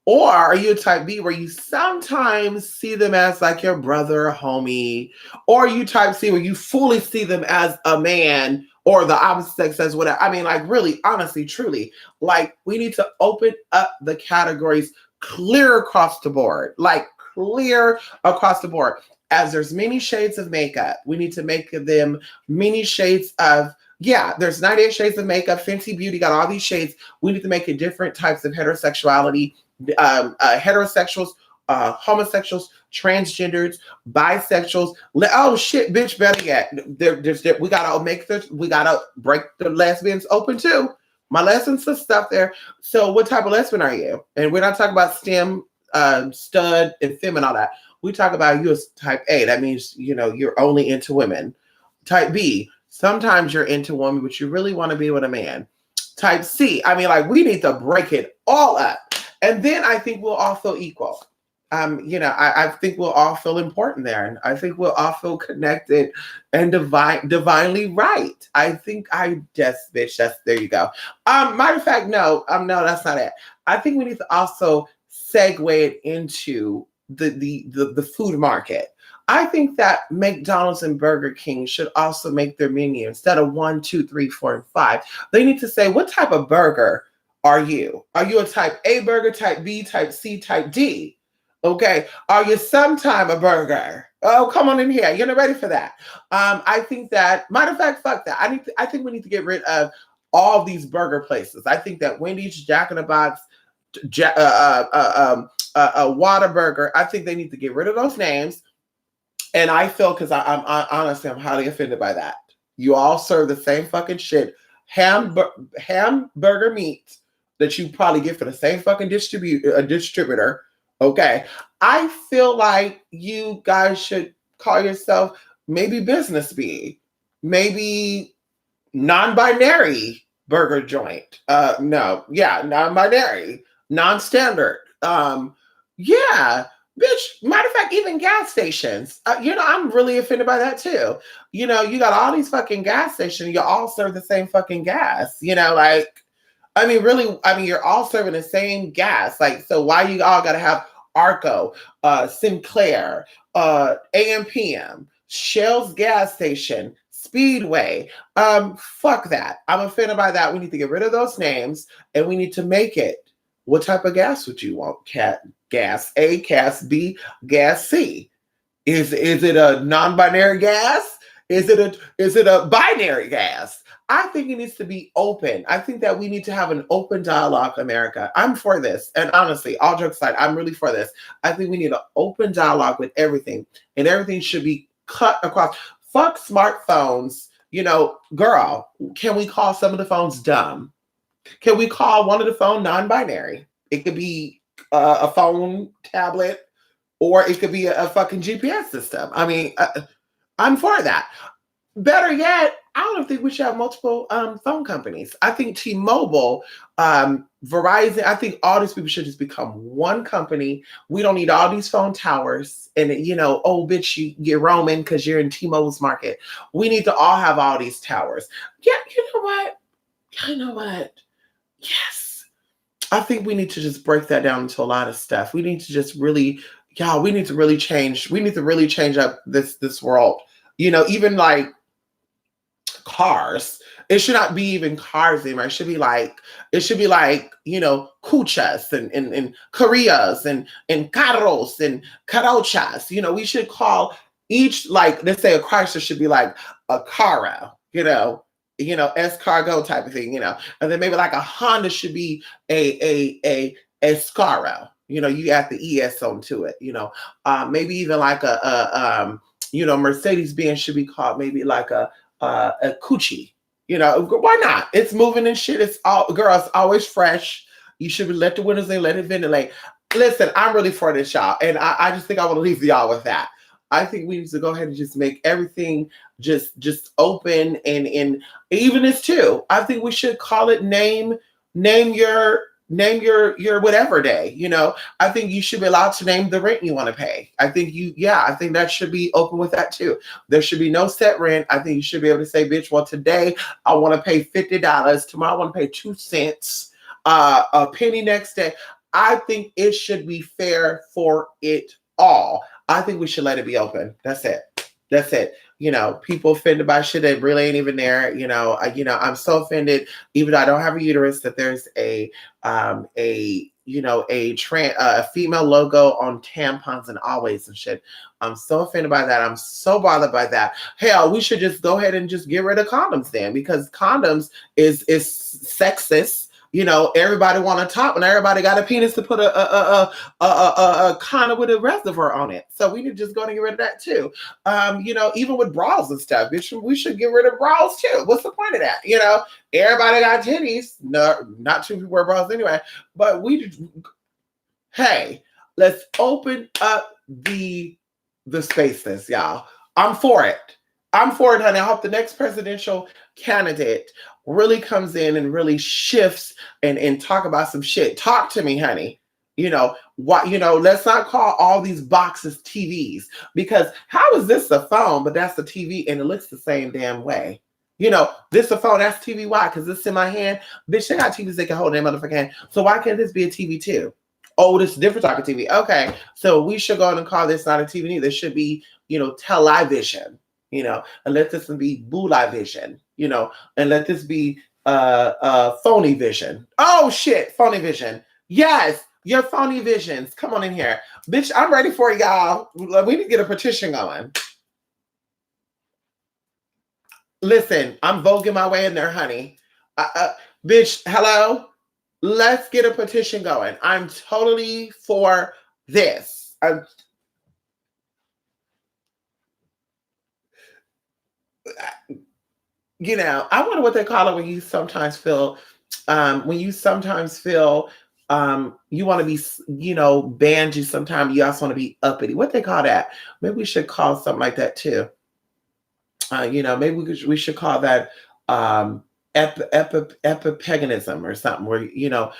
Or are you a type B where you sometimes see them as like your brother or homie? Or are you type C where you fully see them as a man or the opposite sex as whatever? I mean, like really, honestly, truly, like we need to open up the categories clear across the board, like clear across the board. As there's many shades of makeup, we need to make them many shades of, there's 98 shades of makeup. Fenty Beauty got all these shades. We need to make it different types of heterosexuality, heterosexuals, homosexuals, transgenders, bisexuals. Oh shit, bitch, better yet. We gotta break the lesbians open too. My lessons and stuff there. So what type of lesbian are you? And we're not talking about STEM, stud, and femme and all that. We talk about you as type A. That means, you're only into women. Type B, sometimes you're into women, but you really want to be with a man. Type C, I mean, like we need to break it all up. And then I think we'll all feel equal. I think we'll all feel important there. And I think we'll all feel connected and divinely right. I think there you go. Matter of fact, no, that's not it. I think we need to also segue it into the food market. I think that McDonald's and Burger King should also make their menu instead of 1, 2, 3, 4, and 5. They need to say, what type of burger are you? Are you a type A burger, type B, type C, type D? Okay. Are you sometime a burger? Oh, come on in here. You're not ready for that. I think that, matter of fact, fuck that. I think we need to get rid of all these burger places. I think that Wendy's, Jack in the Box, Whataburger, I think they need to get rid of those names. And I feel, because I'm honestly, I'm highly offended by that. You all serve the same fucking shit. Hamburger meat that you probably get for the same fucking distributor. Okay. I feel like you guys should call yourself maybe Business Bee, maybe non-binary burger joint. Non-binary, non-standard. Bitch, matter of fact, even gas stations. I'm really offended by that too. You got all these fucking gas stations. You all serve the same fucking gas. You're all serving the same gas. Like, so why you all got to have Arco, Sinclair, AM/PM, Shell's gas station, Speedway? Fuck that. I'm offended by that. We need to get rid of those names and we need to make it. What type of gas would you want? Gas A, gas B, gas C? Is it a non-binary gas? Is it a binary gas? I think it needs to be open. I think that we need to have an open dialogue, America. I'm for this. And honestly, all jokes aside, I'm really for this. I think we need an open dialogue with everything. And everything should be cut across. Fuck smartphones. Girl, can we call some of the phones dumb? Can we call one of the phone non-binary? It could be a phone, tablet, or it could be a fucking GPS system. I mean, I'm for that. Better yet, I don't think we should have multiple phone companies. I think T-Mobile, Verizon, I think all these people should just become one company. We don't need all these phone towers and, oh, bitch, you're roaming because you're in T-Mobile's market. We need to all have all these towers. Yeah, you know what? You know what? Yes. I think we need to just break that down into a lot of stuff. We need to just really, yeah, we need to really change. We need to really change up this world. Even like cars. It should not be even cars anymore. It should be like, kuchas and Koreas and carros and carochas. We should call each, like, let's say a Chrysler should be like a Cara, escargot type of thing, and then maybe like a Honda should be a Escaro. You add the ES onto it, maybe even like Mercedes Benz should be called maybe like a coochie. Why not? It's moving and shit. It's all, girl, it's always fresh. You should let the windows in, let it ventilate. Listen, I'm really for this, y'all. And I just think I want to leave y'all with that. I think we need to go ahead and just make everything just open and even this too. I think we should call it name your whatever day. I think you should be allowed to name the rent you want to pay. I think that should be open with that too. There should be no set rent. I think you should be able to say, bitch, well, today I want to pay $50. Tomorrow I want to pay 2 cents, a penny next day. I think it should be fair for it all. I think we should let it be open. That's it. People offended by shit that really ain't even there. I'm so offended, even though I don't have a uterus, that there's a female logo on tampons and always and shit. I'm so offended by that. I'm so bothered by that. Hell, we should just go ahead and just get rid of condoms then, because condoms is sexist. Everybody want a top, and everybody got a penis to put a condom with a reservoir on it. So we need to just go and get rid of that too. Even with bras and stuff, we should get rid of bras too. What's the point of that? Everybody got titties. No, not too people wear bras anyway. But hey, let's open up the spaces, y'all. I'm for it, honey. I hope the next presidential candidate really comes in and really shifts and talk about some shit. Talk to me, honey. Let's not call all these boxes TVs, because how is this a phone, but that's the TV and it looks the same damn way? This a phone, that's TV. Why? Because it's in my hand. Bitch, they got TVs they can hold in their motherfucking hand. So why can't this be a TV too? Oh, this is a different type of TV. Okay, so we should go on and call this not a TV either. This should be, television, and let this be Bulai vision, and let this be phony vision. Oh shit, phony vision. Yes, your phony visions. Come on in here. Bitch, I'm ready for it, y'all. We need to get a petition going. Listen, I'm voguing my way in there, honey. Bitch, hello? Let's get a petition going. I'm totally for this. I wonder what they call it when you sometimes feel, you want to be, bandy. Sometimes you also want to be uppity. What they call that? Maybe we should call something like that too. Maybe we should call that epipaganism or something, where you're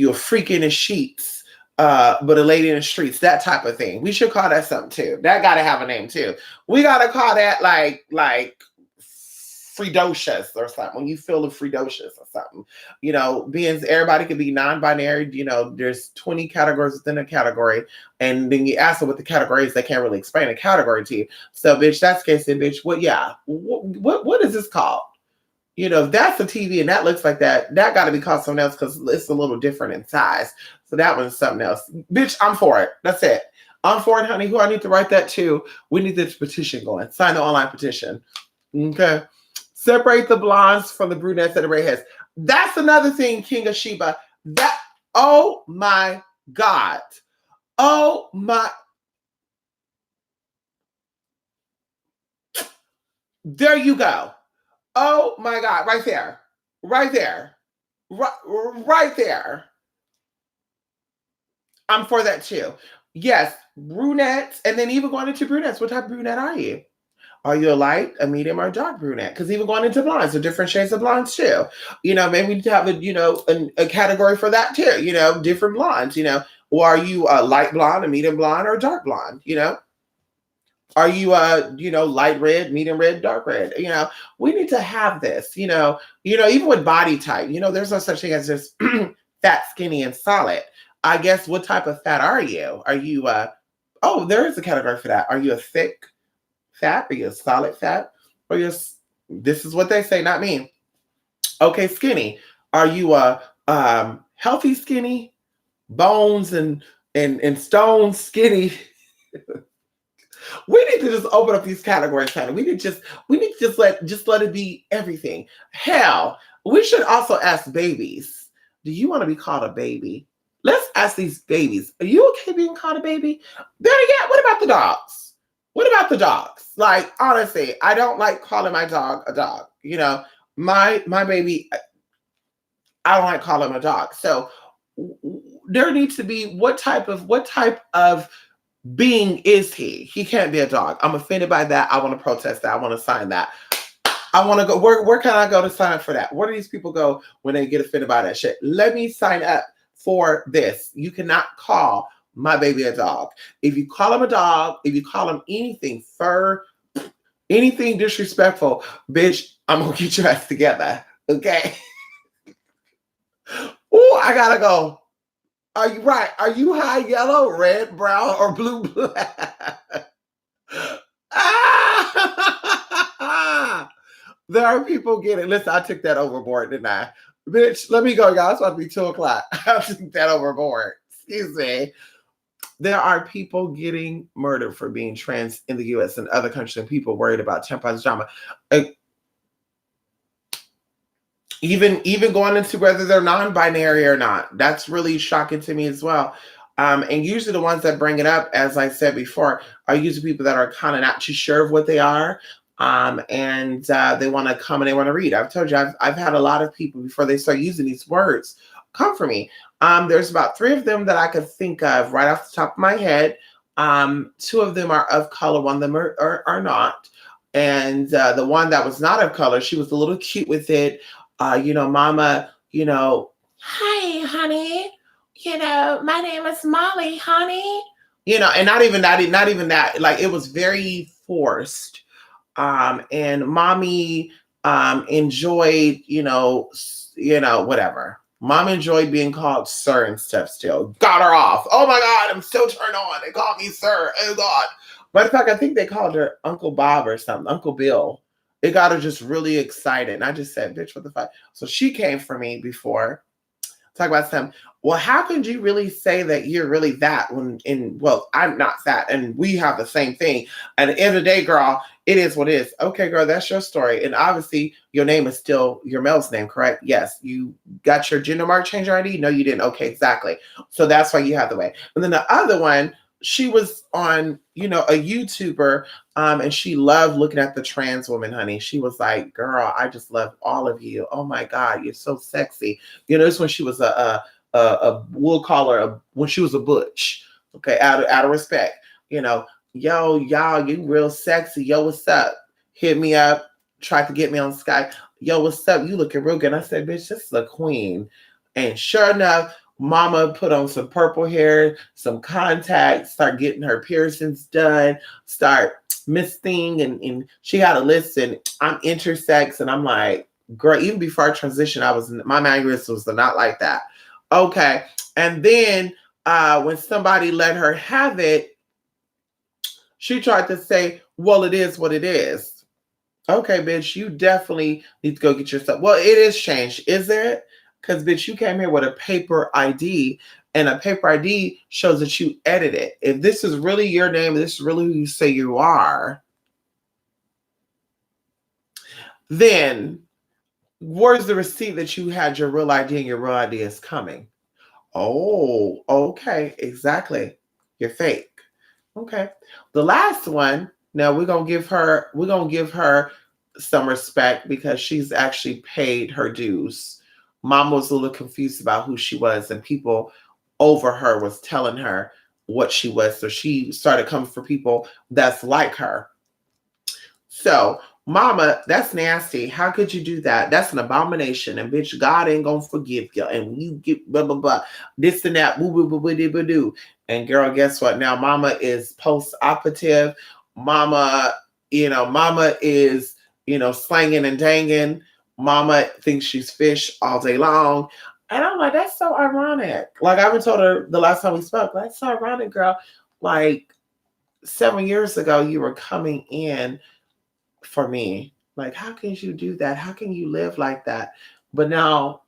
a freak in the sheets, but a lady in the streets, that type of thing. We should call that something too. That gotta have a name too. We gotta call that like Fredocious or something. When you feel the Fredocious or something, being everybody could be non-binary. There's 20 categories within a category, and then you ask them what the category is, they can't really explain a category to you. So, bitch, that's the case. Then, bitch, what is this called? If that's a TV and that looks like that got to be called something else, because it's a little different in size. So that one's something else. Bitch, I'm for it. That's it. I'm for it, honey. Who I need to write that to? We need this petition going. Sign the online petition. Okay. Separate the blondes from the brunettes and the redheads. That's another thing, King of Sheba. Oh my God. Oh my. There you go. Oh my God. Right there. Right there. Right there. I'm for that too. Yes, brunettes, and then even going into brunettes, what type of brunette are you? Are you a light, a medium, or a dark brunette? Because even going into blondes, there are different shades of blondes too. Maybe we need to have a category for that too. Different blondes. Or are you a light blonde, a medium blonde, or a dark blonde? Are you light red, medium red, dark red? We need to have this. Even with body type. There's no such thing as just fat, skinny, and solid. I guess what type of fat are you? Are you oh, there is a category for that. Are you a thick fat? Are you a solid fat? Or you this is what they say, not me. Okay, skinny. Are you a healthy skinny? Bones and stones skinny? We need to just open up these categories, honey. We need to just let it be everything. Hell, we should also ask babies. Do you want to be called a baby? Let's ask these babies. Are you okay being called a baby? Better yet, what about the dogs? What about the dogs? Like, honestly, I don't like calling my dog a dog. My baby, I don't like calling him a dog. So there needs to be what type of being is he? He can't be a dog. I'm offended by that. I want to protest that. I want to sign that. I want to go. Where can I go to sign up for that? Where do these people go when they get offended by that shit? Let me sign up for this. You cannot call my baby a dog. If you call him a dog, if you call him anything, fur, anything disrespectful, bitch, I'm gonna get your ass together. Okay. Oh, I gotta go. Are you right? Are you high yellow, red, brown, or blue black? Ah! There are people getting. Listen, I took that overboard, didn't I? Bitch, let me go, y'all. It's about to be 2:00. I took that overboard. Excuse me. There are people getting murdered for being trans in the U.S. and other countries, and people worried about tampons drama. Even going into whether they're non-binary or not, that's really shocking to me as well. And usually the ones that bring it up, as I said before, are usually people that are kind of not too sure of what they are, and they want to come and they want to read. I've told you, I've had a lot of people before they start using these words come for me. There's about 3 of them that I could think of right off the top of my head. 2 of them are of color, one of them are not. And the one that was not of color, she was a little cute with it. Mama, hi, honey. My name is Molly, honey. And not even that. Like, it was very forced. And mommy enjoyed, whatever. Mom enjoyed being called sir and stuff still. Got her off. Oh my God, I'm still turned on. They call me sir. Oh God. Matter of fact, I think they called her Uncle Bob or something, Uncle Bill. It got her just really excited. And I just said, bitch, what the fuck? So she came for me before. Talk about some. Well, how could you really say that you're really that well, I'm not that. And we have the same thing. At the end of the day, girl, it is what it is. Okay, girl, that's your story. And obviously your name is still your male's name, correct? Yes. You got your gender mark change ID? No, you didn't. Okay, exactly. So that's why you have the way. And then the other one, she was on, a YouTuber, and she loved looking at the trans woman, honey. She was like, girl, I just love all of you. Oh my God, you're so sexy. This when she was we'll call her when she was a butch. Okay, out of respect. Yo, y'all, you real sexy. Yo, what's up? Hit me up. Tried to get me on Skype. Yo, what's up? You looking real good. I said, bitch, this is the queen. And sure enough, Mama put on some purple hair, some contacts, start getting her piercings done, start misting, and she had a list, and I'm intersex, and I'm like, girl, even before I transitioned, my mannerisms was not like that. Okay. And then when somebody let her have it, she tried to say, well, it is what it is. Okay, bitch, you definitely need to go get yourself. Well, it is changed, is it? Because, bitch, you came here with a paper ID, and a paper ID shows that you edited. If this is really your name, this is really who you say you are, then where's the receipt that you had your real ID and your real ID is coming? Oh, okay, exactly. You're fake. Okay. The last one, now we're gonna give her some respect because she's actually paid her dues. Mom was a little confused about who she was, and people over her was telling her what she was. So she started coming for people that's like her. So, mama, that's nasty. How could you do that? That's an abomination. And bitch, God ain't gonna forgive you. And you get blah blah blah, this and that, boo boo boo boo boo boo. And girl, guess what? Now mama is post-operative. Mama, mama is, slanging and danging. Mama thinks she's fish all day long. And I'm like, that's so ironic. Like I even told her the last time we spoke, that's so ironic, girl. Like 7 years ago, you were coming in for me. Like, how can you do that? How can you live like that? But now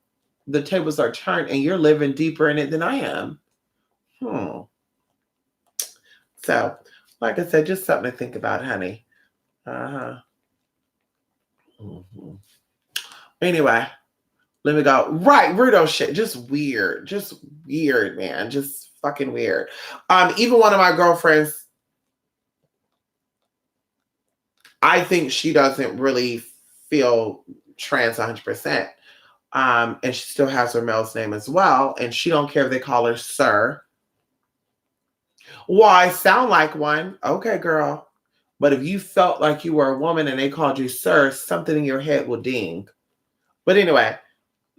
the tables are turned and you're living deeper in it than I am. So, like I said, just something to think about, honey. Uh-huh. Mm-hmm. Anyway, let me go. Right, weirdo shit. Just weird. Just weird, man. Just fucking weird. Even one of my girlfriends, I think she doesn't really feel trans 100%. And she still has her male's name as well. And she don't care if they call her sir. Well, I sound like one. Okay, girl. But if you felt like you were a woman and they called you sir, something in your head will ding. But anyway,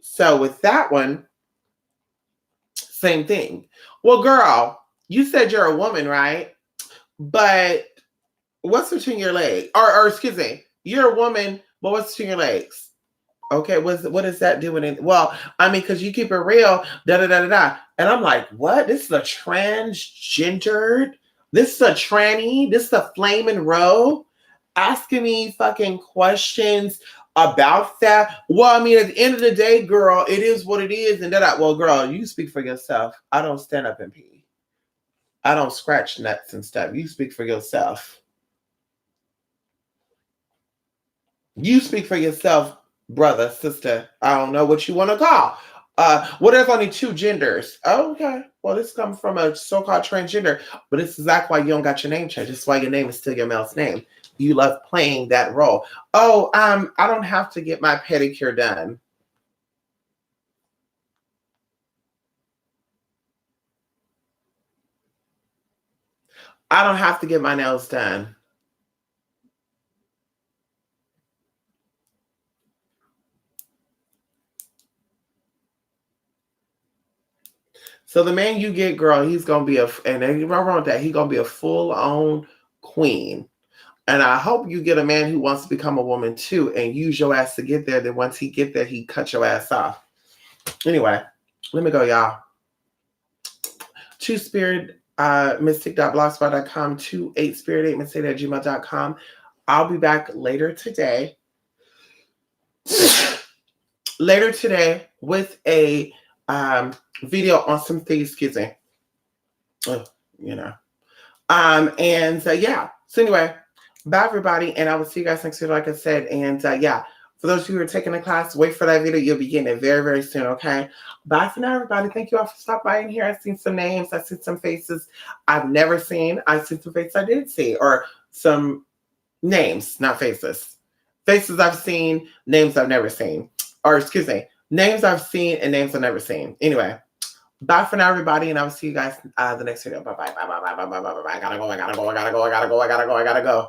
so with that one, same thing. Well, girl, you said you're a woman, right? But what's between your legs? Or excuse me, you're a woman, but what's between your legs? Okay, what is that doing? Well, I mean, because you keep it real, da da da da da. And I'm like, what? This is a transgendered? This is a tranny? This is a flaming row? Asking me fucking questions about that? Well, I mean, at the end of the day, girl, it is what it is. And that, well, girl, you speak for yourself. I don't stand up and pee. I don't scratch nuts and stuff. You speak for yourself. You speak for yourself, brother, sister. I don't know what you want to call. Well, there's only two genders. Oh, okay. Well, this comes from a so-called transgender, but it's exactly why you don't got your name changed. It's why your name is still your male's name. You love playing that role. Oh, I don't have to get my pedicure done. I don't have to get my nails done. So the man you get, girl, he's gonna be and ain't wrong with that. He's gonna be a full-on queen. And I hope you get a man who wants to become a woman too and use your ass to get there. Then once he get there, he cut your ass off. Anyway, let me go, y'all. Two-spirit mystic.blogspot.com, 28spirit8mystic@gmail.com. I'll be back later today. With a video on some things, excuse me. Yeah. So anyway, bye everybody, and I will see you guys next week, like I said. And yeah, for those of you who are taking the class, wait for that video. You'll be getting it very, very soon. Okay. Bye for now, everybody. Thank you all for stopping by in here. I've seen some names. I've seen some faces I've never seen. I've seen some faces I did see, or some names, not faces. Faces I've seen, names I've never seen. Or excuse me, names I've seen and names I've never seen. Anyway, bye for now, everybody, and I will see you guys the next video. Bye bye. I gotta go.